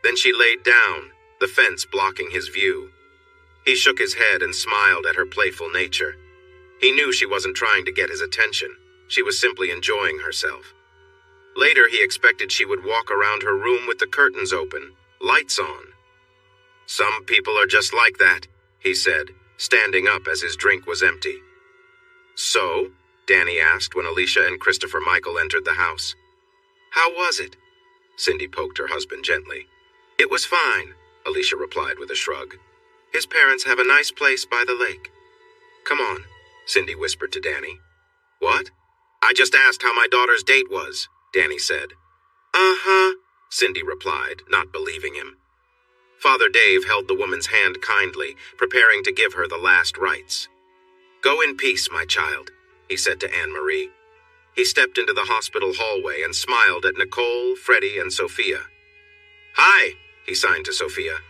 Then she laid down, the fence blocking his view. He shook his head and smiled at her playful nature. He knew she wasn't trying to get his attention. She was simply enjoying herself. Later, he expected she would walk around her room with the curtains open, lights on. "Some people are just like that," he said, standing up as his drink was empty. "So?" Danny asked when Alicia and Christopher Michael entered the house. "How was it?" Cindy poked her husband gently. "It was fine," Alicia replied with a shrug. "His parents have a nice place by the lake." "Come on," Cindy whispered to Danny. "What?" "I just asked how my daughter's date was," Danny said. "Uh-huh," Cindy replied, not believing him. Father Dave held the woman's hand kindly, preparing to give her the last rites. "Go in peace, my child," he said to Anne-Marie. He stepped into the hospital hallway and smiled at Nicole, Freddie, and Sophia. "Hi," he signed to Sophia.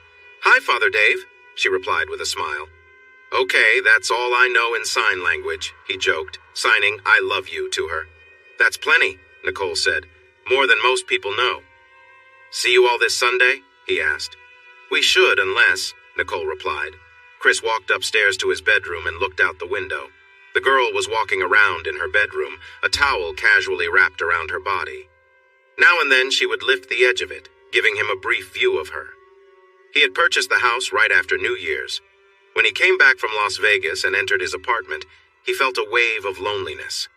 "Hi, Father Dave," she replied with a smile. "Okay, that's all I know in sign language," he joked, signing "I love you" to her. "That's plenty," Nicole said. "More than most people know." "See you all this Sunday?" he asked. "We should, unless," Nicole replied. Chris walked upstairs to his bedroom and looked out the window. The girl was walking around in her bedroom, a towel casually wrapped around her body. Now and then she would lift the edge of it, giving him a brief view of her. He had purchased the house right after New Year's. When he came back from Las Vegas and entered his apartment, he felt a wave of loneliness.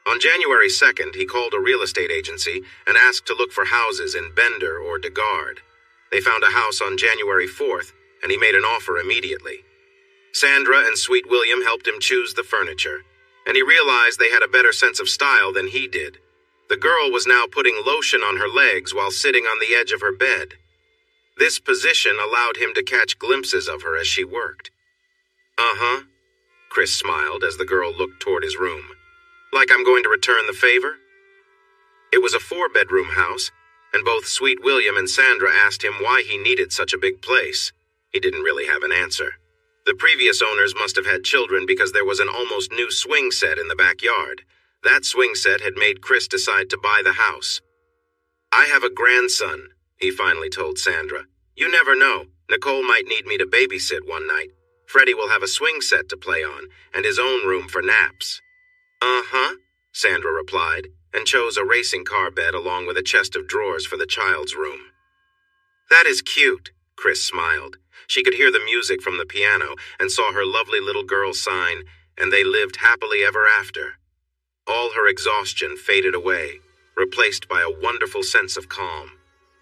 On January 2nd, he called a real estate agency and asked to look for houses in Bender or DeGard. They found a house on January 4th, and he made an offer immediately. Sandra and Sweet William helped him choose the furniture, and he realized they had a better sense of style than he did. The girl was now putting lotion on her legs while sitting on the edge of her bed. This position allowed him to catch glimpses of her as she worked. "Uh-huh," Chris smiled as the girl looked toward his room. "Like I'm going to return the favor?" It was a 4-bedroom house, and both Sweet William and Sandra asked him why he needed such a big place. He didn't really have an answer. The previous owners must have had children because there was an almost new swing set in the backyard. That swing set had made Chris decide to buy the house. "I have a grandson," he finally told Sandra. "You never know. Nicole might need me to babysit one night. Freddie will have a swing set to play on, and his own room for naps." "Uh-huh," Sandra replied, and chose a racing car bed along with a chest of drawers for the child's room. That is cute, Chris smiled. She could hear the music from the piano and saw her lovely little girl sign, "And they lived happily ever after." All her exhaustion faded away, replaced by a wonderful sense of calm.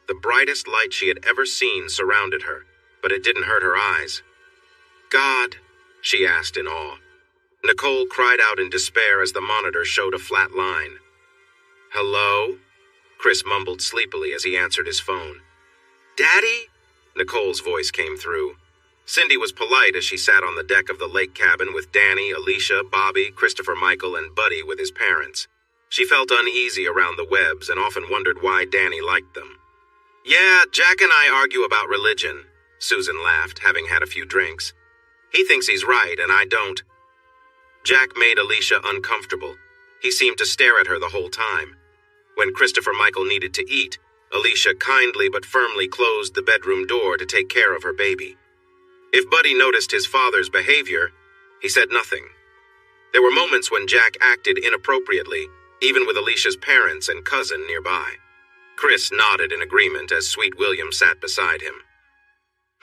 The brightest light she had ever seen surrounded her, but it didn't hurt her eyes. "God," she asked in awe. Nicole cried out in despair as the monitor showed a flat line. "Hello?" Chris mumbled sleepily as he answered his phone. "Daddy?" Nicole's voice came through. Cindy was polite as she sat on the deck of the lake cabin with Danny, Alicia, Bobby, Christopher Michael, and Buddy with his parents. She felt uneasy around the Webbs and often wondered why Danny liked them. "Yeah, Jack and I argue about religion," Susan laughed, having had a few drinks. "He thinks he's right, and I don't." Jack made Alicia uncomfortable. He seemed to stare at her the whole time. When Christopher Michael needed to eat, Alicia kindly but firmly closed the bedroom door to take care of her baby. If Buddy noticed his father's behavior, he said nothing. There were moments when Jack acted inappropriately, even with Alicia's parents and cousin nearby. Chris nodded in agreement as Sweet William sat beside him.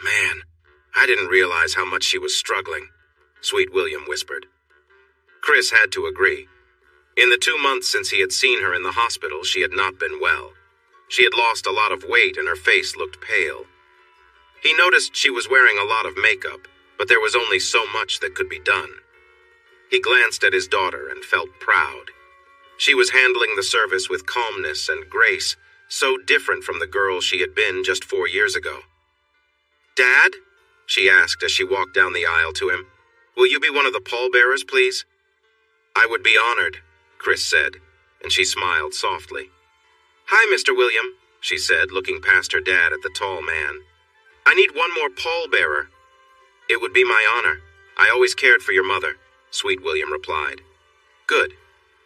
"Man, I didn't realize how much she was struggling," Sweet William whispered. Chris had to agree. In the 2 months since he had seen her in the hospital, she had not been well. She had lost a lot of weight and her face looked pale. He noticed she was wearing a lot of makeup, but there was only so much that could be done. He glanced at his daughter and felt proud. She was handling the service with calmness and grace, so different from the girl she had been just 4 years ago. "Dad?" she asked as she walked down the aisle to him. "Will you be one of the pallbearers, please?" "I would be honored," Chris said, and she smiled softly. "Hi, Mr. William," she said, looking past her dad at the tall man. "I need one more pallbearer." "It would be my honor. I always cared for your mother," Sweet William replied. "Good.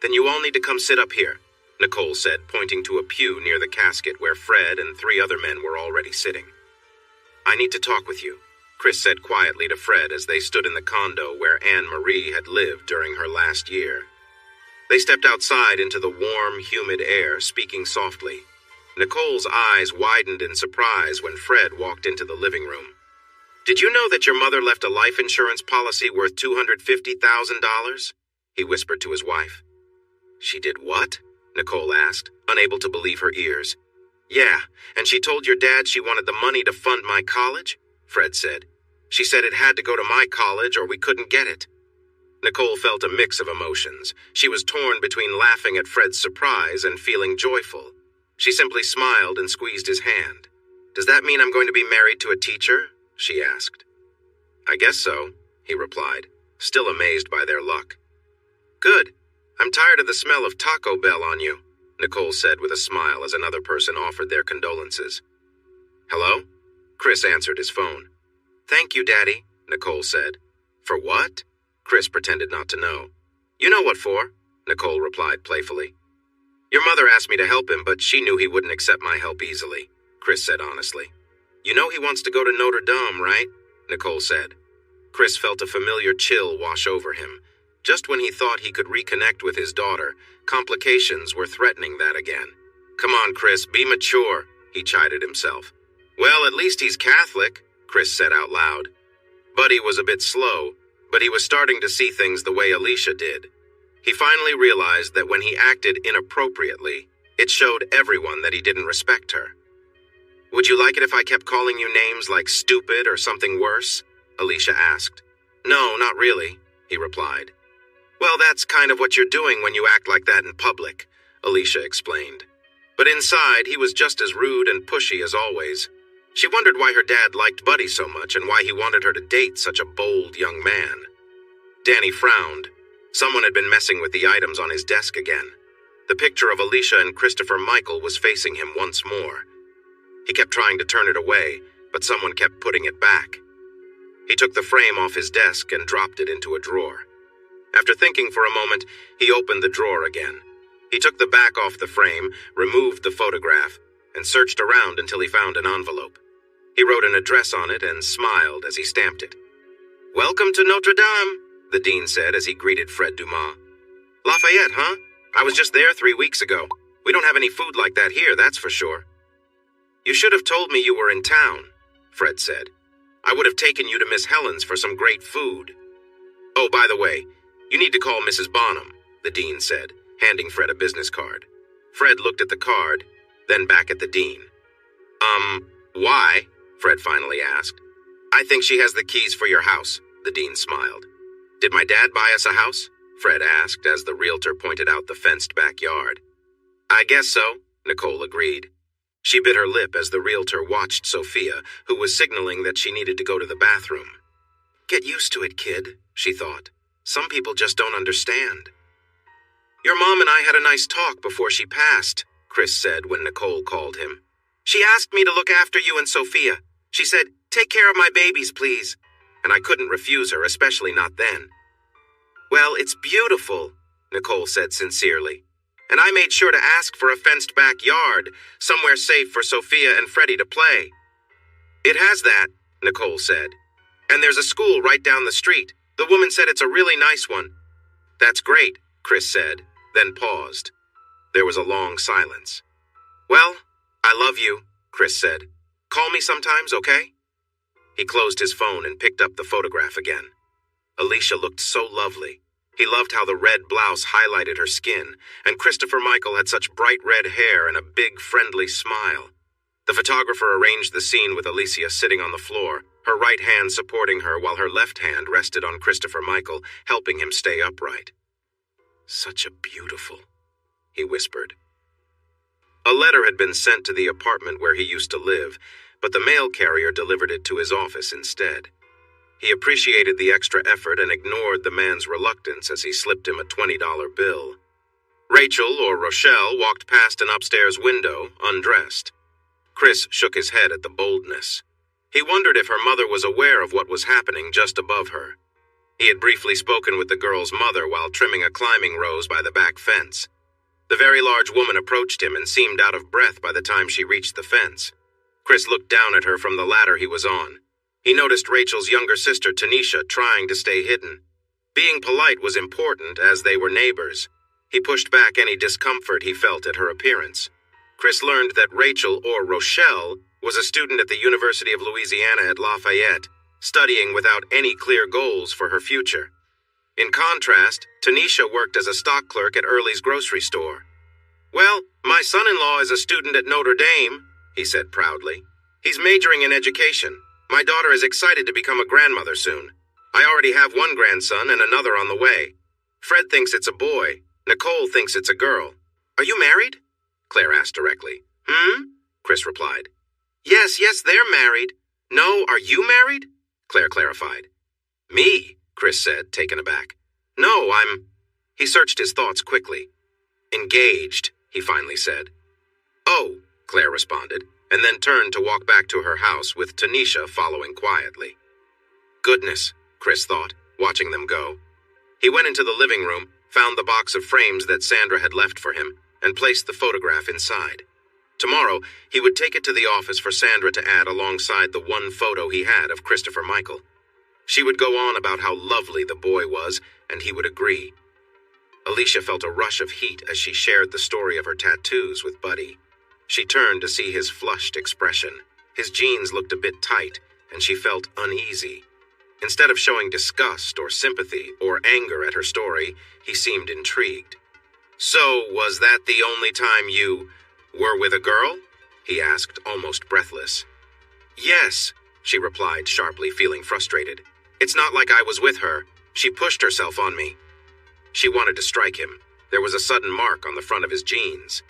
Then you all need to come sit up here," Nicole said, pointing to a pew near the casket where Fred and 3 other men were already sitting. "I need to talk with you," Chris said quietly to Fred as they stood in the condo where Anne Marie had lived during her last year. They stepped outside into the warm, humid air, speaking softly. Nicole's eyes widened in surprise when Fred walked into the living room. "Did you know that your mother left a life insurance policy worth $250,000? He whispered to his wife. "She did what?" Nicole asked, unable to believe her ears. "Yeah, and she told your dad she wanted the money to fund my college?" Fred said. "She said it had to go to my college or we couldn't get it." Nicole felt a mix of emotions. She was torn between laughing at Fred's surprise and feeling joyful. She simply smiled and squeezed his hand. "Does that mean I'm going to be married to a teacher?" she asked. "I guess so," he replied, still amazed by their luck. "Good. I'm tired of the smell of Taco Bell on you," Nicole said with a smile as another person offered their condolences. "Hello?" Chris answered his phone. "Thank you, Daddy," Nicole said. "For what?" Chris pretended not to know. "You know what for," Nicole replied playfully. "Your mother asked me to help him, but she knew he wouldn't accept my help easily," Chris said honestly. "You know he wants to go to Notre Dame, right?" Nicole said. Chris felt a familiar chill wash over him. Just when he thought he could reconnect with his daughter, complications were threatening that again. "Come on, Chris, be mature," he chided himself. "Well, at least he's Catholic," Chris said out loud. Buddy was a bit slow, but he was starting to see things the way Alicia did. He finally realized that when he acted inappropriately, it showed everyone that he didn't respect her. "Would you like it if I kept calling you names like stupid or something worse?" Alicia asked. "No, not really," he replied. "Well, that's kind of what you're doing when you act like that in public," Alicia explained. But inside, he was just as rude and pushy as always. She wondered why her dad liked Buddy so much and why he wanted her to date such a bold young man. Danny frowned. Someone had been messing with the items on his desk again. The picture of Alicia and Christopher Michael was facing him once more. He kept trying to turn it away, but someone kept putting it back. He took the frame off his desk and dropped it into a drawer. After thinking for a moment, he opened the drawer again. He took the back off the frame, removed the photograph, and searched around until he found an envelope. He wrote an address on it and smiled as he stamped it. "Welcome to Notre Dame," the dean said as he greeted Fred Dumas. "Lafayette, huh? I was just there 3 weeks ago. We don't have any food like that here, that's for sure. You should have told me you were in town, Fred said. I would have taken you to Miss Helen's for some great food. Oh, by the way, you need to call Mrs. Bonham, the dean said, handing Fred a business card. Fred looked at the card, then back at the dean. Why? Fred finally asked. I think she has the keys for your house, the dean smiled. Did my dad buy us a house? Fred asked as the realtor pointed out the fenced backyard. I guess so, Nicole agreed. She bit her lip as the realtor watched Sophia, who was signaling that she needed to go to the bathroom. Get used to it, kid, she thought. Some people just don't understand. Your mom and I had a nice talk before she passed, Chris said when Nicole called him. She asked me to look after you and Sophia. She said, take care of my babies, please. And I couldn't refuse her, especially not then. Well, it's beautiful, Nicole said sincerely. And I made sure to ask for a fenced backyard, somewhere safe for Sophia and Freddie to play. It has that, Nicole said. And there's a school right down the street. The woman said it's a really nice one. That's great, Chris said, then paused. There was a long silence. Well, I love you, Chris said. Call me sometimes, okay? He closed his phone and picked up the photograph again. Alicia looked so lovely. He loved how the red blouse highlighted her skin, and Christopher Michael had such bright red hair and a big, friendly smile. The photographer arranged the scene with Alicia sitting on the floor, her right hand supporting her while her left hand rested on Christopher Michael, helping him stay upright. Such a beautiful, he whispered. A letter had been sent to the apartment where he used to live, but the mail carrier delivered it to his office instead. He appreciated the extra effort and ignored the man's reluctance as he slipped him a $20 bill. Rachel, or Rochelle, walked past an upstairs window, undressed. Chris shook his head at the boldness. He wondered if her mother was aware of what was happening just above her. He had briefly spoken with the girl's mother while trimming a climbing rose by the back fence. The very large woman approached him and seemed out of breath by the time she reached the fence. Chris looked down at her from the ladder he was on. He noticed Rachel's younger sister, Tanisha, trying to stay hidden. Being polite was important, as they were neighbors. He pushed back any discomfort he felt at her appearance. Chris learned that Rachel, or Rochelle, was a student at the University of Louisiana at Lafayette, studying without any clear goals for her future. In contrast, Tanisha worked as a stock clerk at Early's grocery store. Well, my son-in-law is a student at Notre Dame, he said proudly. He's majoring in education. My daughter is excited to become a grandmother soon. I already have one grandson and another on the way. Fred thinks it's a boy. Nicole thinks it's a girl. Are you married? Claire asked directly. Chris replied. Yes, they're married. No, are you married? Claire clarified. Me? Chris said, taken aback. No, He searched his thoughts quickly. Engaged, he finally said. Oh, Claire responded, and then turned to walk back to her house with Tanisha following quietly. Goodness, Chris thought, watching them go. He went into the living room, found the box of frames that Sandra had left for him, and placed the photograph inside. Tomorrow, he would take it to the office for Sandra to add alongside the one photo he had of Christopher Michael. She would go on about how lovely the boy was, and he would agree. Alicia felt a rush of heat as she shared the story of her tattoos with Buddy. She turned to see his flushed expression. His jeans looked a bit tight, and she felt uneasy. Instead of showing disgust or sympathy or anger at her story, he seemed intrigued. So, was that the only time you were with a girl? He asked, almost breathless. Yes, she replied sharply, feeling frustrated. It's not like I was with her. She pushed herself on me. She wanted to strike him. There was a sudden mark on the front of his jeans.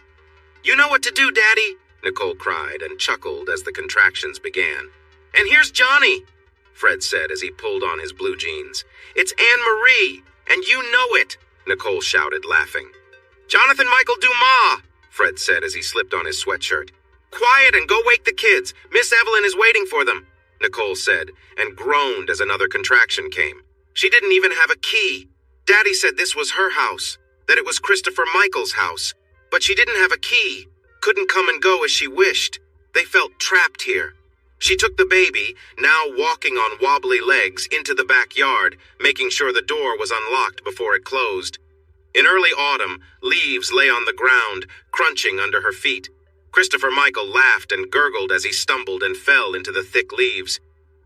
You know what to do, Daddy, Nicole cried and chuckled as the contractions began. And here's Johnny, Fred said as he pulled on his blue jeans. It's Anne-Marie, and you know it, Nicole shouted, laughing. Jonathan Michael Dumas, Fred said as he slipped on his sweatshirt. Quiet and go wake the kids. Miss Evelyn is waiting for them, Nicole said, and groaned as another contraction came. She didn't even have a key. Daddy said this was her house, that it was Christopher Michael's house, but she didn't have a key, couldn't come and go as she wished. They felt trapped here. She took the baby, now walking on wobbly legs, into the backyard, making sure the door was unlocked before it closed. In early autumn, leaves lay on the ground, crunching under her feet. Christopher Michael laughed and gurgled as he stumbled and fell into the thick leaves.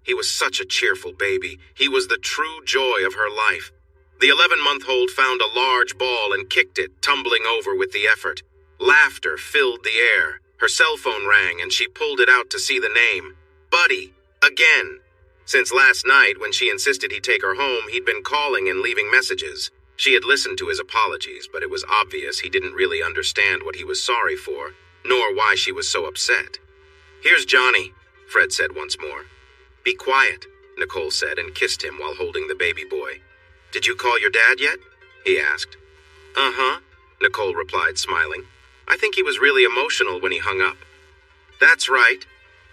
He was such a cheerful baby. He was the true joy of her life. The 11-month-old found a large ball and kicked it, tumbling over with the effort. Laughter filled the air. Her cell phone rang and she pulled it out to see the name. Buddy. Again. Since last night, when she insisted he take her home, he'd been calling and leaving messages. She had listened to his apologies, but it was obvious he didn't really understand what he was sorry for, nor why she was so upset. "Here's Johnny," Fred said once more. "Be quiet," Nicole said and kissed him while holding the baby boy. "Did you call your dad yet?" he asked. "Uh-huh," Nicole replied, smiling. "I think he was really emotional when he hung up." "That's right,"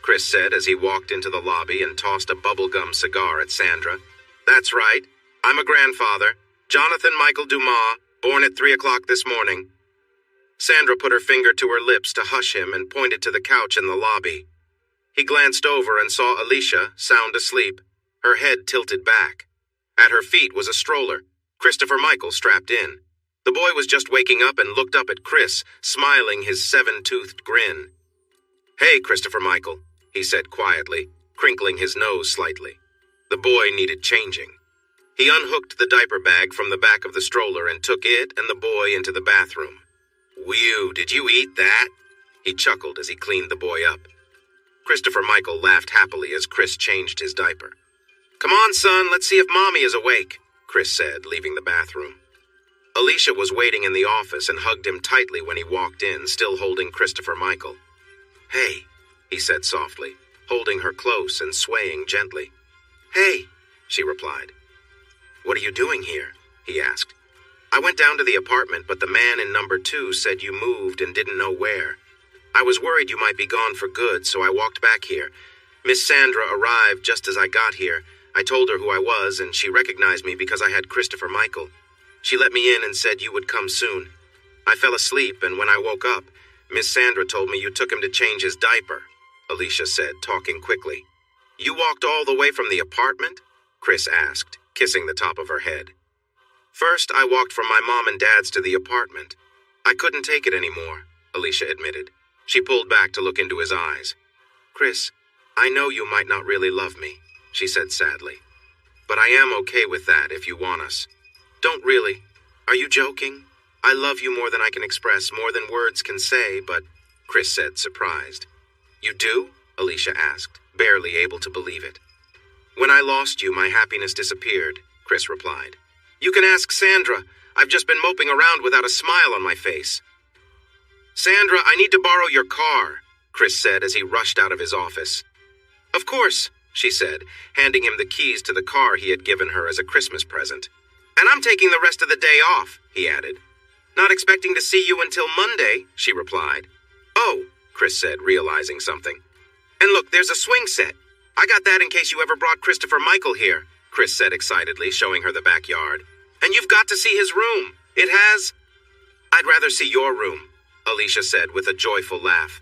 Chris said as he walked into the lobby and tossed a bubblegum cigar at Sandra. "That's right. I'm a grandfather. Jonathan Michael Dumas, born at 3 o'clock this morning." Sandra put her finger to her lips to hush him and pointed to the couch in the lobby. He glanced over and saw Alicia, sound asleep, her head tilted back. At her feet was a stroller, Christopher Michael strapped in. The boy was just waking up and looked up at Chris, smiling his 7-toothed grin. "Hey, Christopher Michael," he said quietly, crinkling his nose slightly. The boy needed changing. He unhooked the diaper bag from the back of the stroller and took it and the boy into the bathroom. "Whew, did you eat that?" He chuckled as he cleaned the boy up. Christopher Michael laughed happily as Chris changed his diaper. "Come on, son, let's see if Mommy is awake," Chris said, leaving the bathroom. Alicia was waiting in the office and hugged him tightly when he walked in, still holding Christopher Michael. "Hey," he said softly, holding her close and swaying gently. "Hey," she replied. "What are you doing here?" he asked. "I went down to the apartment, but the man in number 2 said you moved and didn't know where. I was worried you might be gone for good, so I walked back here. Miss Sandra arrived just as I got here. I told her who I was, and she recognized me because I had Christopher Michael. She let me in and said you would come soon. I fell asleep, and when I woke up, Miss Sandra told me you took him to change his diaper," Alicia said, talking quickly. "You walked all the way from the apartment?" Chris asked, kissing the top of her head. "First, I walked from my mom and dad's to the apartment. I couldn't take it anymore," Alicia admitted. She pulled back to look into his eyes. "Chris, I know you might not really love me," she said sadly. "But I am okay with that if you want us." "Don't really. Are you joking? I love you more than I can express, more than words can say, but," Chris said, surprised. "You do?" Alicia asked, barely able to believe it. "When I lost you, my happiness disappeared," Chris replied. "You can ask Sandra. I've just been moping around without a smile on my face." "Sandra, I need to borrow your car," Chris said as he rushed out of his office. "Of course," she said, handing him the keys to the car he had given her as a Christmas present. "And I'm taking the rest of the day off," he added. "Not expecting to see you until Monday," she replied. "Oh," Chris said, realizing something. "And look, there's a swing set. I got that in case you ever brought Christopher Michael here," Chris said excitedly, showing her the backyard. "And you've got to see his room. It has—" "I'd rather see your room," Alicia said with a joyful laugh.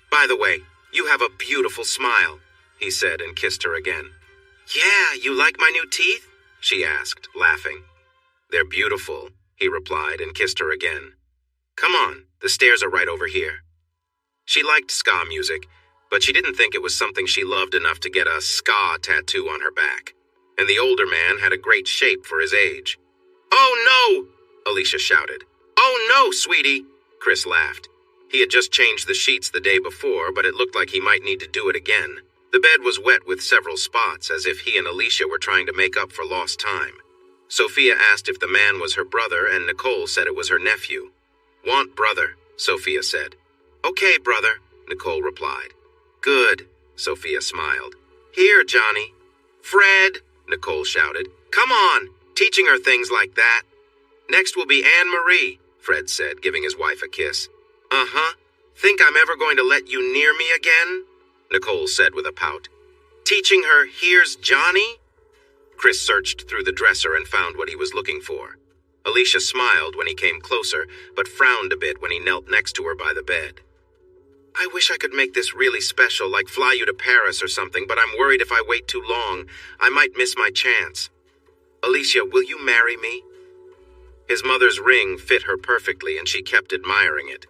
"By the way, you have a beautiful smile," he said and kissed her again. "Yeah, you like my new teeth?" she asked, laughing. "They're beautiful," he replied and kissed her again. "Come on, the stairs are right over here." She liked ska music, but she didn't think it was something she loved enough to get a ska tattoo on her back. And the older man had a great shape for his age. "Oh no!" Alicia shouted. "Oh no, sweetie!" Chris laughed. He had just changed the sheets the day before, but it looked like he might need to do it again. The bed was wet with several spots, as if he and Alicia were trying to make up for lost time. Sophia asked if the man was her brother, and Nicole said it was her nephew. "Want brother," Sophia said. "Okay, brother," Nicole replied. "Good," Sophia smiled. "Here, Johnny." "Fred," Nicole shouted. "Come on, teaching her things like that." "Next will be Anne-Marie," Fred said, giving his wife a kiss. "Uh-huh. Think I'm ever going to let you near me again?" Nicole said with a pout. "Teaching her, here's Johnny?" Chris searched through the dresser and found what he was looking for. Alicia smiled when he came closer, but frowned a bit when he knelt next to her by the bed. "I wish I could make this really special, like fly you to Paris or something, but I'm worried if I wait too long, I might miss my chance. Alicia, will you marry me?" His mother's ring fit her perfectly and she kept admiring it.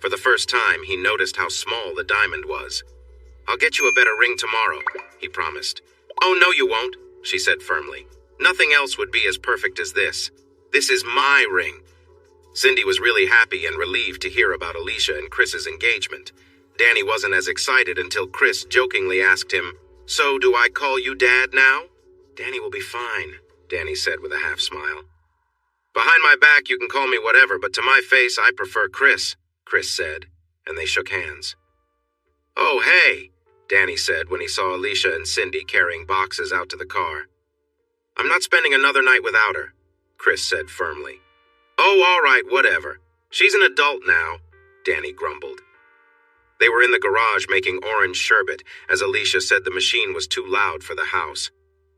For the first time, he noticed how small the diamond was. "I'll get you a better ring tomorrow," he promised. "Oh, no you won't," she said firmly. "Nothing else would be as perfect as this. This is my ring." Cindy was really happy and relieved to hear about Alicia and Chris's engagement. Danny wasn't as excited until Chris jokingly asked him, "So do I call you Dad now?" "Danny will be fine," Danny said with a half smile. "Behind my back you can call me whatever, but to my face I prefer Chris," Chris said, and they shook hands. "Oh, hey," Danny said when he saw Alicia and Cindy carrying boxes out to the car. "I'm not spending another night without her," Chris said firmly. "Oh, all right, whatever. She's an adult now," Danny grumbled. They were in the garage making orange sherbet, as Alicia said the machine was too loud for the house.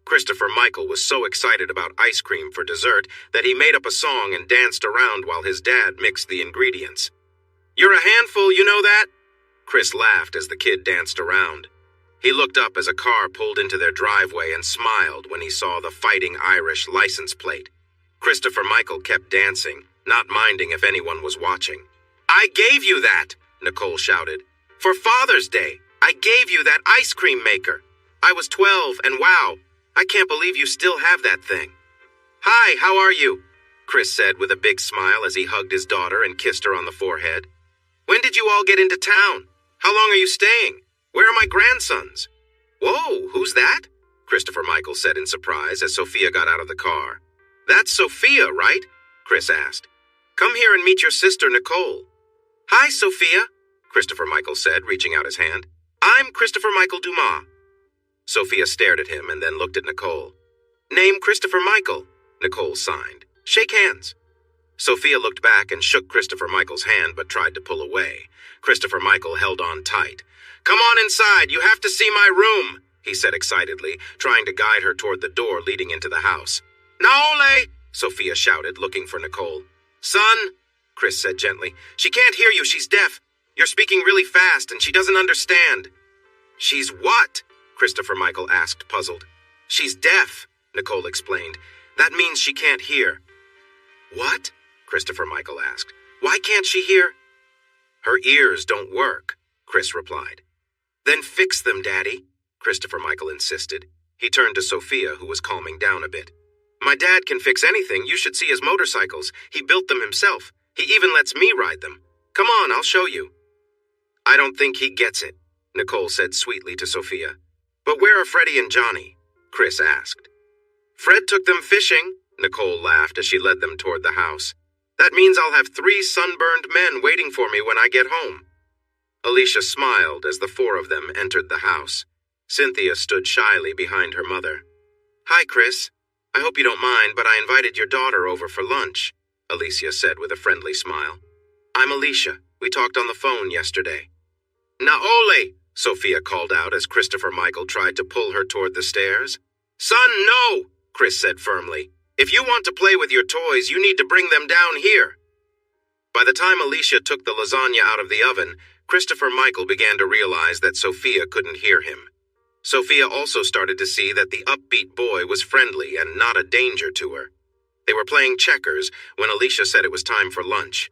Christopher Michael was so excited about ice cream for dessert that he made up a song and danced around while his dad mixed the ingredients. "You're a handful, you know that?" Chris laughed as the kid danced around. He looked up as a car pulled into their driveway and smiled when he saw the Fighting Irish license plate. Christopher Michael kept dancing, not minding if anyone was watching. "I gave you that!" Nicole shouted. "For Father's Day, I gave you that ice cream maker. I was 12, and wow, I can't believe you still have that thing." "Hi, how are you?" Chris said with a big smile as he hugged his daughter and kissed her on the forehead. "When did you all get into town? How long are you staying? Where are my grandsons?" "Whoa, who's that?" Christopher Michael said in surprise as Sophia got out of the car. "That's Sophia, right?" Chris asked. "Come here and meet your sister, Nicole." "Hi, Sophia," Christopher Michael said, reaching out his hand. "I'm Christopher Michael Dumas." Sophia stared at him and then looked at Nicole. "Name Christopher Michael," Nicole signed. "Shake hands." Sophia looked back and shook Christopher Michael's hand but tried to pull away. Christopher Michael held on tight. "Come on inside, you have to see my room," he said excitedly, trying to guide her toward the door leading into the house. "Naole!" Sophia shouted, looking for Nicole. "Son," Chris said gently, "she can't hear you, she's deaf. You're speaking really fast and she doesn't understand." "She's what?" Christopher Michael asked, puzzled. "She's deaf," Nicole explained. "That means she can't hear." "What?" Christopher Michael asked. "Why can't she hear?" "Her ears don't work," Chris replied. "Then fix them, Daddy," Christopher Michael insisted. He turned to Sophia, who was calming down a bit. "My dad can fix anything. You should see his motorcycles. He built them himself. He even lets me ride them. Come on, I'll show you." "I don't think he gets it," Nicole said sweetly to Sophia. "But where are Freddie and Johnny?" Chris asked. "Fred took them fishing," Nicole laughed as she led them toward the house. "That means I'll have 3 sunburned men waiting for me when I get home." Alicia smiled as the 4 of them entered the house. Cynthia stood shyly behind her mother. "Hi, Chris. I hope you don't mind, but I invited your daughter over for lunch," Alicia said with a friendly smile. "I'm Alicia. We talked on the phone yesterday." "Naole!" Sophia called out as Christopher Michael tried to pull her toward the stairs. "Son, no!" Chris said firmly. "If you want to play with your toys, you need to bring them down here." By the time Alicia took the lasagna out of the oven, Christopher Michael began to realize that Sophia couldn't hear him. Sophia also started to see that the upbeat boy was friendly and not a danger to her. They were playing checkers when Alicia said it was time for lunch.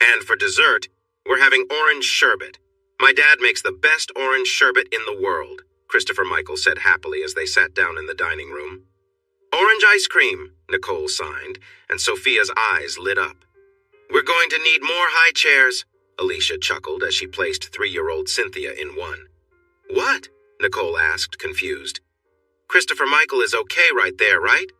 "And for dessert, we're having orange sherbet. My dad makes the best orange sherbet in the world," Christopher Michael said happily as they sat down in the dining room. "Orange ice cream," Nicole signed, and Sophia's eyes lit up. "We're going to need more high chairs," Alicia chuckled as she placed 3-year-old Cynthia in one. "What?" Nicole asked, confused. "Christopher Michael is okay right there, right?"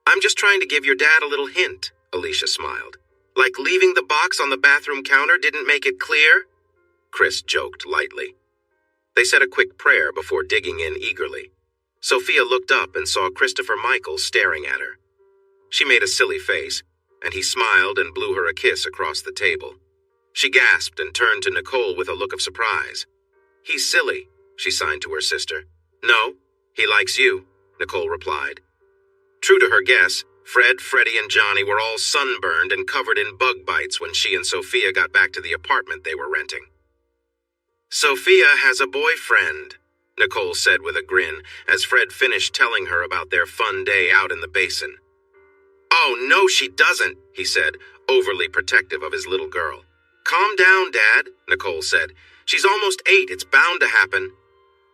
"I'm just trying to give your dad a little hint," Alicia smiled. "Like leaving the box on the bathroom counter didn't make it clear?" Chris joked lightly. They said a quick prayer before digging in eagerly. Sophia looked up and saw Christopher Michael staring at her. She made a silly face, and he smiled and blew her a kiss across the table. She gasped and turned to Nicole with a look of surprise. "He's silly," she signed to her sister. "No, he likes you," Nicole replied. True to her guess, Fred, Freddie, and Johnny were all sunburned and covered in bug bites when she and Sophia got back to the apartment they were renting. "Sophia has a boyfriend," Nicole said with a grin as Fred finished telling her about their fun day out in the basin. Oh, no, she doesn't, he said, overly protective of his little girl. Calm down, Dad, Nicole said. She's almost 8. It's bound to happen.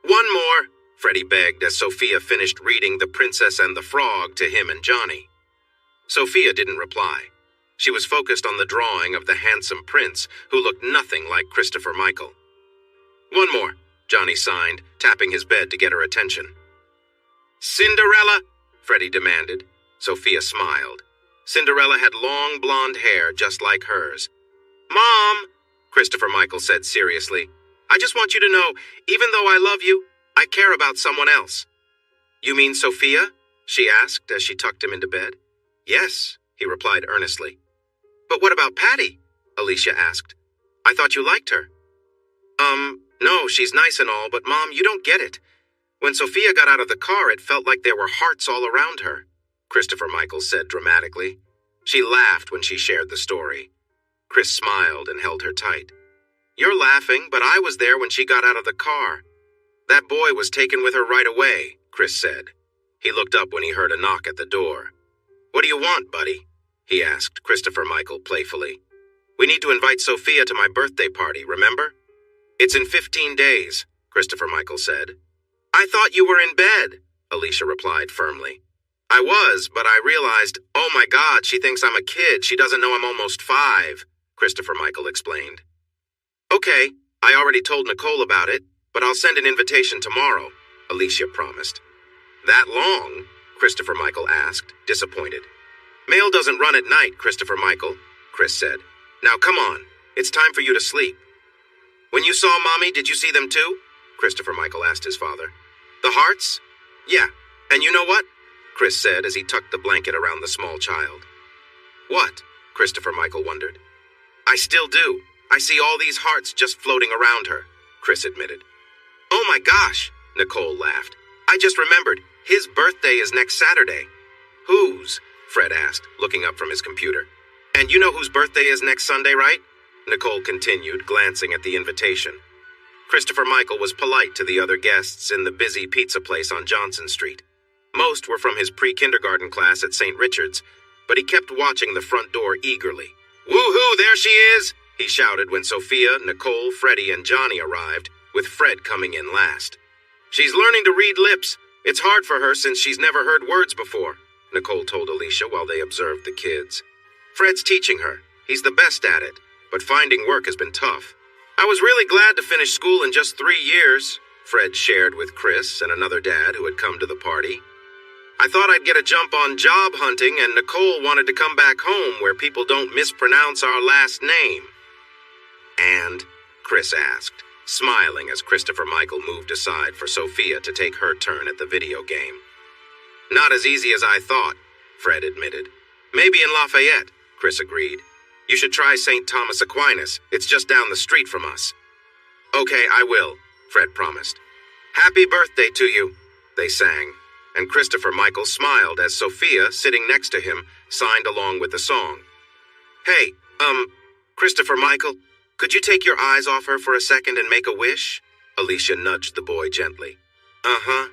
One more, Freddie begged as Sophia finished reading The Princess and the Frog to him and Johnny. Sophia didn't reply. She was focused on the drawing of the handsome prince who looked nothing like Christopher Michael. One more, Johnny signed, tapping his bed to get her attention. Cinderella, Freddie demanded. Sophia smiled. Cinderella had long blonde hair just like hers. Mom, Christopher Michael said seriously, I just want you to know, even though I love you, I care about someone else. You mean Sophia? She asked as she tucked him into bed. Yes, he replied earnestly. But what about Patty? Alicia asked. I thought you liked her. No, she's nice and all, but Mom, you don't get it. When Sophia got out of the car, it felt like there were hearts all around her, Christopher Michael said dramatically. She laughed when she shared the story. Chris smiled and held her tight. You're laughing, but I was there when she got out of the car. That boy was taken with her right away, Chris said. He looked up when he heard a knock at the door. What do you want, buddy? He asked Christopher Michael playfully. We need to invite Sophia to my birthday party, remember? It's in 15 days, Christopher Michael said. I thought you were in bed, Alicia replied firmly. I was, but I realized, oh my God, she thinks I'm a kid. She doesn't know I'm almost 5, Christopher Michael explained. Okay, I already told Nicole about it, but I'll send an invitation tomorrow, Alicia promised. That long? Christopher Michael asked, disappointed. Mail doesn't run at night, Christopher Michael, Chris said. Now come on, it's time for you to sleep. When you saw Mommy, did you see them too? Christopher Michael asked his father. The hearts? Yeah, and you know what? Chris said as he tucked the blanket around the small child. What? Christopher Michael wondered. I still do. I see all these hearts just floating around her, Chris admitted. Oh my gosh, Nicole laughed. I just remembered, his birthday is next Saturday. Whose? Fred asked, looking up from his computer. And you know whose birthday is next Sunday, right? Nicole continued, glancing at the invitation. Christopher Michael was polite to the other guests in the busy pizza place on Johnson Street. Most were from his pre-kindergarten class at St. Richard's, but he kept watching the front door eagerly. Woohoo, there she is! He shouted when Sophia, Nicole, Freddie, and Johnny arrived, with Fred coming in last. She's learning to read lips. It's hard for her since she's never heard words before, Nicole told Alicia while they observed the kids. Fred's teaching her. He's the best at it, but finding work has been tough. I was really glad to finish school in just 3 years, Fred shared with Chris and another dad who had come to the party. I thought I'd get a jump on job hunting, and Nicole wanted to come back home where people don't mispronounce our last name. And? Chris asked, smiling as Christopher Michael moved aside for Sophia to take her turn at the video game. Not as easy as I thought, Fred admitted. Maybe in Lafayette, Chris agreed. You should try St. Thomas Aquinas. It's just down the street from us. Okay, I will, Fred promised. Happy birthday to you, they sang, and Christopher Michael smiled as Sophia, sitting next to him, signed along with the song. Hey, Christopher Michael, could you take your eyes off her for a second and make a wish? Alicia nudged the boy gently. Uh-huh,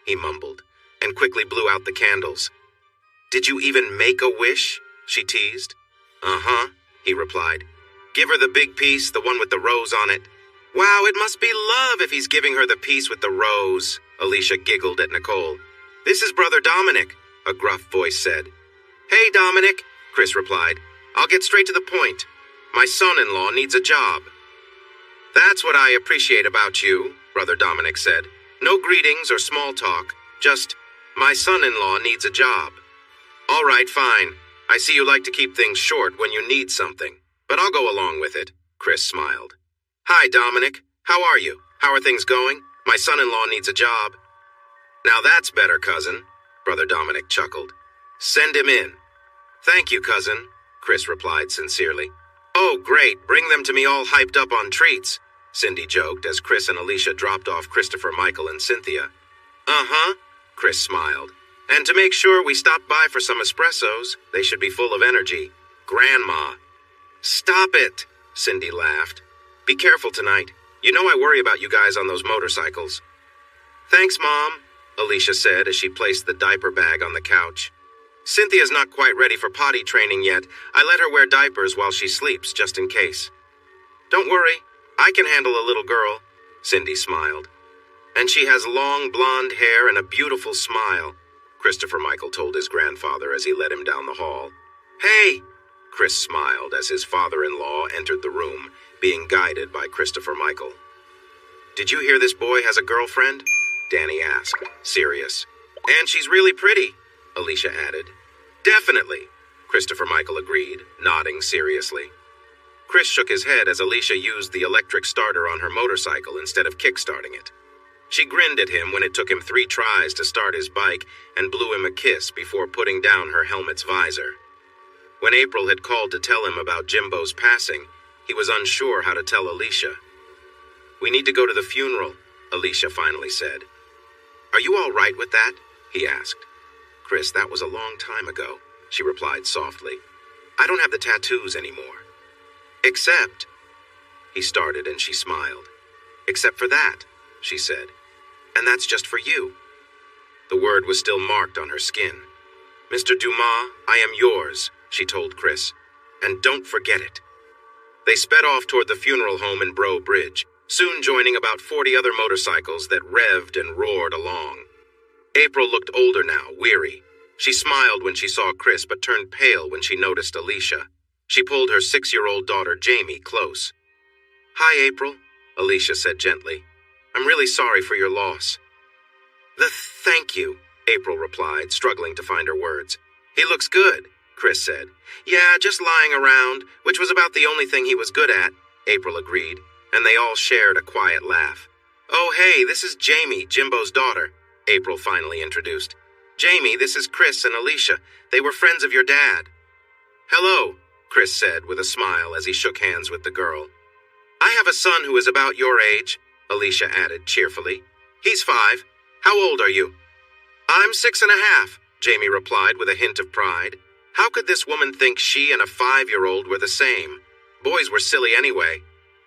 he mumbled, and quickly blew out the candles. Did you even make a wish? She teased. Uh-huh, he replied. Give her the big piece, the one with the rose on it. Wow, it must be love if he's giving her the piece with the rose, Alicia giggled at Nicole. This is Brother Dominic, a gruff voice said. Hey, Dominic, Chris replied. I'll get straight to the point. My son-in-law needs a job. That's what I appreciate about you, Brother Dominic said. No greetings or small talk, just, my son-in-law needs a job. All right, fine. I see you like to keep things short when you need something, but I'll go along with it, Chris smiled. Hi, Dominic. How are you? How are things going? My son-in-law needs a job. Now that's better, cousin, Brother Dominic chuckled. Send him in. Thank you, cousin, Chris replied sincerely. Oh, great. Bring them to me all hyped up on treats, Cindy joked as Chris and Alicia dropped off Christopher Michael and Cynthia. Uh-huh, Chris smiled. And to make sure we stop by for some espressos, they should be full of energy. Grandma. Stop it, Cindy laughed. Be careful tonight. You know I worry about you guys on those motorcycles. Thanks, Mom, Alicia said as she placed the diaper bag on the couch. Cynthia's not quite ready for potty training yet. I let her wear diapers while she sleeps, just in case. Don't worry, I can handle a little girl, Cindy smiled. And she has long blonde hair and a beautiful smile, Christopher Michael told his grandfather as he led him down the hall. Hey! Chris smiled as his father-in-law entered the room, being guided by Christopher Michael. Did you hear this boy has a girlfriend? Danny asked, serious. And she's really pretty, Alicia added. Definitely, Christopher Michael agreed, nodding seriously. Chris shook his head as Alicia used the electric starter on her motorcycle instead of kick-starting it. She grinned at him when it took him 3 tries to start his bike and blew him a kiss before putting down her helmet's visor. When April had called to tell him about Jimbo's passing, he was unsure how to tell Alicia. We need to go to the funeral, Alicia finally said. Are you all right with that? He asked. Chris, that was a long time ago, she replied softly. I don't have the tattoos anymore. Except, he started and she smiled. Except for that, she said. And that's just for you. The word was still marked on her skin. Mr. Dumas, I am yours, she told Chris. And don't forget it. They sped off toward the funeral home in Breaux Bridge, soon joining about 40 other motorcycles that revved and roared along. April looked older now, weary. She smiled when she saw Chris, but turned pale when she noticed Alicia. She pulled her 6-year-old daughter, Jamie, close. Hi, April, Alicia said gently. I'm really sorry for your loss. Thank you, April replied, struggling to find her words. He looks good, Chris said. Yeah, just lying around, which was about the only thing he was good at, April agreed, and they all shared a quiet laugh. Oh, hey, this is Jamie, Jimbo's daughter, April finally introduced. Jamie, this is Chris and Alicia. They were friends of your dad. Hello, Chris said with a smile as he shook hands with the girl. I have a son who is about your age, Alicia added cheerfully. He's 5. How old are you? I'm 6.5, Jamie replied with a hint of pride. How could this woman think she and a 5-year-old were the same? Boys were silly anyway.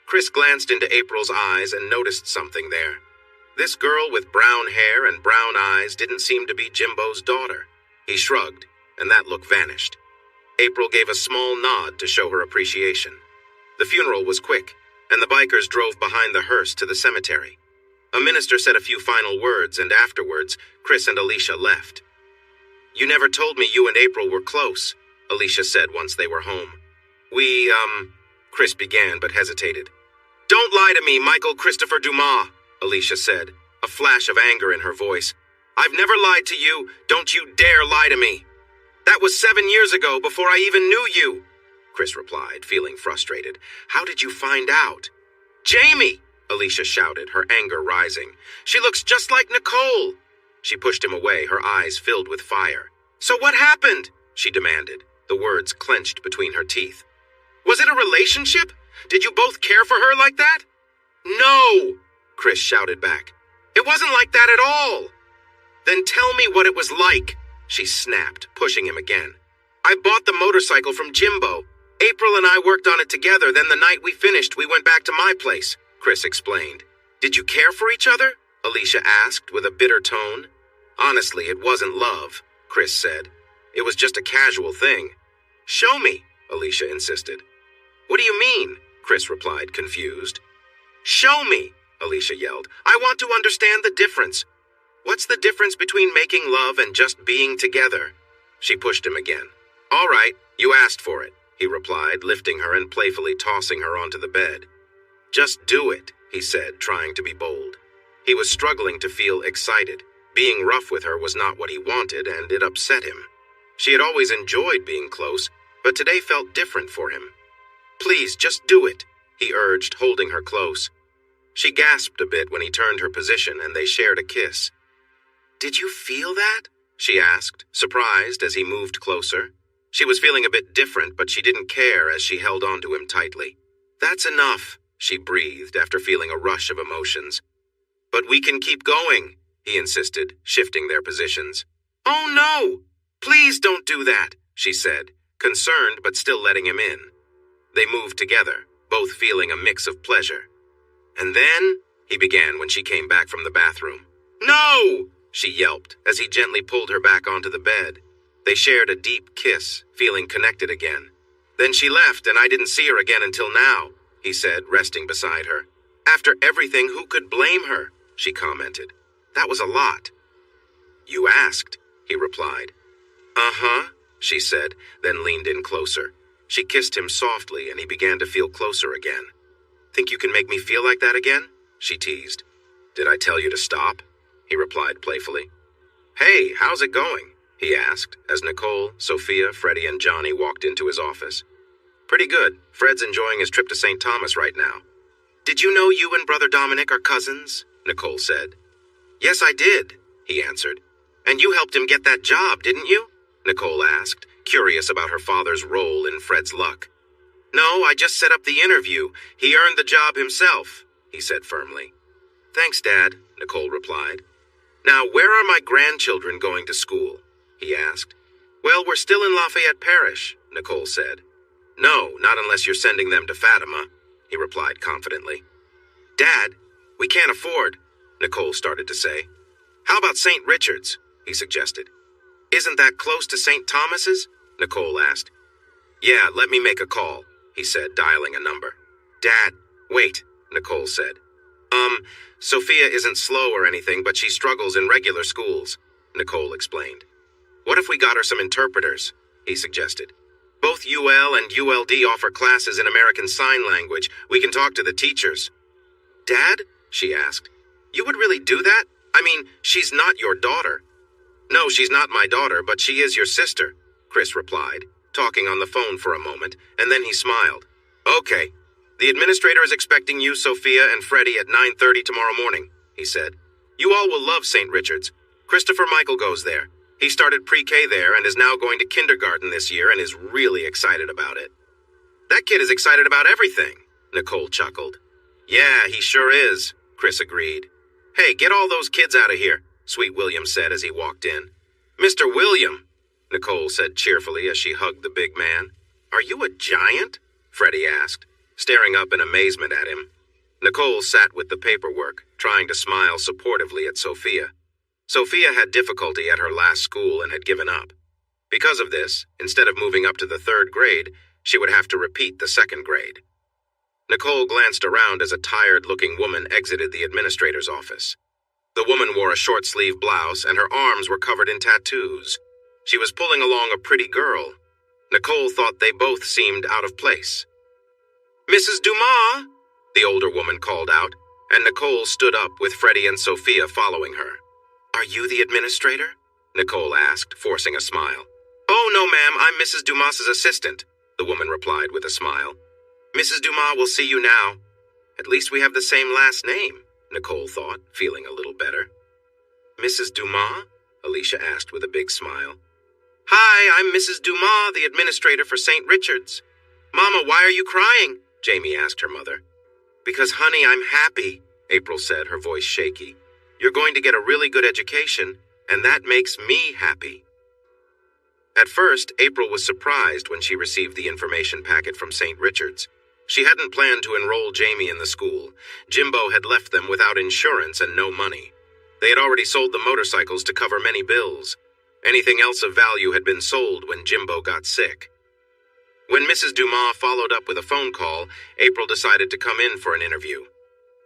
Chris glanced into April's eyes and noticed something there. This girl with brown hair and brown eyes didn't seem to be Jimbo's daughter. He shrugged, and that look vanished. April gave a small nod to show her appreciation. The funeral was quick, and the bikers drove behind the hearse to the cemetery. A minister said a few final words, and afterwards, Chris and Alicia left. You never told me you and April were close, Alicia said once they were home. Chris began but hesitated. Don't lie to me, Michael Christopher Dumas, Alicia said, a flash of anger in her voice. I've never lied to you. Don't you dare lie to me. That was 7 years ago, before I even knew you, Chris replied, feeling frustrated. How did you find out? Jamie, Alicia shouted, her anger rising. She looks just like Nicole. She pushed him away, her eyes filled with fire. So what happened? She demanded, the words clenched between her teeth. Was it a relationship? Did you both care for her like that? No, Chris shouted back. It wasn't like that at all. Then tell me what it was like, she snapped, pushing him again. I bought the motorcycle from Jimbo. April and I worked on it together, then the night we finished, we went back to my place, Chris explained. Did you care for each other? Alicia asked with a bitter tone. Honestly, it wasn't love, Chris said. It was just a casual thing. Show me, Alicia insisted. What do you mean? Chris replied, confused. Show me, Alicia yelled. I want to understand the difference. What's the difference between making love and just being together? She pushed him again. All right, you asked for it, he replied, lifting her and playfully tossing her onto the bed. Just do it, he said, trying to be bold. He was struggling to feel excited. Being rough with her was not what he wanted, and it upset him. She had always enjoyed being close, but today felt different for him. Please, just do it, he urged, holding her close. She gasped a bit when he turned her position, and they shared a kiss. Did you feel that? She asked, surprised as he moved closer. She was feeling a bit different, but she didn't care as she held onto him tightly. That's enough, she breathed after feeling a rush of emotions. But we can keep going, he insisted, shifting their positions. Oh no! Please don't do that, she said, concerned but still letting him in. They moved together, both feeling a mix of pleasure. And then, he began when she came back from the bathroom. No! She yelped as he gently pulled her back onto the bed. They shared a deep kiss, feeling connected again. Then she left, and I didn't see her again until now, he said, resting beside her. After everything, who could blame her? She commented. That was a lot. You asked, he replied. Uh-huh, she said, then leaned in closer. She kissed him softly, and he began to feel closer again. Think you can make me feel like that again? She teased. Did I tell you to stop? He replied playfully. Hey, how's it going? He asked, as Nicole, Sophia, Freddie, and Johnny walked into his office. Pretty good. Fred's enjoying his trip to St. Thomas right now. Did you know you and Brother Dominic are cousins? Nicole said. Yes, I did, he answered. And you helped him get that job, didn't you? Nicole asked, curious about her father's role in Fred's luck. No, I just set up the interview. He earned the job himself, he said firmly. Thanks, Dad, Nicole replied. Now, where are my grandchildren going to school? He asked. Well, we're still in Lafayette Parish, Nicole said. No, not unless you're sending them to Fatima, he replied confidently. Dad, we can't afford, Nicole started to say. How about St. Richard's? He suggested. Isn't that close to St. Thomas's? Nicole asked. Yeah, let me make a call, he said, dialing a number. Dad, wait, Nicole said. Sophia isn't slow or anything, but she struggles in regular schools, Nicole explained. What if we got her some interpreters? He suggested. Both UL and ULD offer classes in American Sign Language. We can talk to the teachers. Dad? She asked. You would really do that? I mean, she's not your daughter. No, she's not my daughter, but she is your sister, Chris replied, talking on the phone for a moment, and then he smiled. Okay. The administrator is expecting you, Sophia, and Freddie at 9:30 tomorrow morning, he said. You all will love St. Richard's. Christopher Michael goes there. He started pre-K there and is now going to kindergarten this year and is really excited about it. That kid is excited about everything, Nicole chuckled. Yeah, he sure is, Chris agreed. Hey, get all those kids out of here, Sweet William said as he walked in. Mr. William, Nicole said cheerfully as she hugged the big man. Are you a giant? Freddie asked, staring up in amazement at him. Nicole sat with the paperwork, trying to smile supportively at Sophia. Sophia had difficulty at her last school and had given up. Because of this, instead of moving up to the 3rd grade, she would have to repeat the 2nd grade. Nicole glanced around as a tired-looking woman exited the administrator's office. The woman wore a short-sleeve blouse and her arms were covered in tattoos. She was pulling along a pretty girl. Nicole thought they both seemed out of place. Mrs. Dumas, the older woman called out, and Nicole stood up with Freddie and Sophia following her. Are you the administrator? Nicole asked, forcing a smile. Oh, no, ma'am, I'm Mrs. Dumas's assistant, the woman replied with a smile. Mrs. Dumas will see you now. At least we have the same last name, Nicole thought, feeling a little better. Mrs. Dumas? Alicia asked with a big smile. Hi, I'm Mrs. Dumas, the administrator for St. Richard's. Mama, why are you crying? Jamie asked her mother. Because, honey, I'm happy, April said, her voice shaky. You're going to get a really good education, and that makes me happy. At first, April was surprised when she received the information packet from St. Richard's. She hadn't planned to enroll Jamie in the school. Jimbo had left them without insurance and no money. They had already sold the motorcycles to cover many bills. Anything else of value had been sold when Jimbo got sick. When Mrs. Dumas followed up with a phone call, April decided to come in for an interview.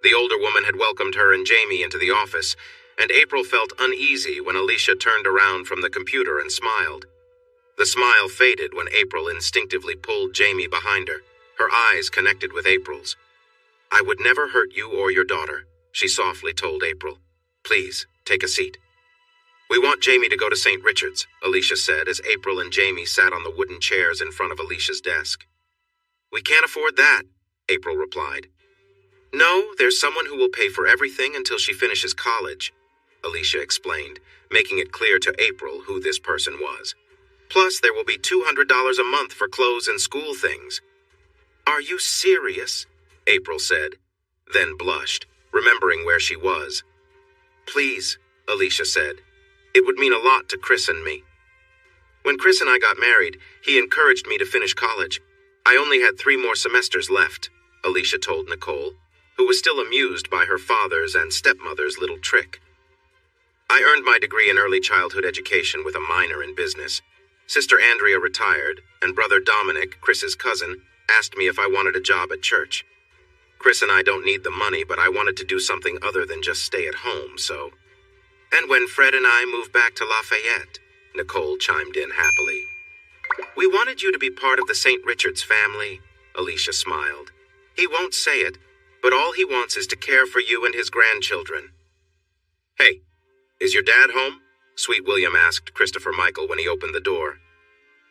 The older woman had welcomed her and Jamie into the office, and April felt uneasy when Alicia turned around from the computer and smiled. The smile faded when April instinctively pulled Jamie behind her, her eyes connected with April's. I would never hurt you or your daughter, she softly told April. Please, take a seat. We want Jamie to go to St. Richard's, Alicia said as April and Jamie sat on the wooden chairs in front of Alicia's desk. We can't afford that, April replied. No, there's someone who will pay for everything until she finishes college, Alicia explained, making it clear to April who this person was. Plus, there will be $200 a month for clothes and school things. Are you serious? April said, then blushed, remembering where she was. Please, Alicia said. It would mean a lot to Chris and me. When Chris and I got married, he encouraged me to finish college. I only had 3 more semesters left, Alicia told Nicole, who was still amused by her father's and stepmother's little trick. I earned my degree in early childhood education with a minor in business. Sister Andrea retired, and Brother Dominic, Chris's cousin, asked me if I wanted a job at church. Chris and I don't need the money, but I wanted to do something other than just stay at home, so... And when Fred and I moved back to Lafayette, Nicole chimed in happily. We wanted you to be part of the St. Richard's family, Alicia smiled. He won't say it, but all he wants is to care for you and his grandchildren. Hey, is your dad home? Sweet William asked Christopher Michael when he opened the door.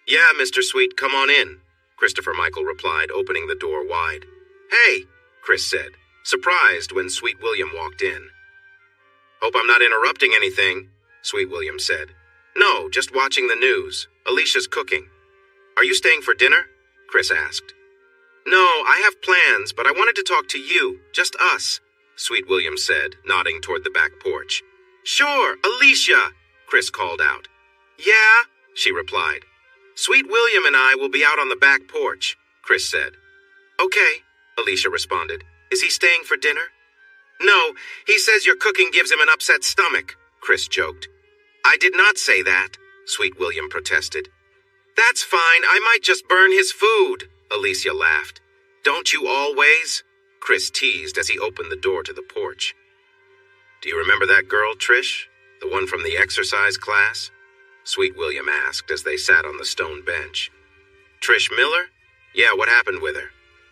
Yeah, Mr. Sweet, come on in, Christopher Michael replied, opening the door wide. Hey, Chris said, surprised when Sweet William walked in. Hope I'm not interrupting anything, Sweet William said. No, just watching the news. Alicia's cooking. Are you staying for dinner? Chris asked. No, I have plans, but I wanted to talk to you, just us, Sweet William said, nodding toward the back porch. Sure, Alicia, Chris called out. Yeah, she replied. Sweet William and I will be out on the back porch, Chris said. Okay, Alicia responded. Is he staying for dinner? No, he says your cooking gives him an upset stomach, Chris joked. I did not say that, Sweet William protested. That's fine, I might just burn his food, Alicia laughed. Don't you always? Chris teased as he opened the door to the porch. Do you remember that girl, Trish? The one from the exercise class? Sweet William asked as they sat on the stone bench. Trish Miller? Yeah, what happened with her?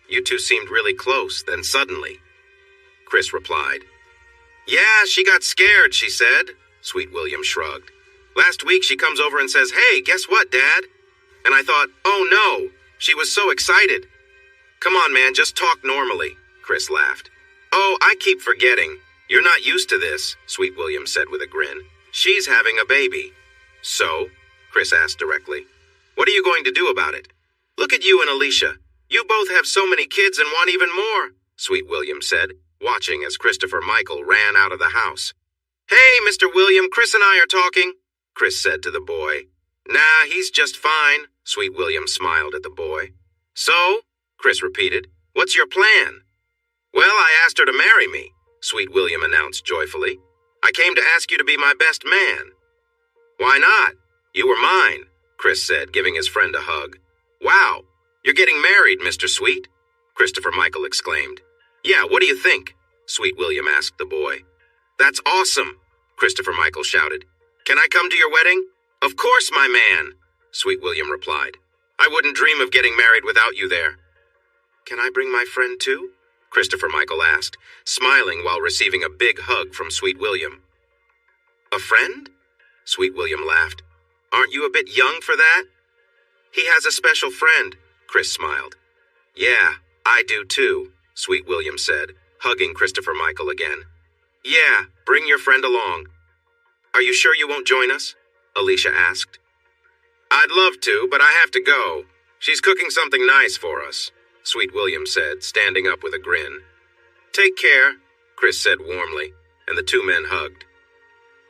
You two seemed really close, then suddenly. Chris replied. Yeah, she got scared, she said. Sweet William shrugged. Last week she comes over and says, Hey, guess what, Dad? And I thought, oh no, she was so excited. Come on, man, just talk normally, Chris laughed. Oh, I keep forgetting. You're not used to this, Sweet William said with a grin. She's having a baby. So? Chris asked directly. What are you going to do about it? Look at you and Alicia. You both have so many kids and want even more, Sweet William said, watching as Christopher Michael ran out of the house. Hey, Mr. William, Chris and I are talking, Chris said to the boy. Nah, he's just fine, Sweet William smiled at the boy. So? Chris repeated. What's your plan? Well, I asked her to marry me, Sweet William announced joyfully. I came to ask you to be my best man. Why not? You were mine, Chris said, giving his friend a hug. Wow, you're getting married, Mr. Sweet, Christopher Michael exclaimed. Yeah, what do you think? Sweet William asked the boy. That's awesome, Christopher Michael shouted. Can I come to your wedding? Of course, my man, Sweet William replied. I wouldn't dream of getting married without you there. Can I bring my friend too? Christopher Michael asked, smiling while receiving a big hug from Sweet William. A friend? Sweet William laughed. Aren't you a bit young for that? He has a special friend, Chris smiled. Yeah, I do too, Sweet William said, hugging Christopher Michael again. Yeah, bring your friend along. Are you sure you won't join us? Alicia asked. I'd love to, but I have to go. She's cooking something nice for us, Sweet William said, standing up with a grin. Take care, Chris said warmly, and the two men hugged.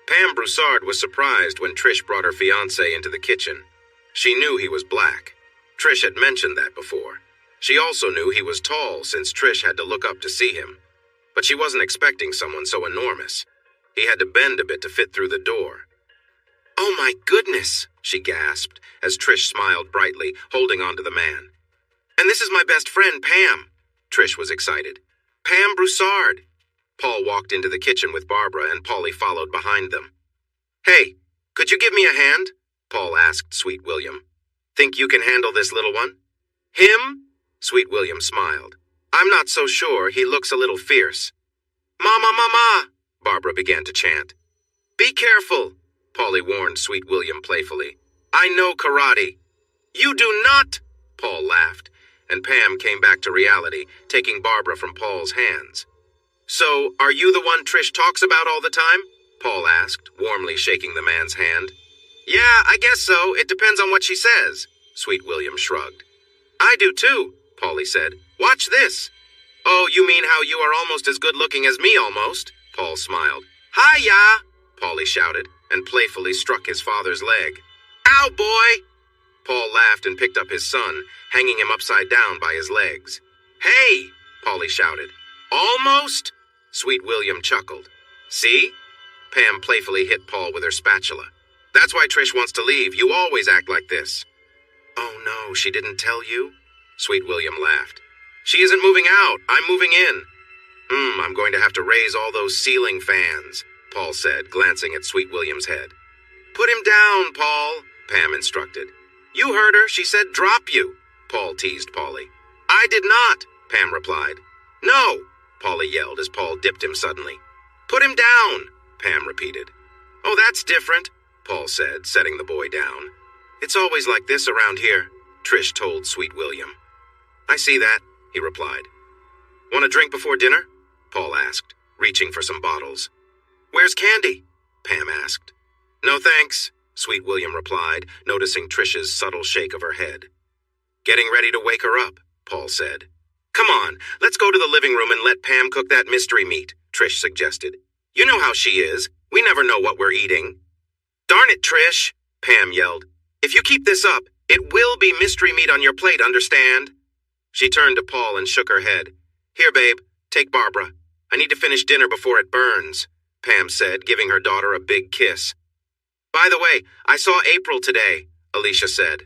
Pam Broussard was surprised when Trish brought her fiancé into the kitchen. She knew he was black. Trish had mentioned that before. She also knew he was tall since Trish had to look up to see him. But she wasn't expecting someone so enormous. He had to bend a bit to fit through the door. Oh my goodness, she gasped as Trish smiled brightly, holding on to the man. And this is my best friend, Pam. Trish was excited. Pam Broussard. Paul walked into the kitchen with Barbara and Polly followed behind them. Hey, could you give me a hand? Paul asked Sweet William. Think you can handle this little one? Him? Sweet William smiled. I'm not so sure, he looks a little fierce. Mama, mama, Barbara began to chant. Be careful, Polly warned Sweet William playfully. I know karate. You do not, Paul laughed, and Pam came back to reality, taking Barbara from Paul's hands. So, are you the one Trish talks about all the time? Paul asked, warmly shaking the man's hand. Yeah, I guess so. It depends on what she says, Sweet William shrugged. I do too, Polly said. Watch this. Oh, you mean how you are almost as good-looking as me, almost? Paul smiled. Hi-ya, Polly shouted, and playfully struck his father's leg. Ow, boy! Paul laughed and picked up his son, hanging him upside down by his legs. Hey, Polly shouted. Almost? Sweet William chuckled. See? Pam playfully hit Paul with her spatula. That's why Trish wants to leave. You always act like this. Oh no, she didn't tell you? Sweet William laughed. She isn't moving out. I'm moving in. I'm going to have to raise all those ceiling fans, Paul said, glancing at Sweet William's head. Put him down, Paul, Pam instructed. You heard her. She said drop you, Paul teased Polly. I did not, Pam replied. No, Polly yelled as Paul dipped him suddenly. Put him down, Pam repeated. Oh, that's different, Paul said, setting the boy down. It's always like this around here, Trish told Sweet William. I see that, he replied. Want a drink before dinner? Paul asked, reaching for some bottles. Where's Candy? Pam asked. No thanks, Sweet William replied, noticing Trish's subtle shake of her head. Getting ready to wake her up, Paul said. Come on, let's go to the living room and let Pam cook that mystery meat, Trish suggested. You know how she is. We never know what we're eating. Darn it, Trish, Pam yelled. If you keep this up, it will be mystery meat on your plate, understand? She turned to Paul and shook her head. Here, babe, take Barbara. I need to finish dinner before it burns, Pam said, giving her daughter a big kiss. By the way, I saw April today, Alicia said.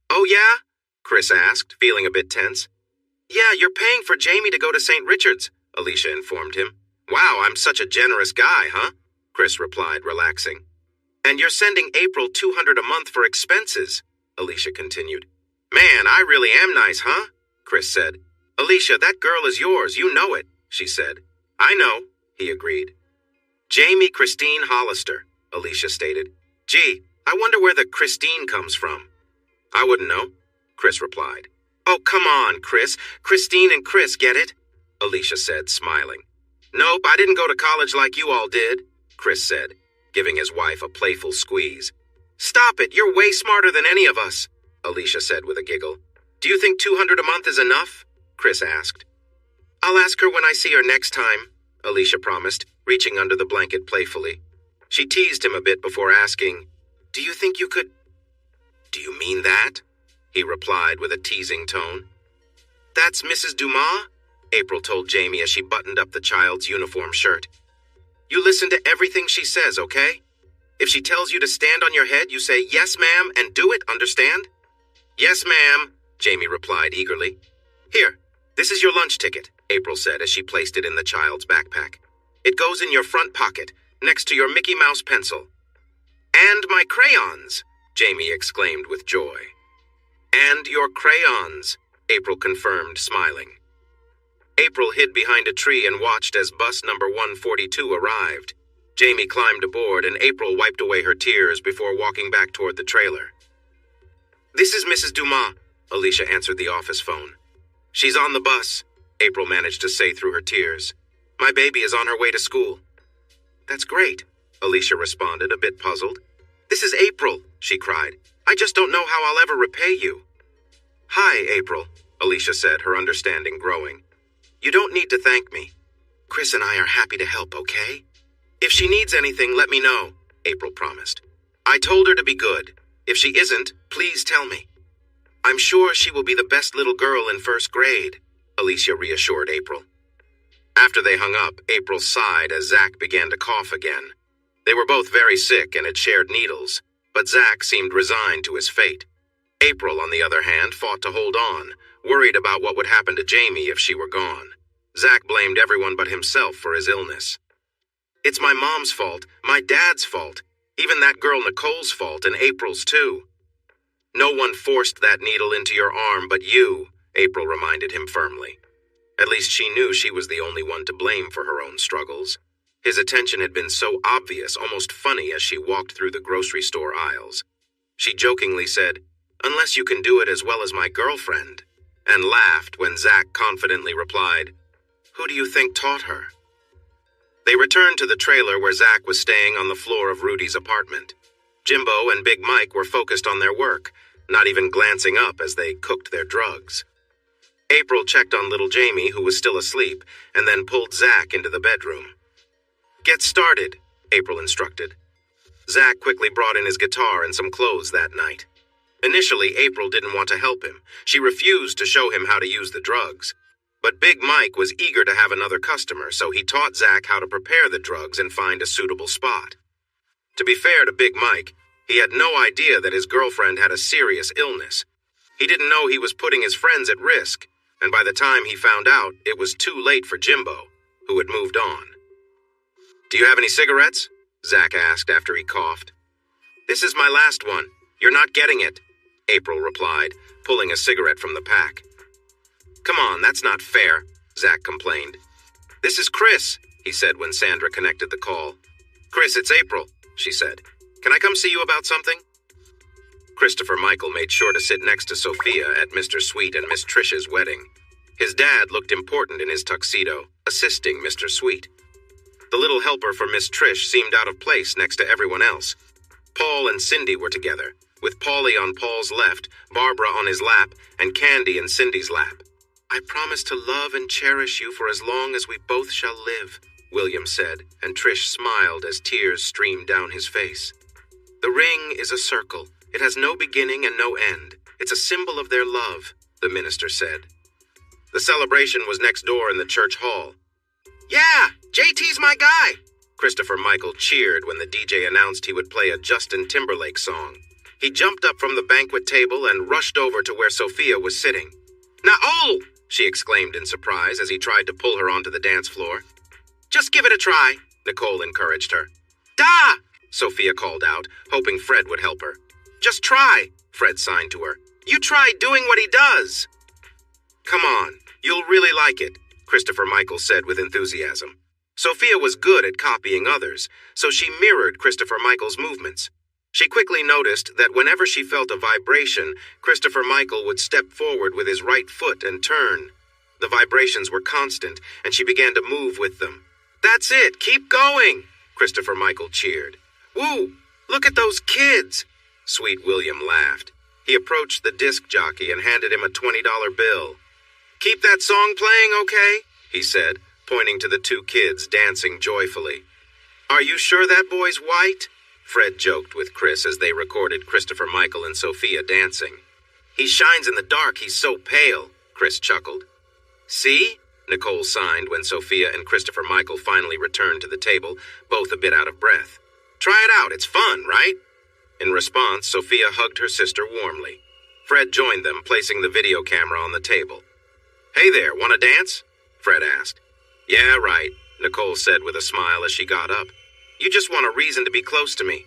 Oh, yeah? Chris asked, feeling a bit tense. Yeah, you're paying for Jamie to go to St. Richard's, Alicia informed him. Wow, I'm such a generous guy, huh? Chris replied, relaxing. And you're sending April $200 a month for expenses, Alicia continued. Man, I really am nice, huh? Chris said. Alicia, that girl is yours, you know it, she said. I know, he agreed. Jamie Christine Hollister, Alicia stated. Gee, I wonder where the Christine comes from. I wouldn't know, Chris replied. Oh, come on, Chris. Christine and Chris, get it? Alicia said, smiling. Nope, I didn't go to college like you all did, Chris said, giving his wife a playful squeeze. Stop it, you're way smarter than any of us, Alicia said with a giggle. Do you think $200 a month is enough? Chris asked. I'll ask her when I see her next time, Alicia promised, reaching under the blanket playfully. She teased him a bit before asking, Do you think you could... Do you mean that? He replied with a teasing tone. That's Mrs. Dumas? April told Jamie as she buttoned up the child's uniform shirt. You listen to everything she says, okay? If she tells you to stand on your head, you say, yes, ma'am, and do it, understand? Yes, ma'am, Jamie replied eagerly. Here, this is your lunch ticket, April said as she placed it in the child's backpack. It goes in your front pocket, next to your Mickey Mouse pencil. And my crayons, Jamie exclaimed with joy. And your crayons, April confirmed, smiling. April hid behind a tree and watched as bus number 142 arrived. Jamie climbed aboard and April wiped away her tears before walking back toward the trailer. This is Mrs. Dumas, Alicia answered the office phone. She's on the bus, April managed to say through her tears. My baby is on her way to school. That's great, Alicia responded, a bit puzzled. This is April, she cried. I just don't know how I'll ever repay you. Hi, April, Alicia said, her understanding growing. You don't need to thank me. Chris and I are happy to help, okay? If she needs anything, let me know, April promised. I told her to be good. If she isn't, please tell me. I'm sure she will be the best little girl in first grade, Alicia reassured April. After they hung up, April sighed as Zach began to cough again. They were both very sick and had shared needles, but Zach seemed resigned to his fate. April, on the other hand, fought to hold on, worried about what would happen to Jamie if she were gone. Zach blamed everyone but himself for his illness. It's my mom's fault, my dad's fault, even that girl Nicole's fault and April's too. No one forced that needle into your arm but you, April reminded him firmly. At least she knew she was the only one to blame for her own struggles. His attention had been so obvious, almost funny, as she walked through the grocery store aisles. She jokingly said, "Unless you can do it as well as my girlfriend," and laughed when Zach confidently replied, "Who do you think taught her?" They returned to the trailer where Zach was staying on the floor of Rudy's apartment. Jimbo and Big Mike were focused on their work, not even glancing up as they cooked their drugs. April checked on little Jamie, who was still asleep, and then pulled Zach into the bedroom. "Get started," April instructed. Zach quickly brought in his guitar and some clothes that night. Initially, April didn't want to help him. She refused to show him how to use the drugs. But Big Mike was eager to have another customer, so he taught Zach how to prepare the drugs and find a suitable spot. To be fair to Big Mike, He had no idea that his girlfriend had a serious illness. He didn't know he was putting his friends at risk, and by the time he found out, it was too late for Jimbo, who had moved on. "Do you have any cigarettes?" Zach asked after he coughed. "This is my last one. You're not getting it," April replied, pulling a cigarette from the pack. "Come on, that's not fair," Zach complained. "This is Chris," he said when Sandra connected the call. "Chris, it's April," she said. "Can I come see you about something?" Christopher Michael made sure to sit next to Sophia at Mr. Sweet and Miss Trish's wedding. His dad looked important in his tuxedo, assisting Mr. Sweet. The little helper for Miss Trish seemed out of place next to everyone else. Paul and Cindy were together, with Paulie on Paul's left, Barbara on his lap, and Candy in Cindy's lap. "I promise to love and cherish you for as long as we both shall live," William said, and Trish smiled as tears streamed down his face. "The ring is a circle. It has no beginning and no end. It's a symbol of their love," the minister said. The celebration was next door in the church hall. "Yeah, JT's my guy!" Christopher Michael cheered when the DJ announced he would play a Justin Timberlake song. He jumped up from the banquet table and rushed over to where Sophia was sitting. "Naol!" she exclaimed in surprise as he tried to pull her onto the dance floor. "Just give it a try," Nicole encouraged her. "Da!" Sophia called out, hoping Fred would help her. "Just try," Fred signed to her. "You try doing what he does." "Come on, you'll really like it," Christopher Michael said with enthusiasm. Sophia was good at copying others, so she mirrored Christopher Michael's movements. She quickly noticed that whenever she felt a vibration, Christopher Michael would step forward with his right foot and turn. The vibrations were constant, and she began to move with them. "That's it, keep going," Christopher Michael cheered. "Woo, look at those kids." Sweet William laughed. He approached the disc jockey and handed him a $20 bill. "Keep that song playing, okay?" he said, pointing to the two kids dancing joyfully. "Are you sure that boy's white?" Fred joked with Chris as they recorded Christopher Michael and Sophia dancing. "He shines in the dark, he's so pale," Chris chuckled. "See?" Nicole signed when Sophia and Christopher Michael finally returned to the table, both a bit out of breath. "Try it out, it's fun, right?" In response, Sophia hugged her sister warmly. Fred joined them, placing the video camera on the table. "Hey there, want to dance?" Fred asked. "Yeah, right," Nicole said with a smile as she got up. "You just want a reason to be close to me."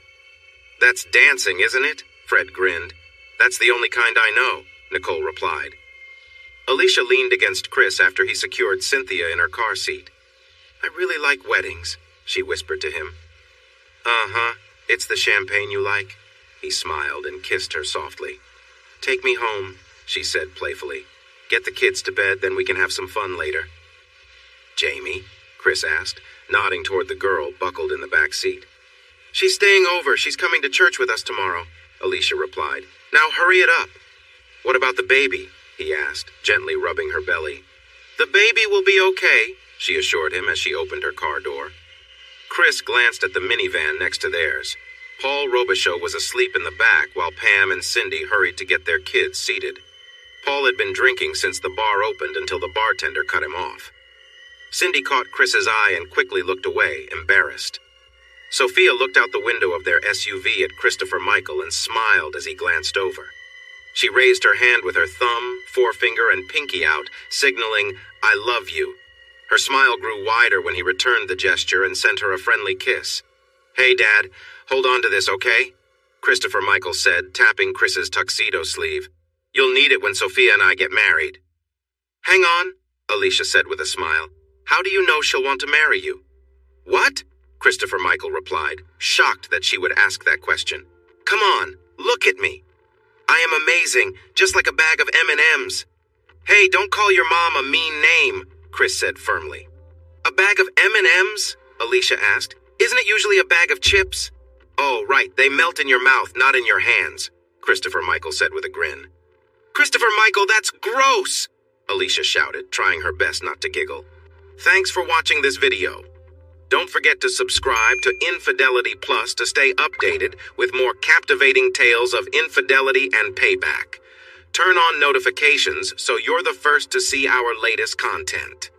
"That's dancing, isn't it?" Fred grinned. "That's the only kind I know," Nicole replied. Alicia leaned against Chris after he secured Cynthia in her car seat. "I really like weddings," she whispered to him. "Uh-huh, it's the champagne you like." He smiled and kissed her softly. "Take me home," she said playfully. "Get the kids to bed, then we can have some fun later." "Jamie?" Chris asked, nodding toward the girl buckled in the back seat. "She's staying over. She's coming to church with us tomorrow," Alicia replied. "Now hurry it up." "What about the baby?" he asked, gently rubbing her belly. "The baby will be okay," she assured him as she opened her car door. Chris glanced at the minivan next to theirs. Paul Robichaud was asleep in the back while Pam and Cindy hurried to get their kids seated. Paul had been drinking since the bar opened until the bartender cut him off. Cindy caught Chris's eye and quickly looked away, embarrassed. Sophia looked out the window of their SUV at Christopher Michael and smiled as he glanced over. She raised her hand with her thumb, forefinger, and pinky out, signaling, "I love you." Her smile grew wider when he returned the gesture and sent her a friendly kiss. "Hey, Dad, hold on to this, okay?" Christopher Michael said, tapping Chris's tuxedo sleeve. "You'll need it when Sophia and I get married." "Hang on," Alicia said with a smile. "How do you know she'll want to marry you?" "What?" Christopher Michael replied, shocked that she would ask that question. "Come on, look at me. I am amazing, just like a bag of M&Ms. "Hey, don't call your mom a mean name," Chris said firmly. "A bag of M&Ms?" Alicia asked. "Isn't it usually a bag of chips?" "Oh, right, they melt in your mouth, not in your hands," Christopher Michael said with a grin. "Christopher Michael, that's gross!" Alicia shouted, trying her best not to giggle. Thanks for watching this video. Don't forget to subscribe to Infidelity Plus to stay updated with more captivating tales of infidelity and payback. Turn on notifications so you're the first to see our latest content.